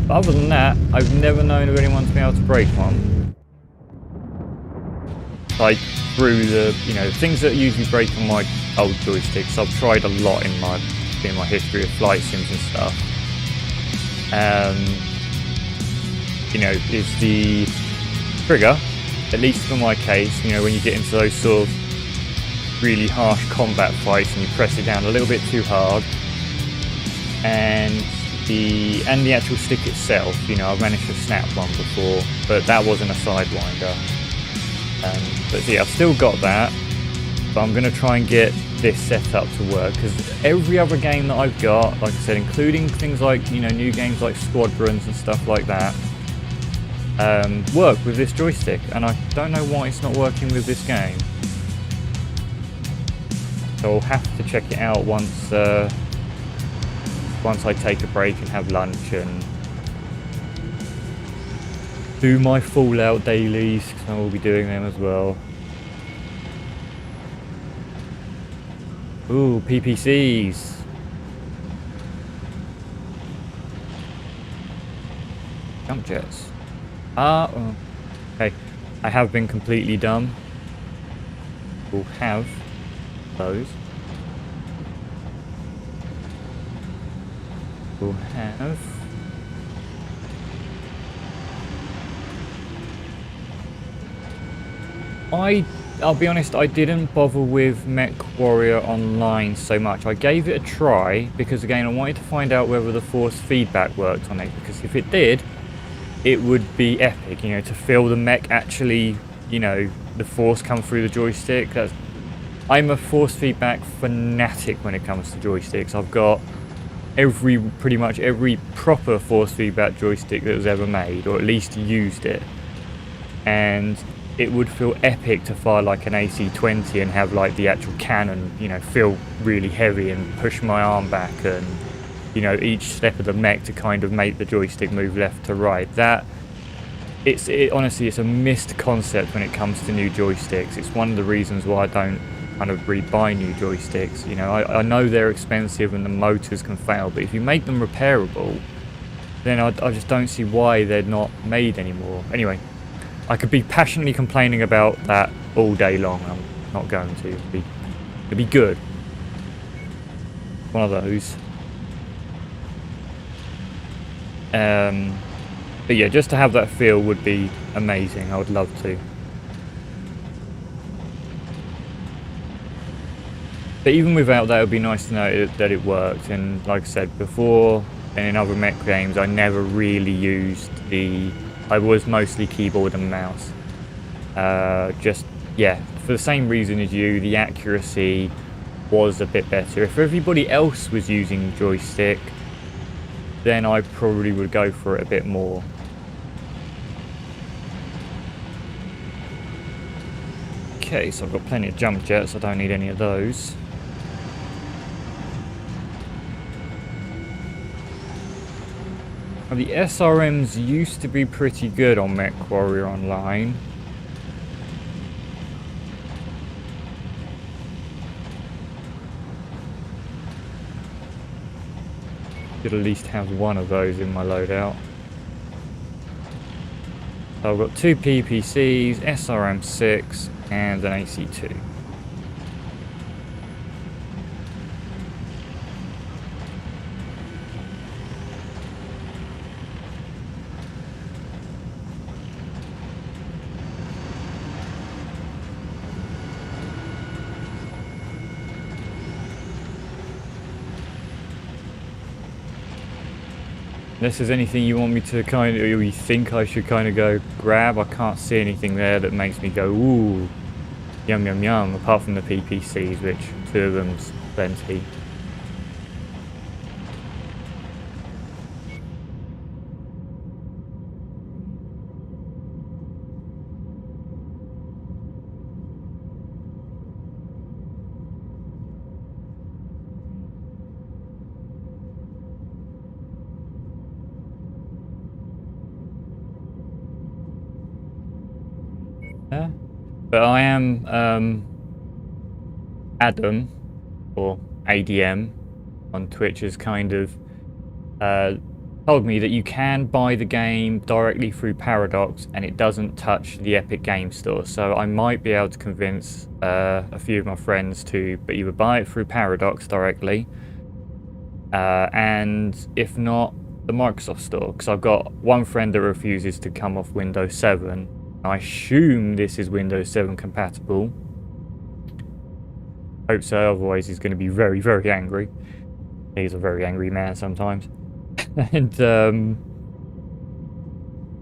Speaker 10: But other than that, I've never known of anyone to be able to break one. Like through the, things that usually break on my old joysticks, I've tried a lot in my history of flight sims and stuff. Is the trigger, at least for my case, when you get into those sort of really harsh combat fights and you press it down a little bit too hard, and the actual stick itself, I've managed to snap one before, but that wasn't a Sidewinder. But yeah, I've still got that, but I'm going to try and get this set up to work, because every other game that I've got, like I said, including things like, new games like Squadrons and stuff like that, work with this joystick, and I don't know why it's not working with this game. So I'll have to check it out once I take a break and have lunch and do my Fallout dailies, because I will be doing them as well. Ooh, PPCs. Jump jets. Okay. I have been completely dumb. We'll have those. We'll have... I'll be honest, I didn't bother with Mech Warrior Online so much. I gave it a try because, again, I wanted to find out whether the force feedback worked on it, because if it did, it would be epic, to feel the mech actually, the force come through the joystick. I'm a force feedback fanatic when it comes to joysticks. I've got pretty much every proper force feedback joystick that was ever made, or at least used it. And it would feel epic to fire like an AC-20 and have like the actual cannon, feel really heavy and push my arm back, and each step of the mech to kind of make the joystick move left to right. Honestly, it's a missed concept when it comes to new joysticks. It's one of the reasons why I don't kind of rebuy new joysticks. I know they're expensive and the motors can fail, but if you make them repairable, then I just don't see why they're not made anymore. Anyway, I could be passionately complaining about that all day long. I'm not going to. It'd be good. One of those. But yeah, just to have that feel would be amazing. I would love to. But even without that, it would be nice to know that it worked. And like I said before, and in other mech games, I never really used I was mostly keyboard and mouse. For the same reason as you, the accuracy was a bit better. If everybody else was using joystick, then I probably would go for it a bit more. Okay, so I've got plenty of jump jets, I don't need any of those. Now, the SRMs used to be pretty good on Mech Warrior Online. Should at least have one of those in my loadout. So I've got 2 PPCs, SRM6 and an AC-2. Unless there's anything you want me to or you think I should kind of go grab, I can't see anything there that makes me go, ooh, yum yum yum, apart from the PPCs, which 2 of them's plenty. Yeah. But I am Adam, or ADM, on Twitch has kind of told me that you can buy the game directly through Paradox and it doesn't touch the Epic Game Store. So I might be able to convince a few of my friends to either buy it through Paradox directly, and if not, the Microsoft Store, because I've got one friend that refuses to come off Windows 7. I assume this is Windows 7 compatible. Hope so, otherwise he's going to be very, very angry. He's a very angry man sometimes. And so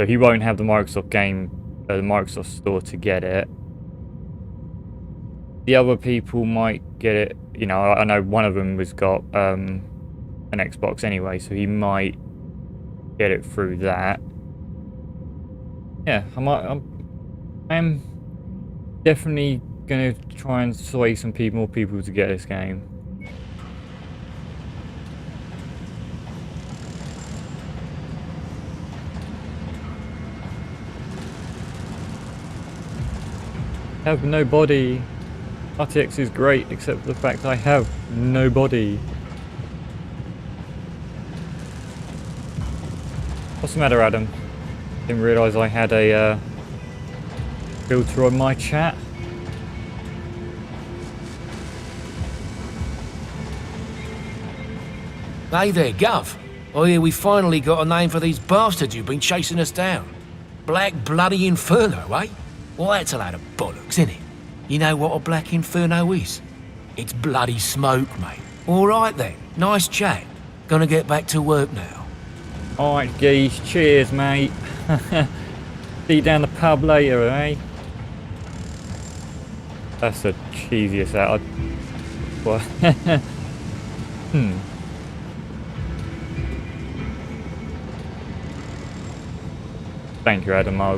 Speaker 10: he won't have the Microsoft Store to get it. The other people might get it. You know, I know one of them has got an Xbox anyway, so he might get it through that. Yeah, I'm definitely gonna try and sway some more people to get this game. I have no body. RTX is great, except for the fact I have no body. What's the matter, Adam? Didn't realise I had a filter on my chat.
Speaker 7: Hey there, Gov. I hear we finally got a name for these bastards who've been chasing us down. Black Bloody Inferno, eh? Well, that's a load of bollocks, isn't it? You know what a Black Inferno is? It's bloody smoke, mate. All right then, nice chat. Gonna get back to work now.
Speaker 10: Alright, geese. Cheers, mate. See you down the pub later, eh? That's the cheesiest out. What? Thank you, Adam. I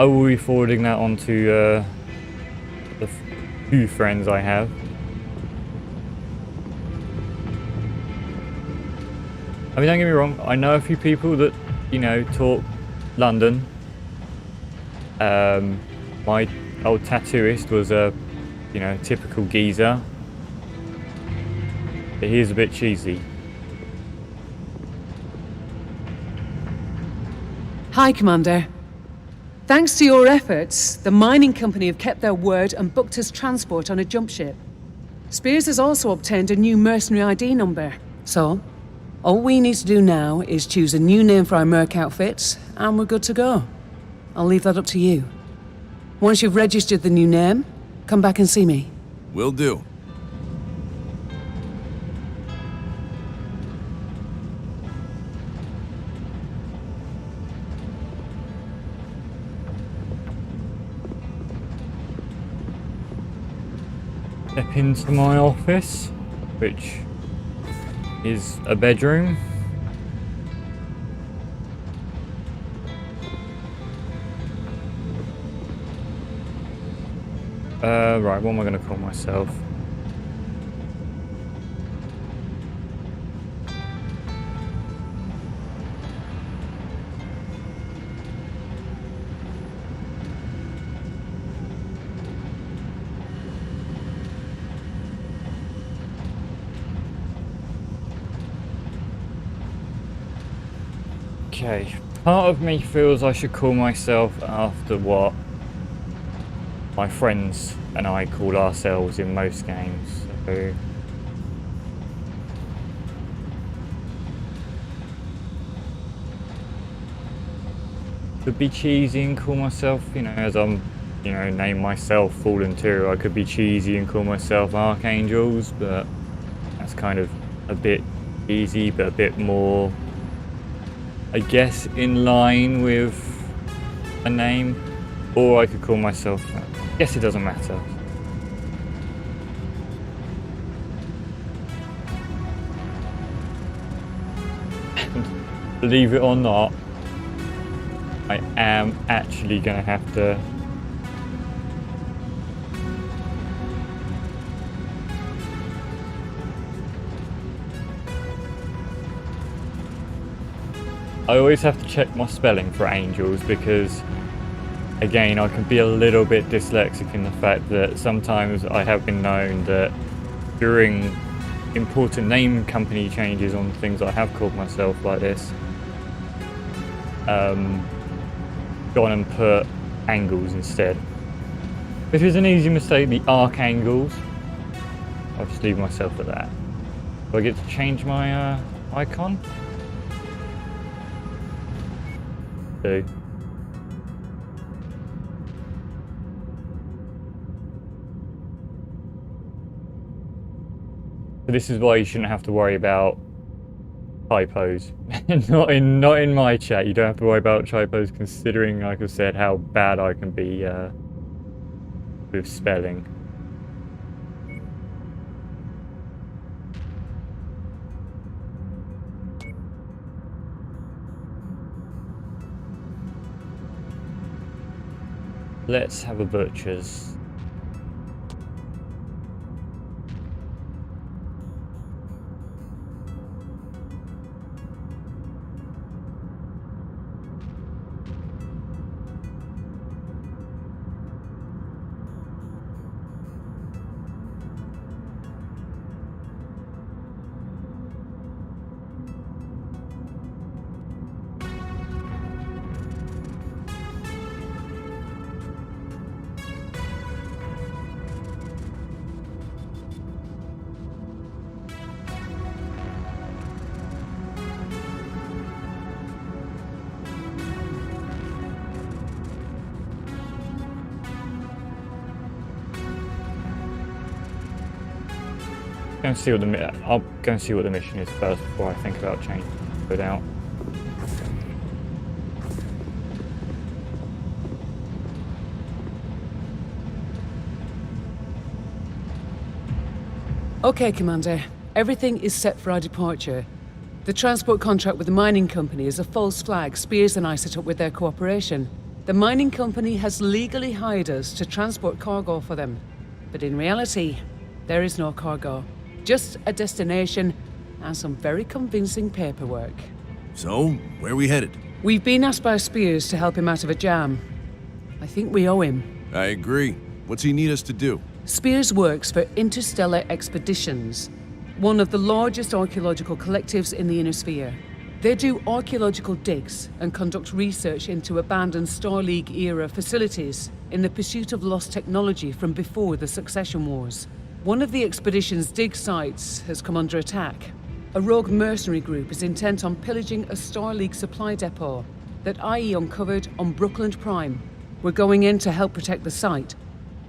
Speaker 10: will be forwarding that on to the few friends I have. I mean, don't get me wrong, I know a few people that, you know, talk London. My old tattooist was a, you know, typical geezer. But he is a bit cheesy.
Speaker 5: Hi, Commander. Thanks to your efforts, the mining company have kept their word and booked us transport on a jump ship. Spears has also obtained a new mercenary ID number. So, all we need to do now is choose a new name for our merc outfits, and we're good to go. I'll leave that up to you. Once you've registered the new name, come back and see me.
Speaker 6: Will do.
Speaker 10: Step into my office, which is a bedroom. Right, what am I going to call myself? Okay, part of me feels I should call myself after what my friends and I call ourselves in most games. So could be cheesy and call myself, you know, as I'm, you know, name myself Fallen 2. I could be cheesy and call myself Archangels, but that's kind of a bit easy, but a bit more, I guess, in line with a name. Or I could call myself, I guess it doesn't matter. And believe it or not, I am actually gonna have to I always have to check my spelling for angels, because again, I can be a little bit dyslexic in the fact that sometimes I have been known that during important name company changes on things I have called myself like this, gone and put angles instead. Which is an easy mistake, the arc angles. I'll just leave myself at that. Do I get to change my icon? Do. So this is why you shouldn't have to worry about typos. not in my chat. You don't have to worry about typos, considering, like I said, how bad I can be with spelling. Let's have a butcher's. I'll go and see what the mission is first before I think about changing it out.
Speaker 5: Okay, Commander. Everything is set for our departure. The transport contract with the mining company is a false flag Spears and I set up with their cooperation. The mining company has legally hired us to transport cargo for them. But in reality, there is no cargo. Just a destination and some very convincing paperwork.
Speaker 6: So, where are we headed?
Speaker 5: We've been asked by Spears to help him out of a jam. I think we owe him.
Speaker 6: I agree. What's he need us to do?
Speaker 5: Spears works for Interstellar Expeditions, one of the largest archaeological collectives in the Inner Sphere. They do archaeological digs and conduct research into abandoned Star League-era facilities in the pursuit of lost technology from before the Succession Wars. One of the expedition's dig sites has come under attack. A rogue mercenary group is intent on pillaging a Star League supply depot that IE uncovered on Brookland Prime. We're going in to help protect the site.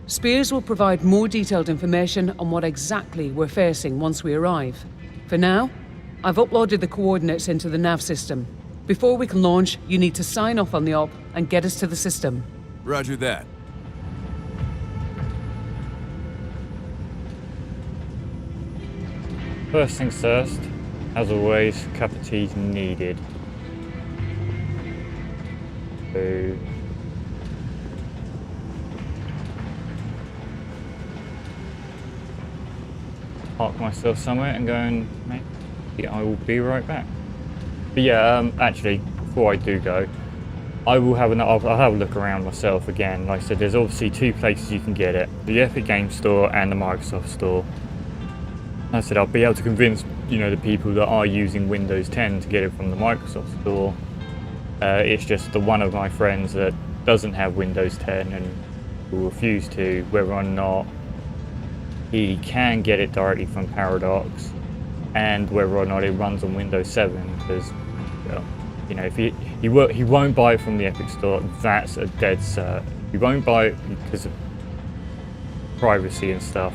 Speaker 5: Spears will provide more detailed information on what exactly we're facing once we arrive. For now, I've uploaded the coordinates into the nav system. Before we can launch, you need to sign off on the op and get us to the system.
Speaker 6: Roger that.
Speaker 10: First things first, as always, cup of tea's needed. So park myself somewhere and go and maybe I will be right back. But yeah, actually, before I do go, I'll have a look around myself again. Like I said, there's obviously two places you can get it: the Epic Games Store and the Microsoft Store. Like I said, I'll be able to convince, the people that are using Windows 10 to get it from the Microsoft Store. It's just the one of my friends that doesn't have Windows 10 and will refuse to, whether or not he can get it directly from Paradox, and whether or not it runs on Windows 7, because, if he won't buy it from the Epic Store, that's a dead cert. He won't buy it because of privacy and stuff.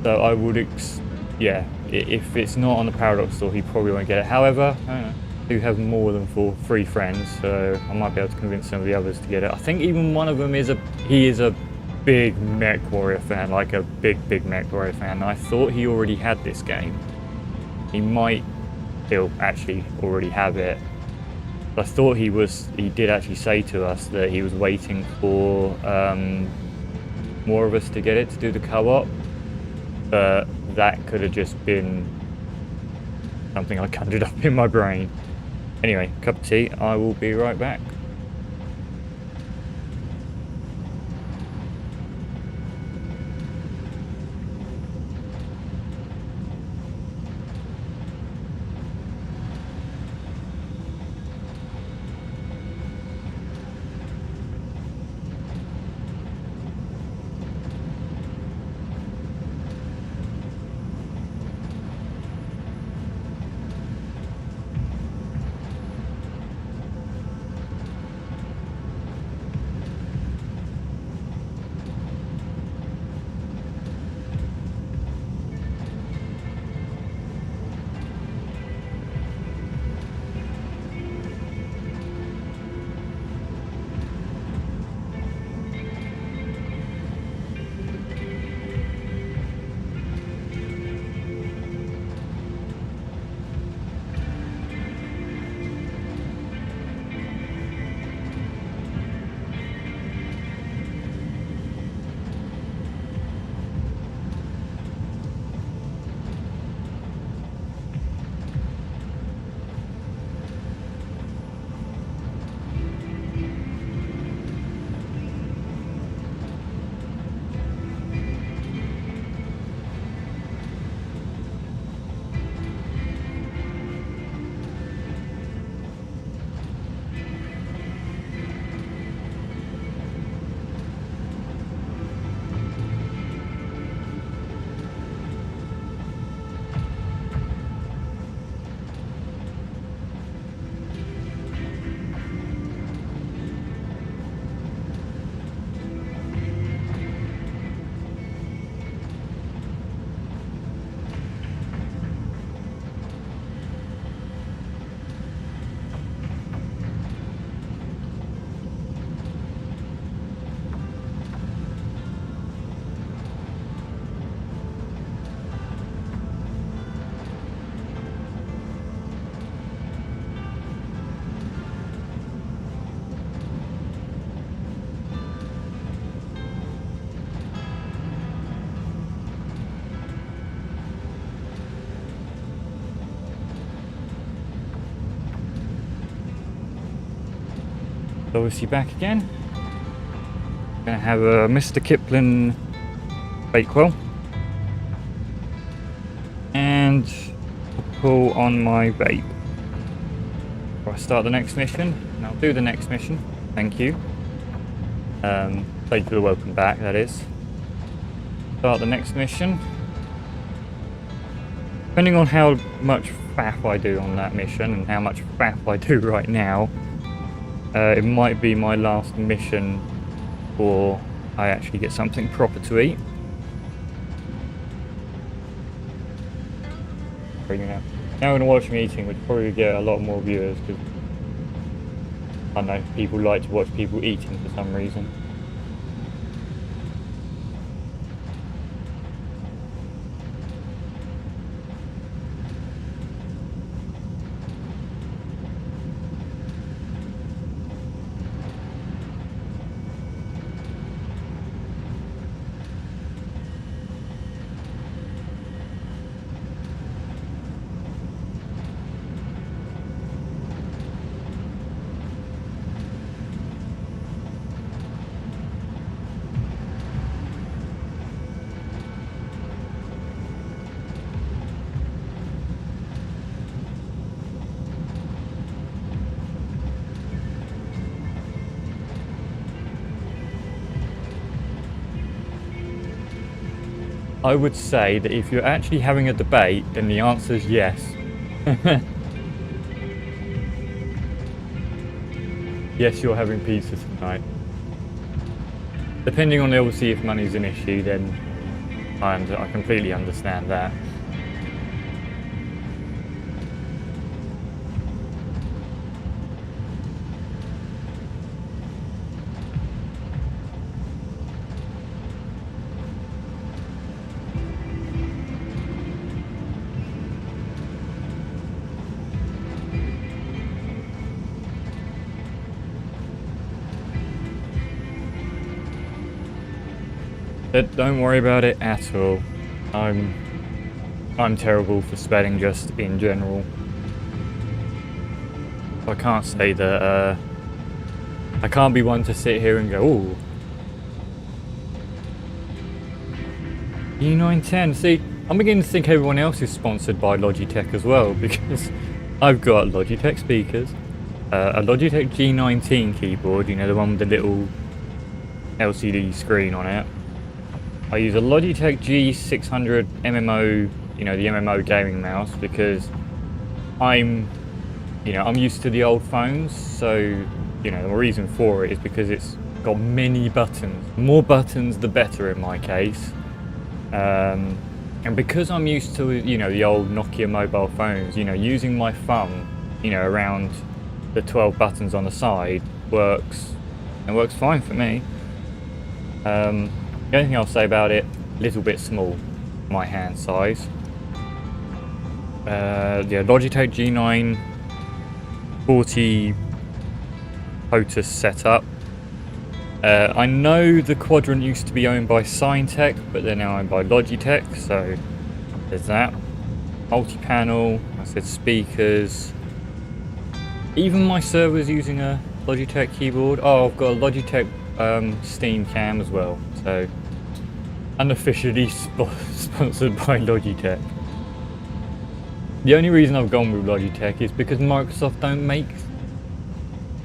Speaker 10: So I would, if it's not on the Paradox Store, he probably won't get it. However, I do have more than 3 friends, so I might be able to convince some of the others to get it. I think even one of them is a big MechWarrior fan, like a big MechWarrior fan. And I thought he already had this game. He might still actually already have it. I thought he did actually say to us that he was waiting for more of us to get it to do the co-op. But that could have just been something I conjured up in my brain. Anyway, cup of tea, I will be right back. Obviously back again. Gonna have a Mr. Kipling Bakewell. And pull on my vape. Before I start the next mission, and I'll do the next mission. Thank you. Thank you for the welcome back, that is. Start the next mission. Depending on how much faff I do on that mission and how much faff I do right now, it might be my last mission or I actually get something proper to eat. Now I'm going to watch me eating, which probably get a lot more viewers because I don't know, people like to watch people eating for some reason. I would say that if you're actually having a debate, then the answer is yes. Yes, you're having pizza tonight. Depending on obviously if money's an issue, then I completely understand that. Don't worry about it at all. I'm terrible for spelling just in general. I can't say that I can't be one to sit here and go, ooh. E910. See, I'm beginning to think everyone else is sponsored by Logitech as well, because I've got Logitech speakers, a Logitech G19 keyboard, you know, the one with the little LCD screen on it. I use a Logitech G600 MMO, you know, the MMO gaming mouse, because I'm used to the old phones, so, you know, the reason for it is because it's got many buttons. More buttons, the better in my case. And because I'm used to, you know, the old Nokia mobile phones, you know, using my thumb, you know, around the 12 buttons on the side works fine for me. The only thing I'll say about it, a little bit small, my hand size. Yeah, Logitech G9 40 POTUS setup. I know the Quadrant used to be owned by Signtech, but they're now owned by Logitech, so there's that. Multi-panel, I said speakers. Even my server's using a Logitech keyboard. Oh, I've got a Logitech Steam cam as well, so unofficially sponsored by Logitech. The only reason I've gone with Logitech is because Microsoft don't make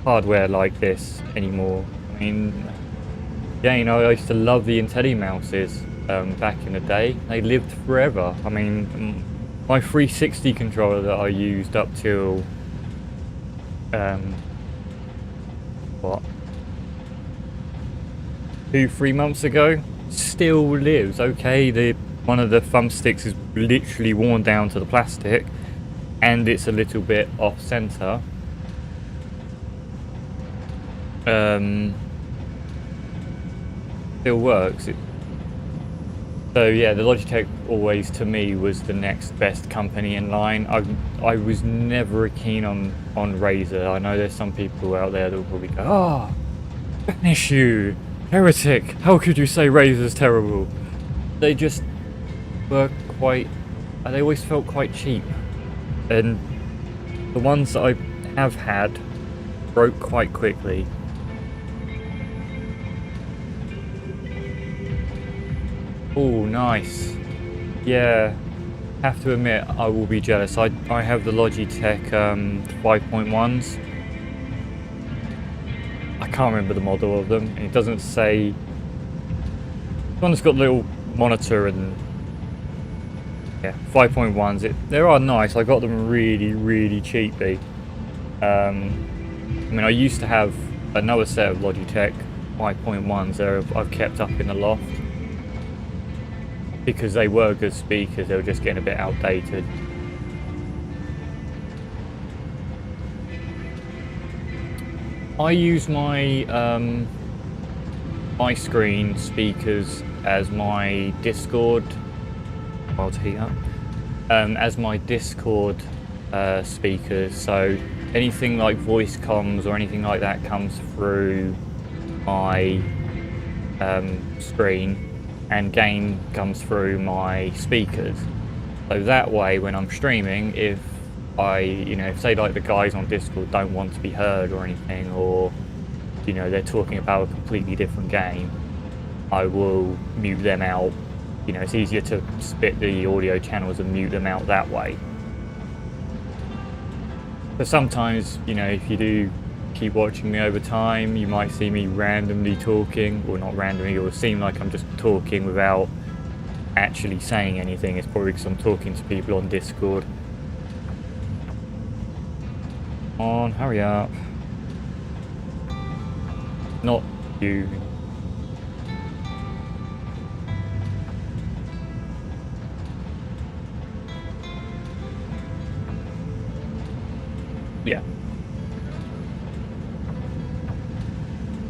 Speaker 10: hardware like this anymore. I mean, yeah, you know, I used to love the IntelliMouses back in the day. They lived forever. I mean, my 360 controller that I used up till what, 2-3 months ago still lives. Okay, one of the thumbsticks is literally worn down to the plastic and it's a little bit off center. Still works. So yeah, the Logitech always to me was the next best company in line. I was never keen on Razer. I know there's some people out there that will probably go, oh, banish you, heretic, how could you say Razer's terrible? They just were they always felt quite cheap, and the ones that I have had broke quite quickly. Oh, nice. Yeah, have to admit, I will be jealous. I have the Logitech 5.1s. I can't remember the model of them, and it doesn't say... One that's got a little monitor and... Yeah, 5.1s. They are nice. I got them really, really cheaply. I mean, I used to have another set of Logitech 5.1s there I've kept up in the loft. Because they were good speakers, they were just getting a bit outdated. I use my my screen speakers as my Discord. I'll tee up. As my Discord speakers, so anything like voice comms or anything like that comes through my screen. And game comes through my speakers. So that way, when I'm streaming, if I, say like the guys on Discord don't want to be heard or anything, or, they're talking about a completely different game, I will mute them out. It's easier to split the audio channels and mute them out that way. But sometimes, if you do keep watching me over time, you might see me randomly talking, or not randomly, it will seem like I'm just talking without actually saying anything. It's probably because I'm talking to people on Discord. Come on, hurry up. Not you. Yeah.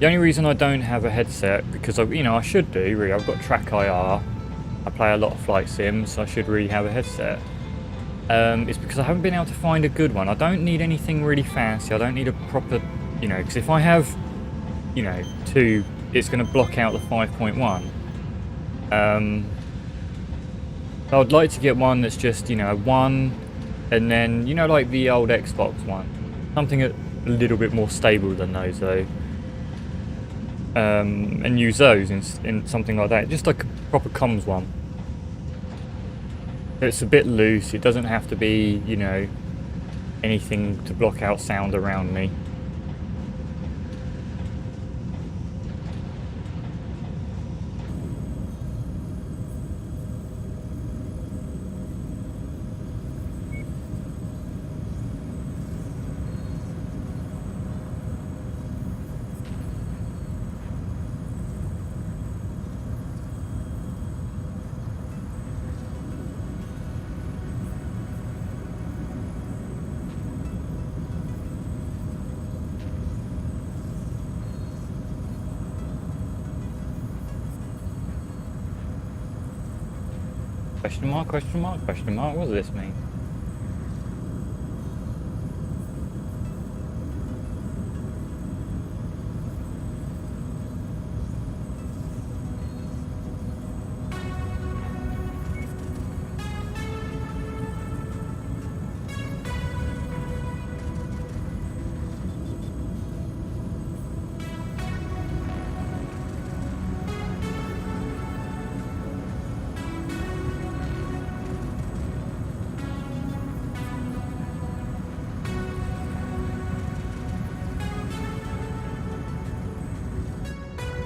Speaker 10: The only reason I don't have a headset, because I should do, really, I've got Track IR, I play a lot of flight sims, so I should really have a headset. It's because I haven't been able to find a good one. I don't need anything really fancy, I don't need a proper, because if I have, 2, it's going to block out the 5.1. So I'd like to get one that's just, 1, and then, like the old Xbox one. Something a little bit more stable than those, though. And use those in something like that, just like a proper comms one. It's a bit loose, it doesn't have to be, anything to block out sound around me. Question mark, question mark, question mark, what does this mean?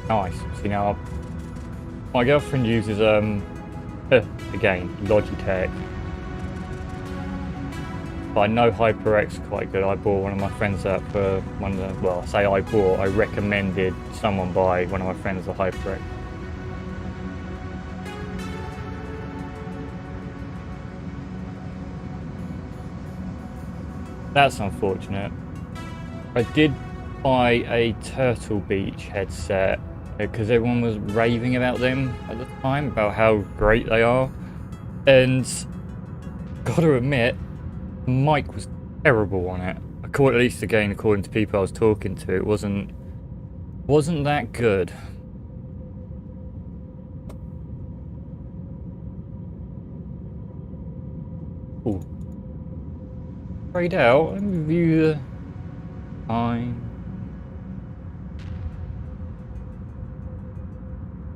Speaker 10: Nice. See now, my girlfriend uses again Logitech, but I know HyperX is quite good. I bought one of my friends that for one of the, well, I say I bought, I recommended someone buy one of my friends a HyperX. That's unfortunate. I did buy a Turtle Beach headset because everyone was raving about them at the time, about how great they are. And gotta admit, the mic was terrible on it. At least again, according to people I was talking to, it wasn't that good. Ooh. Straight out, let me view the time.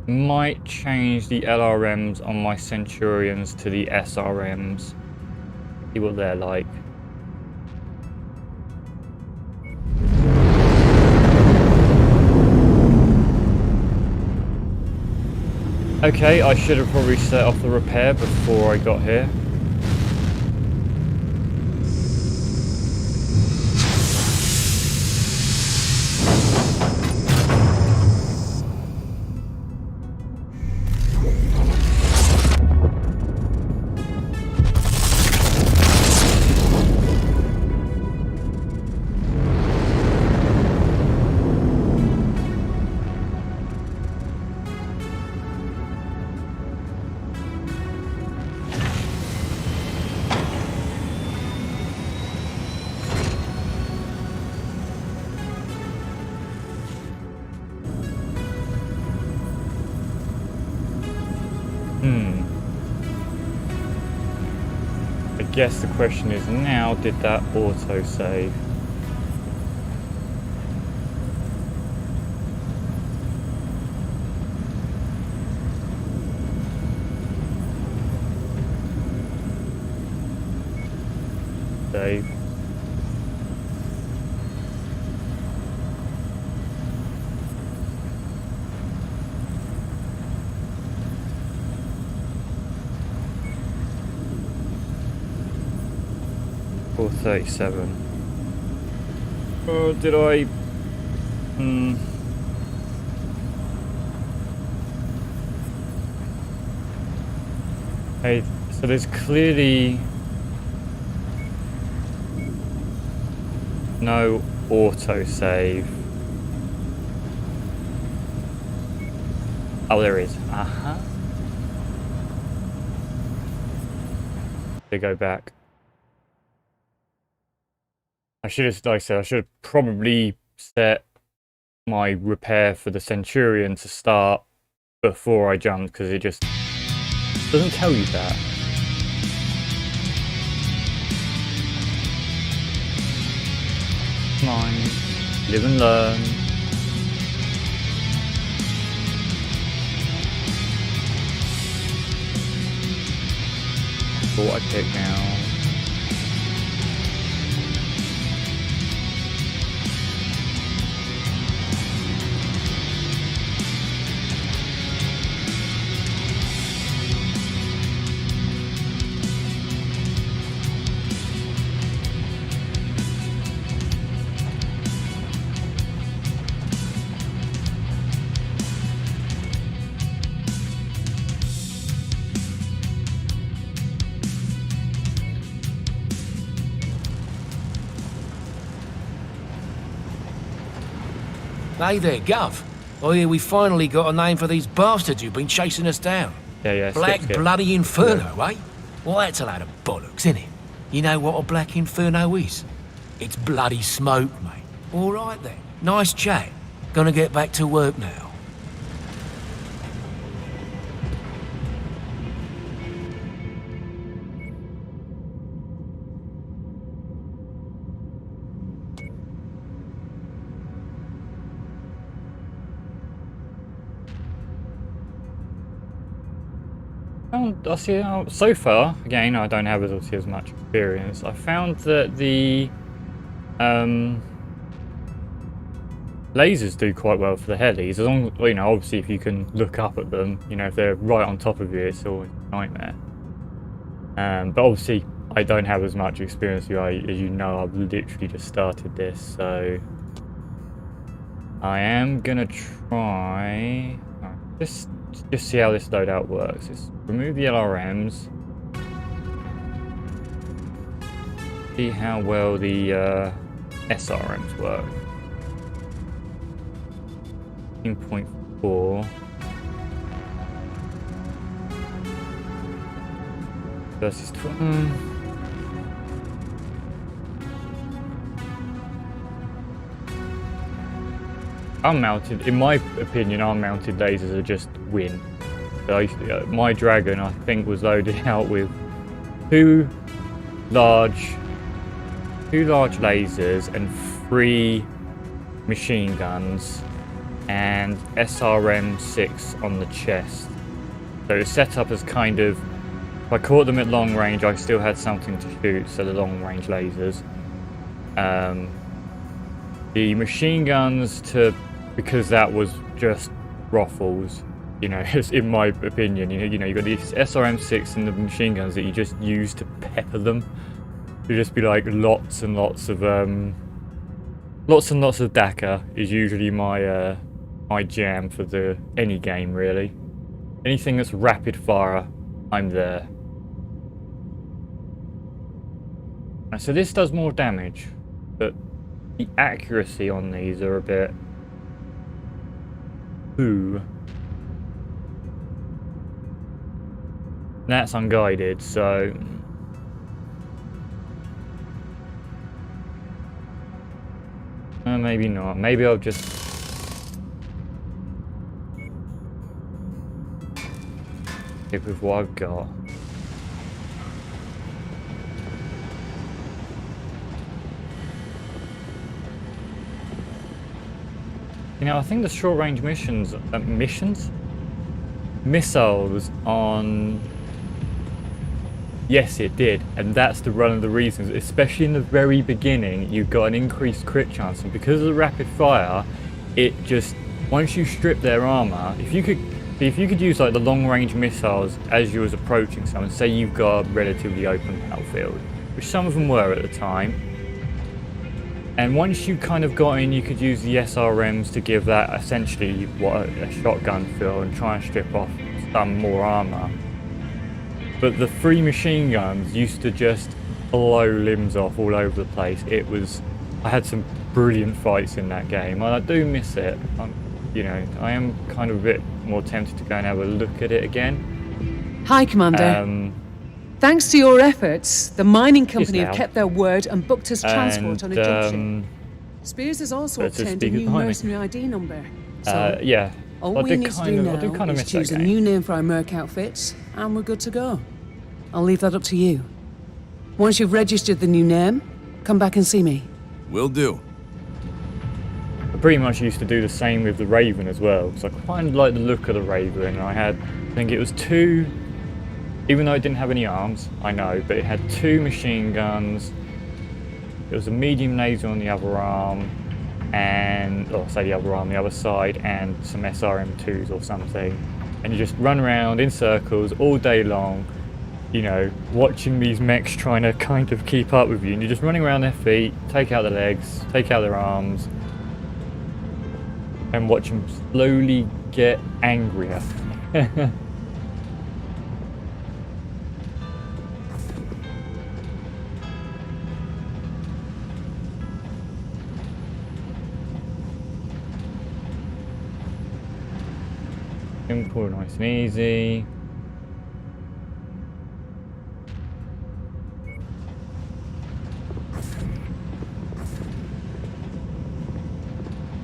Speaker 10: Might change the LRMs on my Centurions to the SRMs. See what they're like. Okay, I should have probably set off the repair before I got here. I guess the question is now, did that auto-save? Save. Or 37. Oh, did I? Hey, so there's clearly no autosave. Oh, there is. They go back. I should have, like I said, I should have probably set my repair for the Centurion to start before I jumped, because it just doesn't tell you that. Come on, live and learn. What I pick now.
Speaker 7: Hey there, Gov. I hear we finally got a name for these bastards who've been chasing us down.
Speaker 10: Yeah.
Speaker 7: Black Bloody Inferno, eh? Well, that's a load of bollocks, isn't it? You know what a Black Inferno is? It's bloody smoke, mate. All right then. Nice chat. Gonna get back to work now.
Speaker 10: So far, again, I don't have obviously as much experience. I found that the lasers do quite well for the helis, as long as, you know, obviously if you can look up at them, you know, if they're right on top of you, it's always a nightmare. But obviously, I don't have as much experience as you know. I've literally just started this, so I am gonna try just see how this loadout works. Just remove the LRMs. See how well the SRMs work. 15.4 versus 12. Unmounted, in my opinion, unmounted lasers are just win. So my Dragon, I think, was loaded out with two large lasers and 3 machine guns and SRM-6 on the chest. So it's set up as kind of, if I caught them at long range, I still had something to shoot, so the long range lasers. The machine guns because that was just ruffles, you know, in my opinion. You know, you've got these SRM-6 and the machine guns that you just use to pepper them. To just be like lots and lots of DACA is usually my my jam for any game really. Anything that's rapid fire, I'm there. And so this does more damage, but the accuracy on these are a bit... Ooh. That's unguided, so... maybe not. Maybe I'll just... stick with what I've got. You know, I think the short-range missiles on... Yes, it did, and that's one of the reasons. Especially in the very beginning, you got an increased crit chance, and because of the rapid fire, it just... Once you strip their armor, if you could use like the long-range missiles as you was approaching someone, say you've got a relatively open battlefield, which some of them were at the time, and once you kind of got in, you could use the SRMs to give that essentially what a shotgun feel and try and strip off some more armor. But the free machine guns used to just blow limbs off all over the place. I had some brilliant fights in that game, and I do miss it. You know, I am kind of a bit more tempted to go and have a look at it again.
Speaker 5: Hi, Commander. Thanks to your efforts, the mining company have kept their word and booked us transport on a jump ship. Spears has also obtained a new mercenary ID number. So
Speaker 10: yeah.
Speaker 5: all we need to do now is choose a new name for our Merc outfits, and we're good to go. I'll leave that up to you. Once you've registered the new name, come back and see me.
Speaker 6: Will do.
Speaker 10: I pretty much used to do the same with the Raven as well, because I quite like the look of the Raven. I think it was 2, even though it didn't have any arms, I know, but it had 2 machine guns. It was a medium laser on the other arm, and, or say the other arm, the other side, and some SRM2s or something. And you just run around in circles all day long, you know, watching these mechs trying to kind of keep up with you. And you're just running around their feet, take out their legs, take out their arms, and watch them slowly get angrier. Simple, nice and easy.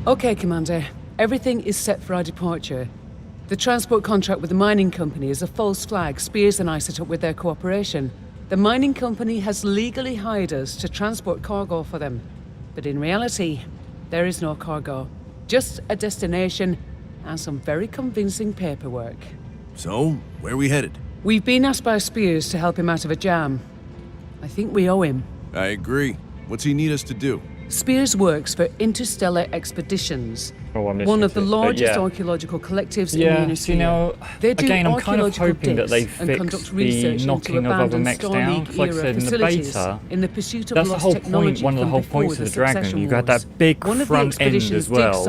Speaker 5: Okay, Commander. Everything is set for our departure. The transport contract with the mining company is a false flag Spears and I set up with their cooperation. The mining company has legally hired us to transport cargo for them. But in reality, there is no cargo. Just a destination and some very convincing paperwork.
Speaker 6: So, where are we headed?
Speaker 5: We've been asked by Spears to help him out of a jam. I think we owe him.
Speaker 6: I agree. What's he need us to do?
Speaker 5: Spears works for Interstellar Expeditions, one of the largest archaeological collectives in the Inner
Speaker 10: now,
Speaker 5: They do
Speaker 10: again, I'm kind of hoping that they
Speaker 5: and
Speaker 10: fix the knocking of other mechs down. Like I said, in the beta,
Speaker 5: in the pursuit of
Speaker 10: that's the
Speaker 5: lost
Speaker 10: whole
Speaker 5: technology
Speaker 10: point, one of the whole points of the Dragon. You got that big front end as well.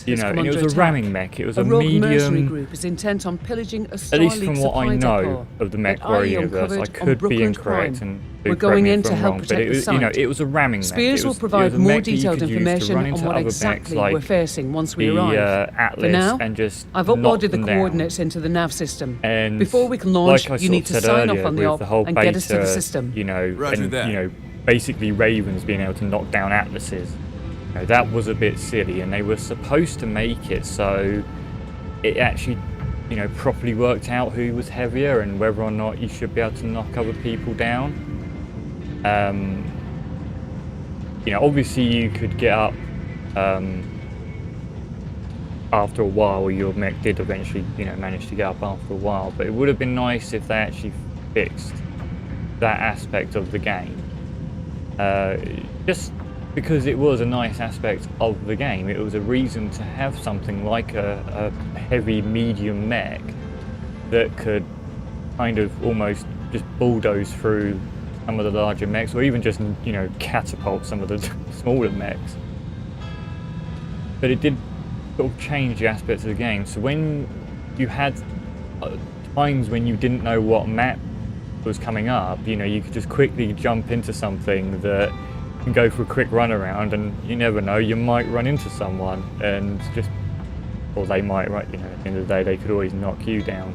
Speaker 10: You know, and it was a ramming mech. It was a medium.
Speaker 5: Group is intent on pillaging a
Speaker 10: at least from what I know of the mech warrior universe, I could be incorrect and
Speaker 5: we're going in to help protect the site.
Speaker 10: You know, it was a ramming mech.
Speaker 5: Spears will provide more detailed information on what exactly we're facing once we arrive. For now, I've uploaded the coordinates into the nav system.
Speaker 10: And
Speaker 5: before we can launch,
Speaker 10: like
Speaker 5: you need to sign off on the op and get us to the
Speaker 10: beta,
Speaker 5: system.
Speaker 10: You know,
Speaker 6: Roger that.
Speaker 10: You know, basically Ravens being able to knock down Atlases. You know, that was a bit silly, and they were supposed to make it so it actually, you know, properly worked out who was heavier and whether or not you should be able to knock other people down. You know, obviously you could get up after a while your mech did eventually, you know, manage to get up after a while. But it would have been nice if they actually fixed that aspect of the game. Just because it was a nice aspect of the game. It was a reason to have something like a heavy medium mech that could kind of almost just bulldoze through some of the larger mechs, or even just, you know, catapult some of the smaller mechs. But it did sort of change the aspects of the game. So when you had times when you didn't know what map was coming up, you know, you could just quickly jump into something that can go for a quick run around, and you never know, you might run into someone and just, or they might, right, you know, at the end of the day they could always knock you down.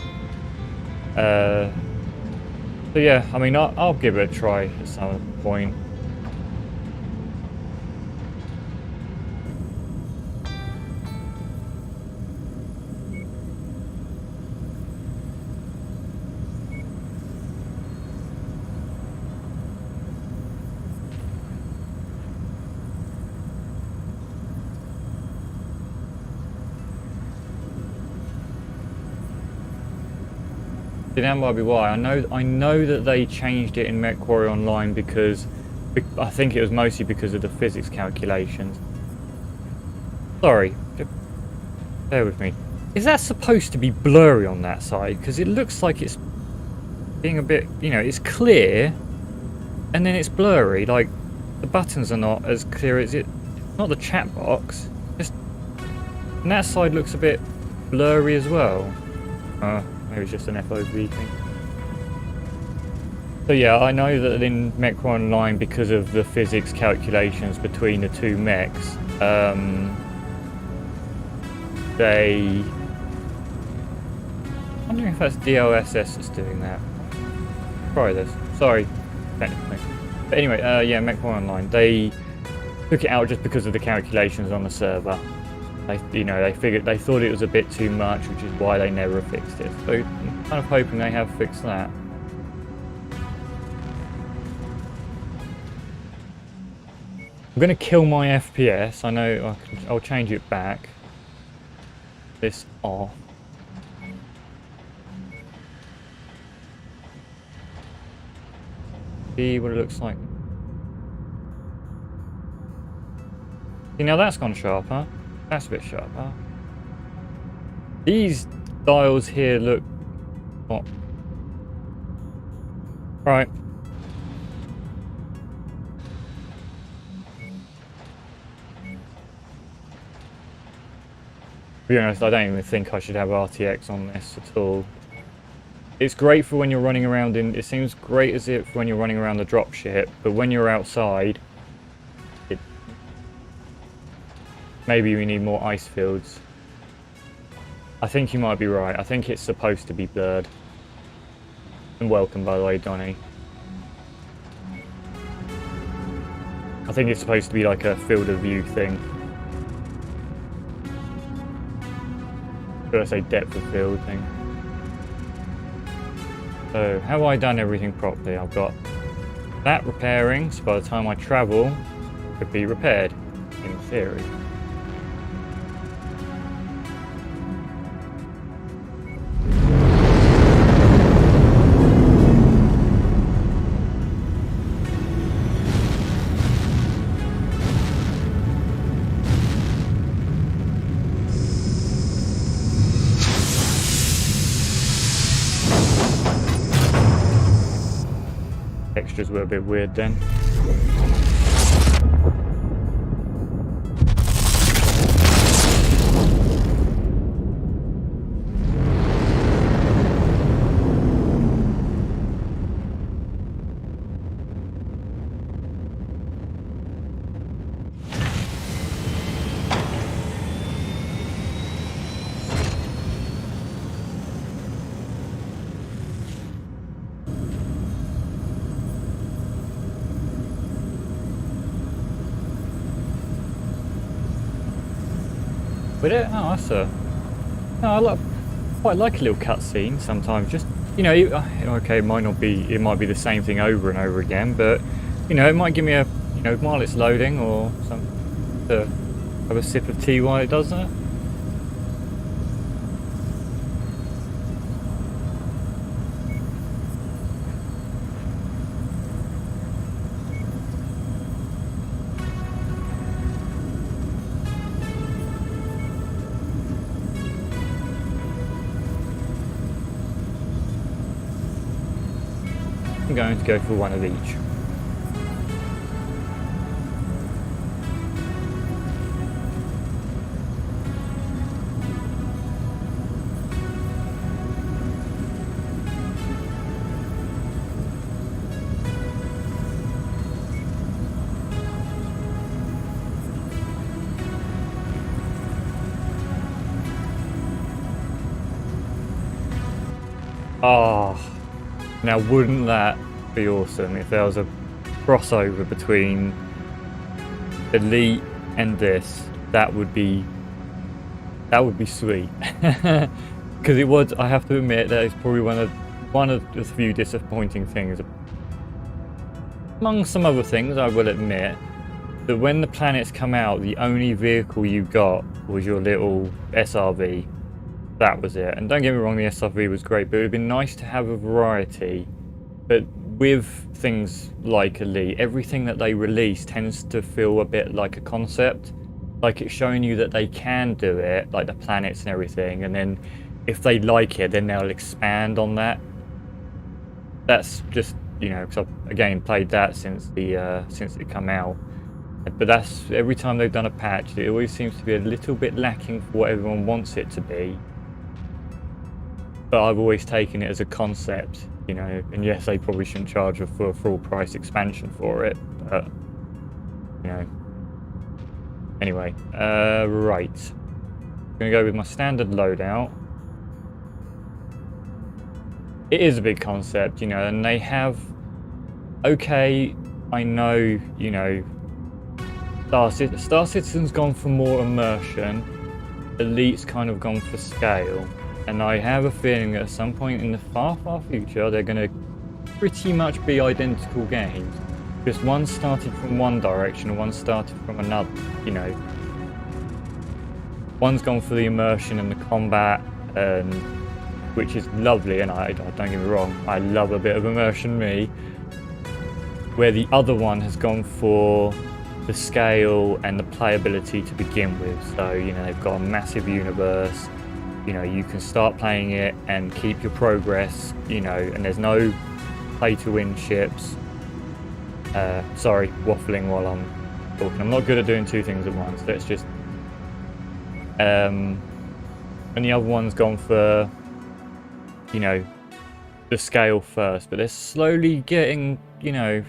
Speaker 10: So yeah, I mean, I'll give it a try at some point. That might be why. I know that they changed it in MechWarrior Online because I think it was mostly because of the physics calculations. Sorry, bear with me. Is that supposed to be blurry on that side? Because it looks like it's being a bit, you know, it's clear and then it's blurry. Like the buttons are not as clear as it. Not the chat box. Just, and that side looks a bit blurry as well. Maybe it's just an FOV thing. So yeah, I know that in MechWarrior Online, because of the physics calculations between the two mechs, I'm wondering if that's DLSS that's doing that. Try this. Sorry, technically. But anyway, yeah, MechWarrior Online, they took it out just because of the calculations on the server. You know, they thought it was a bit too much, which is why they never fixed it. So I'm kind of hoping they have fixed that. I'm going to kill my FPS. I know I'll change it back. This off. See what it looks like. See, now that's gone sharper. That's a bit sharper. These dials here look... what? Right. To be honest, I don't even think I should have RTX on this at all. It's great for when you're running around in... It seems great as if when you're running around the dropship, but when you're outside... Maybe we need more ice fields. I think you might be right. I think it's supposed to be blurred. And welcome, by the way, Donnie. I think it's supposed to be like a field of view thing. Should I say depth of field thing? So, have I done everything properly? I've got that repairing, so by the time I travel, it could be repaired, in theory. Textures were a bit weird then. With it? Oh, that's a... No, I quite like a little cutscene sometimes. Just, you know, okay, it might not be... It might be the same thing over and over again, but, you know, it might give me a... You know, while it's loading or something, to have a sip of tea while it does that. I'm going to go for one of each. Oh, now wouldn't that be awesome if there was a crossover between Elite and this? That would be sweet. Because it would, I have to admit, that is probably one of the few disappointing things. Among some other things, I will admit that when the planets come out, the only vehicle you got was your little SRV. That was it. And don't get me wrong, the SRV was great, but it would have been nice to have a variety. But with things like Elite, everything that they release tends to feel a bit like a concept. Like it's showing you that they can do it, like the planets and everything, and then if they like it, then they'll expand on that. That's just, you know, because I've, again, played that since it come out. But that's, every time they've done a patch, it always seems to be a little bit lacking for what everyone wants it to be. But I've always taken it as a concept, you know, and yes, they probably shouldn't charge for a full price expansion for it, but, you know. Anyway, right. I'm gonna go with my standard loadout. It is a big concept, you know, and they have, okay, I know, you know, Star Citizen's gone for more immersion, Elite's kind of gone for scale. And I have a feeling that at some point in the far, far future, they're going to pretty much be identical games. Just one started from one direction and one started from another, you know. One's gone for the immersion and the combat, which is lovely, and I don't get me wrong, I love a bit of immersion, me. Where the other one has gone for the scale and the playability to begin with. So, you know, they've got a massive universe. You know, you can start playing it and keep your progress, you know, and there's no pay to win ships. Sorry, waffling while I'm talking. I'm not good at doing two things at once. Let's just... and the other one's gone for, you know, the scale first, but they're slowly getting, you know,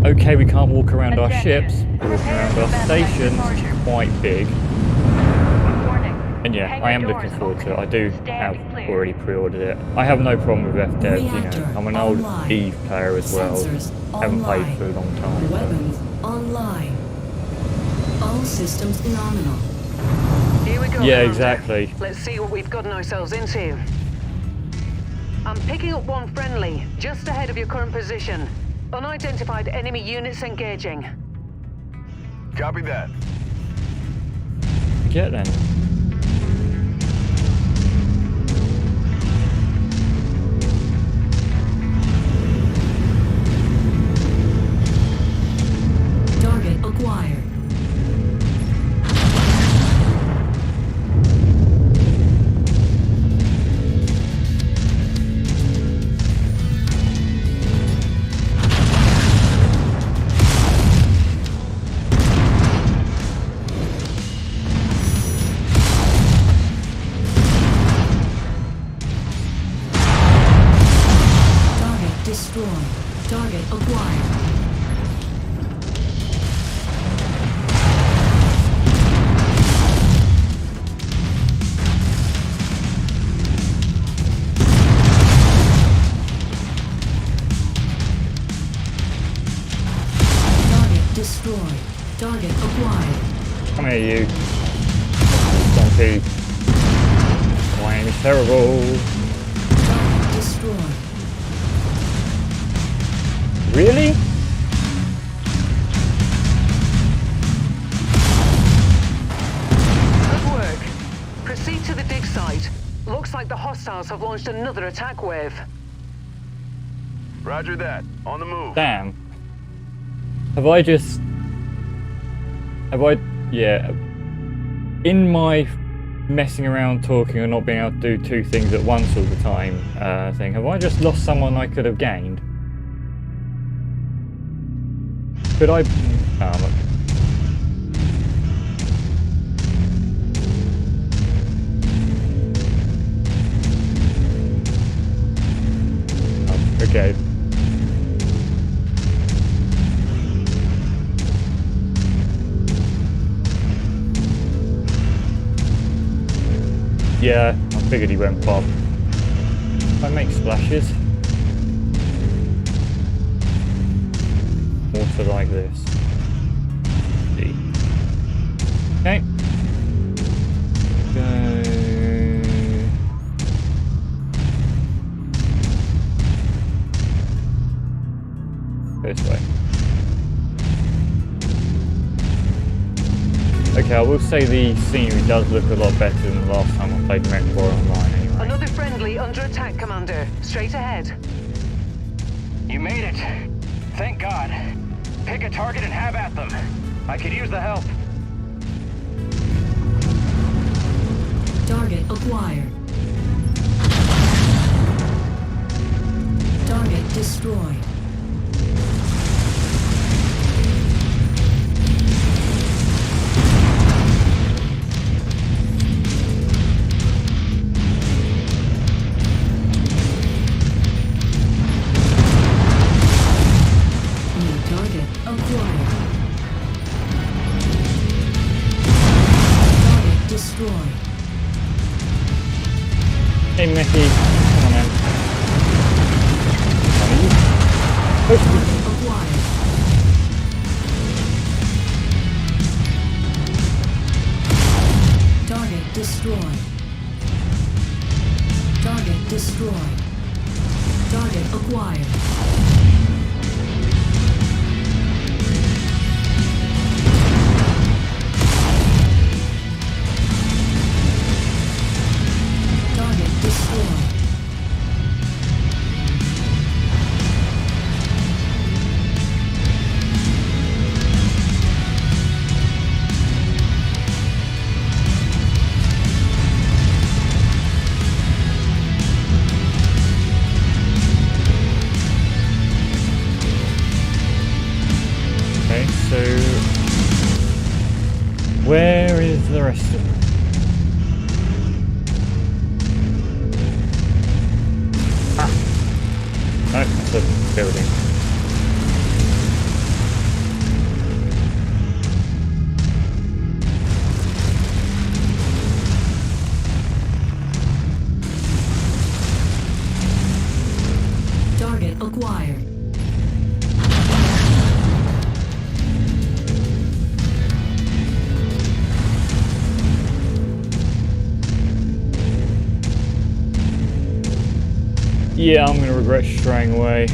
Speaker 10: okay, we can't walk around our ships, but walking around our stations is quite big. And yeah, I am looking forward to it. I do have already pre-ordered it. I have no problem with FDev, you know. I'm an old Eve player as well. Haven't played for a long time.
Speaker 4: Weapons online. All systems nominal.
Speaker 9: Here we go.
Speaker 10: Yeah,
Speaker 9: Commander.
Speaker 10: exactly.
Speaker 9: Let's see what we've gotten ourselves into. I'm picking up one friendly, just ahead of your current position. Unidentified enemy units engaging.
Speaker 2: Copy that.
Speaker 10: Get then.
Speaker 4: Target acquired. Target destroyed. Target acquired. Destroyed. Target acquired.
Speaker 10: Come here, you. Donkey. My aim is terrible.
Speaker 4: Target destroyed.
Speaker 10: Really?
Speaker 9: Good work. Proceed to the dig site. Looks like the hostiles have launched another attack wave.
Speaker 2: Roger that. On the move.
Speaker 10: Damn. Yeah. In my messing around talking or not being able to do two things at once all the time thing. Have I just lost someone I could have gained? Could I... Oh, look. Oh, okay. Yeah, I figured he went Bob. If I make splashes. Water like this. See. Okay. Go. This way. Okay, I will say the scenery does look a lot better than the last time I played Mech War Online anyway.
Speaker 9: Another friendly under attack, Commander. Straight ahead.
Speaker 3: You made it. Thank God. Pick a target and have at them. I could use the help.
Speaker 4: Target acquired. Target destroyed.
Speaker 10: Hey Mickey, come on in. Push me.
Speaker 4: Target destroyed. Target destroyed. Target acquired.
Speaker 10: Where is the rest of them? Ah! No, that's a building.
Speaker 4: Target acquired.
Speaker 10: Yeah, I'm gonna regret straying away.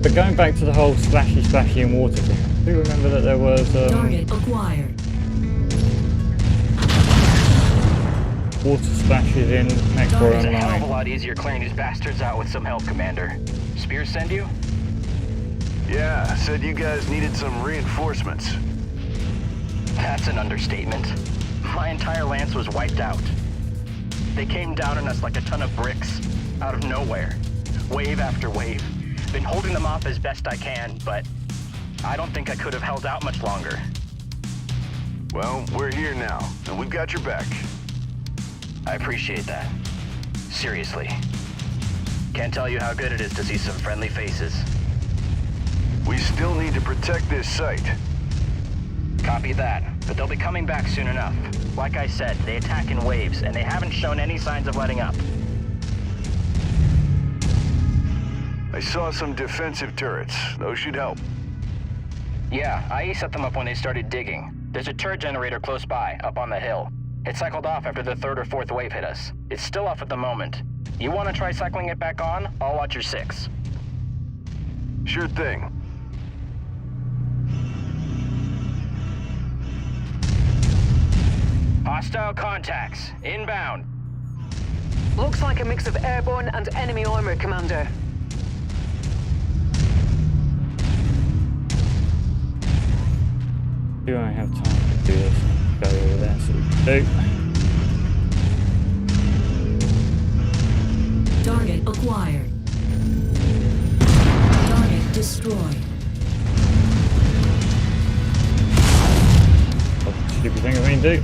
Speaker 10: But going back to the whole splashy and water thing, I do remember that there was
Speaker 4: target acquired.
Speaker 10: Water splashes in Mech War Online.
Speaker 3: It's a hell of a lot easier clearing these bastards out with some help, Commander. Spears send you?
Speaker 2: Yeah, said you guys needed some reinforcements.
Speaker 3: That's an understatement. My entire lance was wiped out. They came down on us like a ton of bricks, out of nowhere. Wave after wave. Been holding them off as best I can, but I don't think I could have held out much longer.
Speaker 2: Well, we're here now, and we've got your back.
Speaker 3: I appreciate that. Seriously. Can't tell you how good it is to see some friendly faces.
Speaker 2: We still need to protect this site.
Speaker 3: Copy that, but they'll be coming back soon enough. Like I said, they attack in waves, and they haven't shown any signs of letting up.
Speaker 2: I saw some defensive turrets. Those should help.
Speaker 3: Yeah, IE set them up when they started digging. There's a turret generator close by, up on the hill. It cycled off after the third or fourth wave hit us. It's still off at the moment. You want to try cycling it back on? I'll watch your 6.
Speaker 2: Sure thing.
Speaker 3: Hostile contacts. Inbound.
Speaker 9: Looks like a mix of airborne and enemy armor, Commander.
Speaker 10: Do I have time to do this? Go over there, so we do.
Speaker 4: Target acquired. Target destroyed.
Speaker 10: What stupid thing I mean to do?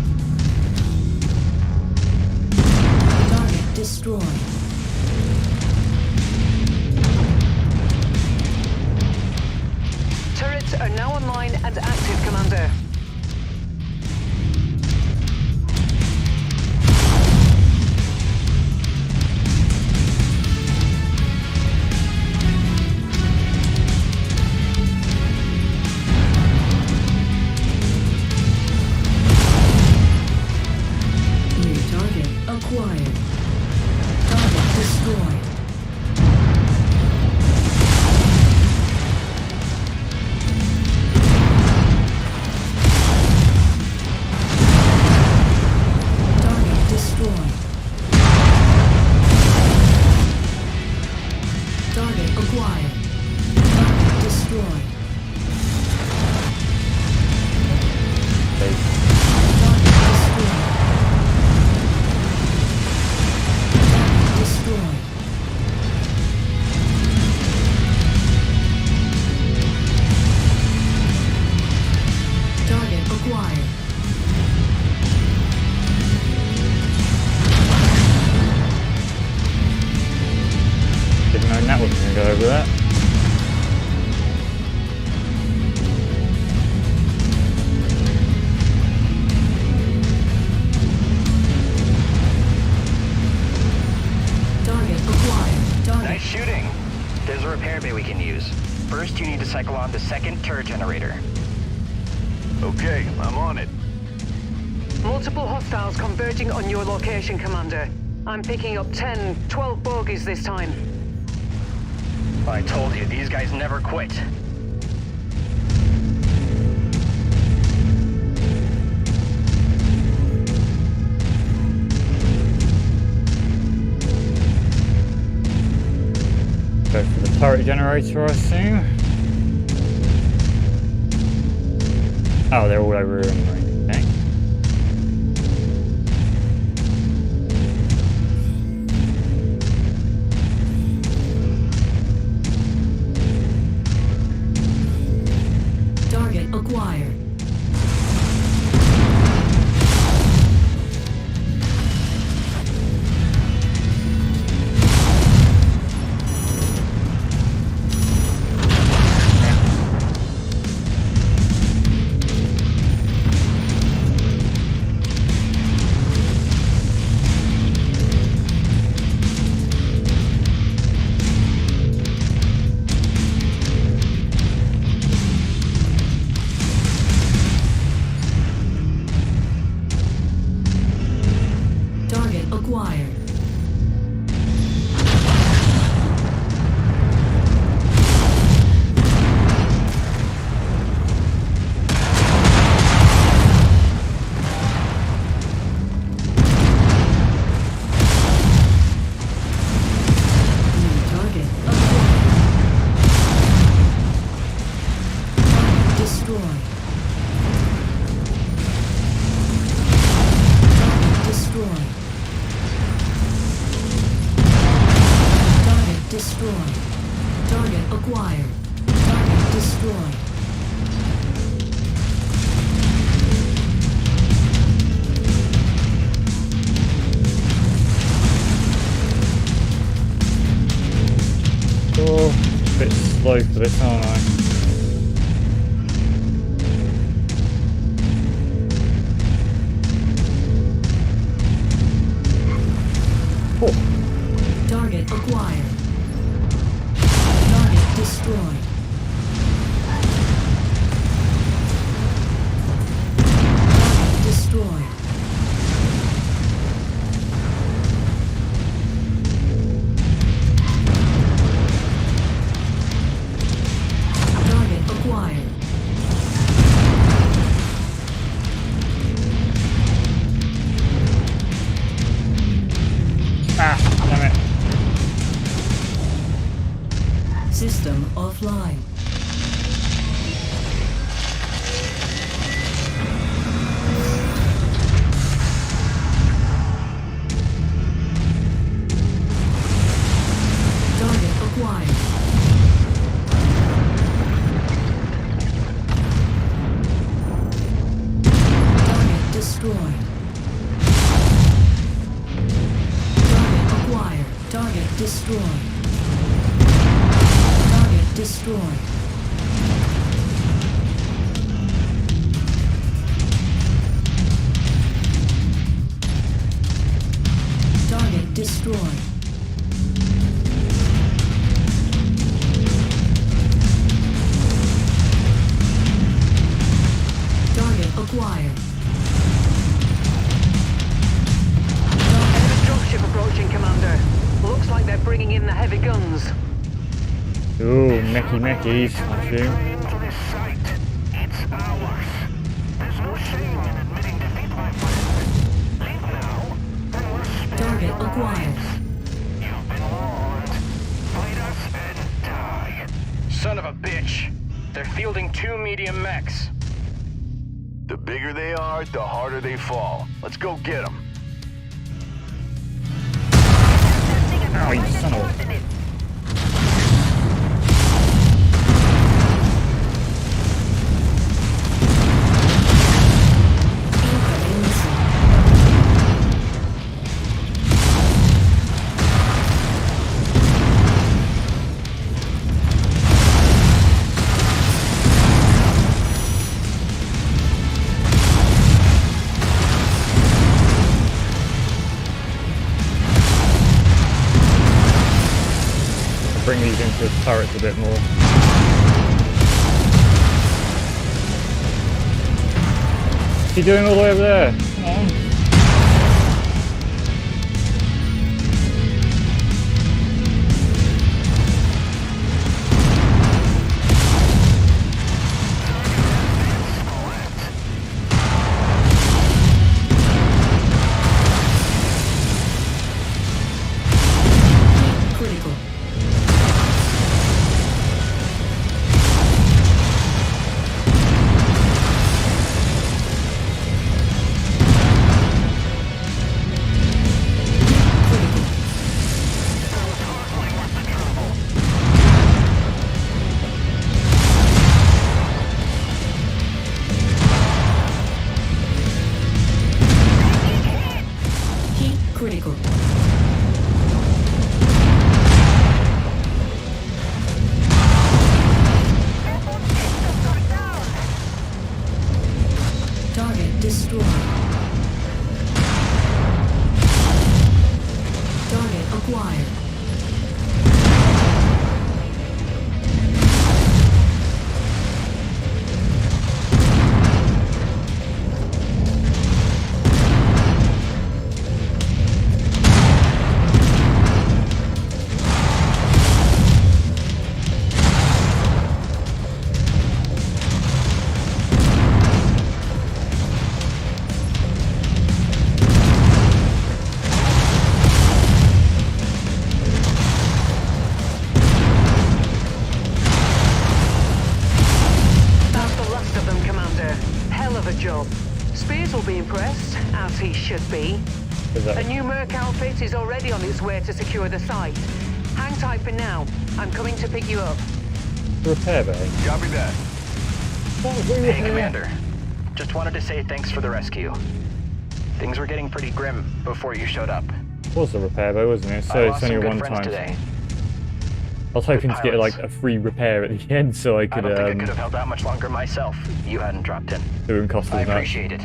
Speaker 4: Target destroyed.
Speaker 9: Turrets are now online and active, Commander.
Speaker 4: New target acquired. Target destroyed. Target destroyed. Target acquired. Target destroyed.
Speaker 10: Okay.
Speaker 4: Target destroyed. Target destroyed. Target acquired.
Speaker 10: Didn't know that was going to go over that.
Speaker 4: Target acquired. Target.
Speaker 3: Nice shooting. There's a repair bay we can use. First, you need to cycle on the second turret generator.
Speaker 2: Okay, I'm on it.
Speaker 9: Multiple hostiles converging on your location, Commander. I'm picking up 10, 12 bogies this time.
Speaker 3: I told you, these guys never quit.
Speaker 10: Go for the turret generator, I assume. Oh, they're all over here anyway. Okay.
Speaker 4: Target acquired. Target acquired. New target acquired. Target destroyed. Target destroyed. Target destroyed. Target acquired. Target destroyed.
Speaker 10: Oh, a bit slow for this, aren't I? Oh,
Speaker 4: Target acquired. Target destroyed. Target destroyed. Target acquired.
Speaker 10: ah, damn it.
Speaker 4: System offline. Target destroyed. Target destroyed. Target destroyed. Target acquired.
Speaker 9: Dropship approaching, Commander. Looks like they're bringing in the heavy guns.
Speaker 10: Ooh, mechys, I assume.
Speaker 12: Into this site. It's ours. There's no shame in admitting defeat, my friend. Leave now, and we're spared.
Speaker 4: Target acquired.
Speaker 12: You've been warned. Fight us and die.
Speaker 3: Son of a bitch. They're fielding 2 medium mechs.
Speaker 2: The bigger they are, the harder they fall. Let's go get them.
Speaker 10: Oh, you son of a... Bring these into the turrets a bit more. What's he doing all the way over there? Come on.
Speaker 4: Critical. Heat critical. Target destroyed. Target acquired.
Speaker 9: That's the last of them, Commander. Hell of a job. Spears will be impressed, as he should be.
Speaker 10: Is that...
Speaker 9: A new Merc outfit is already on its way to secure the site. Hang tight for now. I'm coming to pick you up.
Speaker 10: repair bay?
Speaker 2: Copy that.
Speaker 3: Hey, Commander. Just wanted to say thanks for the rescue. Things were getting pretty grim before you showed up.
Speaker 10: It was a repair bay, wasn't it? So
Speaker 3: I
Speaker 10: it's
Speaker 3: lost
Speaker 10: only
Speaker 3: some
Speaker 10: a
Speaker 3: good friends
Speaker 10: one-time.
Speaker 3: today.
Speaker 10: I was hoping to get
Speaker 3: pilots.
Speaker 10: like a free repair at the end, so I
Speaker 3: I
Speaker 10: could
Speaker 3: don't think I could have held out much longer myself if you hadn't dropped in.
Speaker 10: it wouldn't cost
Speaker 3: I
Speaker 10: as much.
Speaker 3: appreciate it.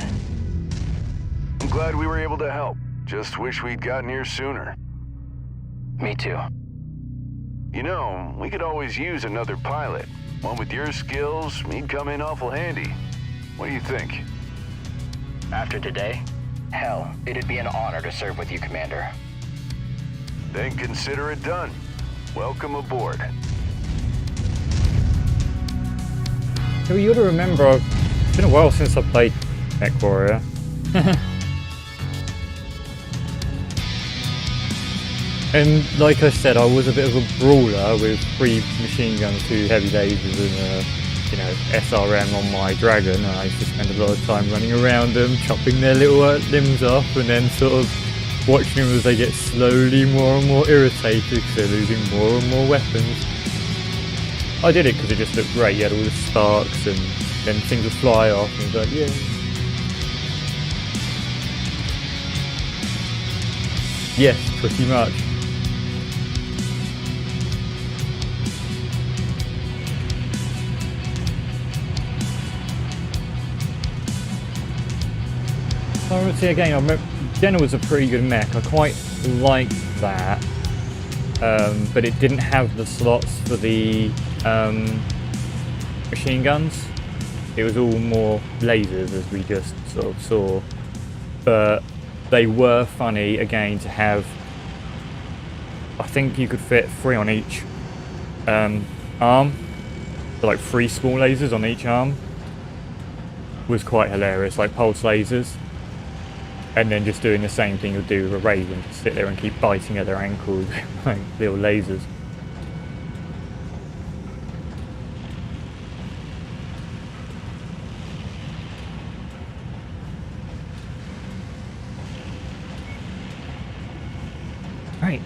Speaker 2: I'm glad we were able to help. Just wish we'd gotten here sooner.
Speaker 3: Me too.
Speaker 2: You know, we could always use another pilot. One with your skills, he'd come in awful handy. What do you think?
Speaker 3: After today, hell, it'd be an honor to serve with you, Commander.
Speaker 2: Then consider it done. Welcome aboard.
Speaker 10: So you gotta remember, it's been a while since I played Mech Warrior. And like I said, I was a bit of a brawler with 3 machine guns, 2 heavy lasers and SRM on my Dragon, and I used to spend a lot of time running around them, chopping their little limbs off, and then sort of watching them as they get slowly more and more irritated because they're losing more and more weapons. I did it because it just looked great. You had all the sparks and then things would fly off and it was like, yeah. Yes, pretty much. So see again, I remember Jenna was a pretty good mech. I quite liked that, but it didn't have the slots for the machine guns. It was all more lasers, as we just sort of saw. But they were funny again to have. I think you could fit 3 on each arm, so like 3 small lasers on each arm. Was quite hilarious, like pulse lasers. And then just doing the same thing you'll do with a Raven, just sit there and keep biting at their ankles like little lasers. Right.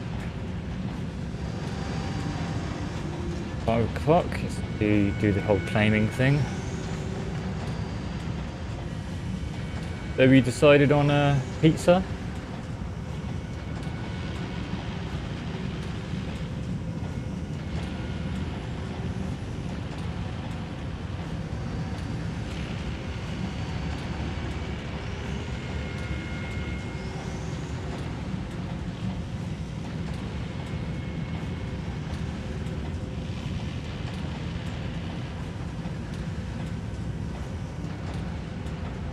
Speaker 10: 5 o'clock is to do the whole claiming thing. So we decided on a pizza.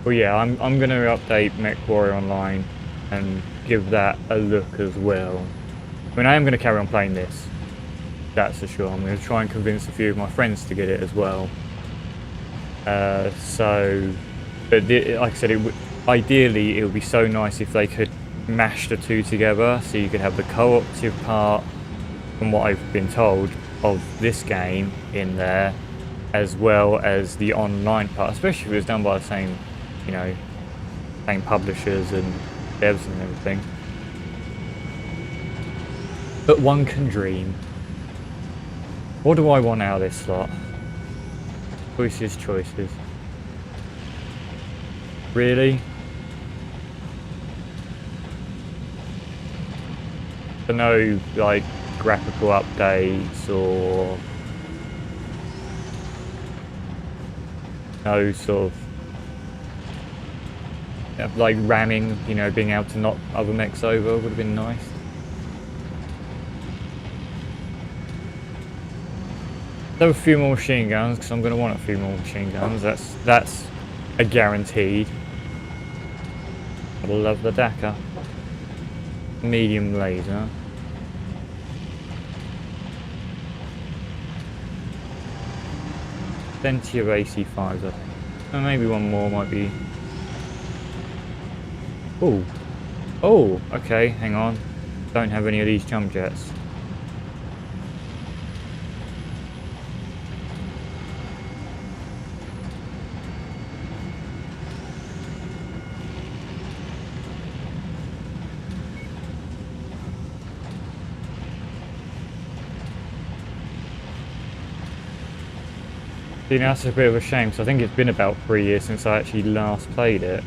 Speaker 10: Well, yeah, I'm going to update MechWarrior Online and give that a look as well. I mean, I am going to carry on playing this, that's for sure. I'm going to try and convince a few of my friends to get it as well. But like I said, ideally it would be so nice if they could mash the two together, so you could have the cooperative part, from what I've been told, of this game in there, as well as the online part, especially if it was done by the same, you know, same publishers and devs and everything. But one can dream. What do I want out of this slot? Choices. Really? So no, like, graphical updates or no sort of like ramming, you know, being able to knock other mechs over would have been nice. There were a few more machine guns, because I'm going to want a few more machine guns. That's a guaranteed. I love the Dakar. Medium laser. Plenty of AC5s, I think. And maybe one more might be. Oh, okay, hang on. Don't have any of these jump jets. See, now that's a bit of a shame, because I think it's been about 3 years since I actually last played it.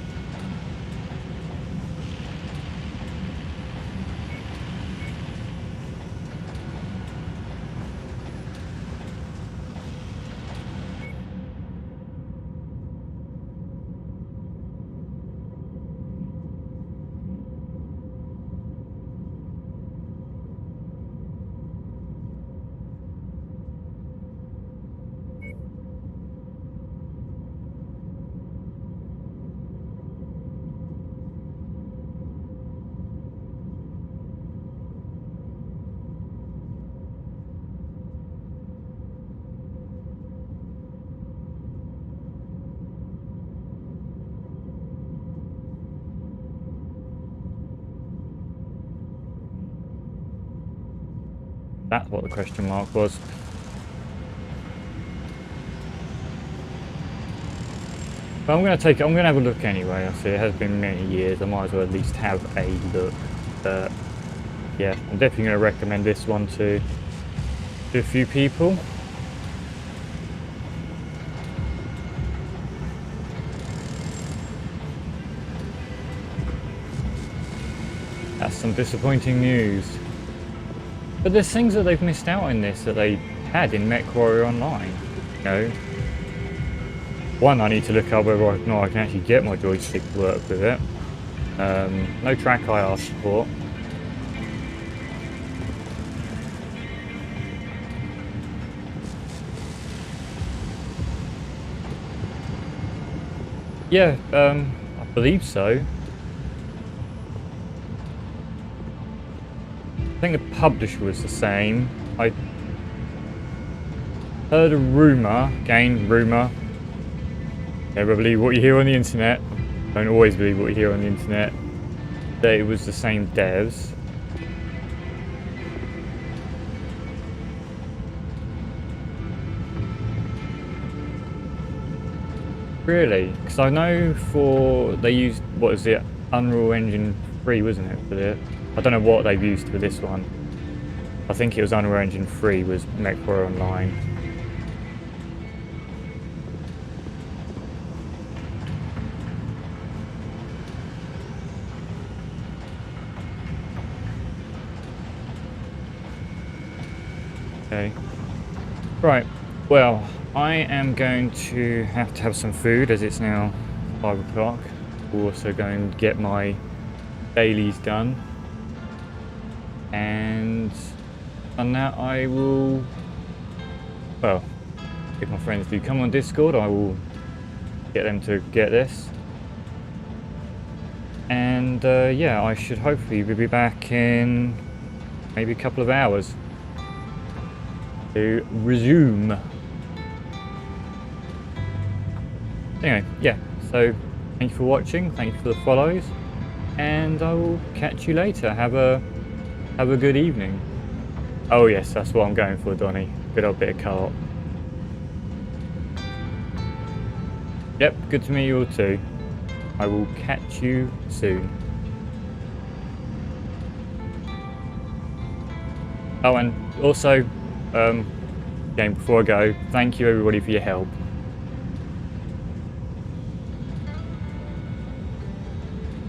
Speaker 10: That's what the question mark was. But I'm going to have a look anyway. I see it has been many years. I might as well at least have a look. But yeah, I'm definitely going to recommend this one to a few people. That's some disappointing news. But there's things that they've missed out in this that they had in MechWarrior Online, you know. One, I need to look up whether or not I can actually get my joystick to work with it. No track I asked for. Yeah, I believe so. I think the publisher was the same. I heard a rumour, again, rumour. Never believe what you hear on the internet. Don't always believe what you hear on the internet. That it was the same devs. Really? Because I know they used, what is it, Unreal Engine 3, wasn't it, for it? I don't know what they've used for this one. I think it was Unreal Engine 3 was MechWarrior Online. Okay. Right, well, I am going to have some food as it's now 5 o'clock. We'll also go and get my dailies done. And on that I will, well, if my friends do come on Discord, I will get them to get this. And yeah, I should hopefully be back in maybe a couple of hours to resume. Anyway, yeah, so thank you for watching, thank you for the follows, and I will catch you later. Have a good evening. Oh yes, that's what I'm going for, Donnie. Good old bit of co-op. Yep, good to meet you all too. I will catch you soon. Oh, and also, again, before I go, thank you everybody for your help.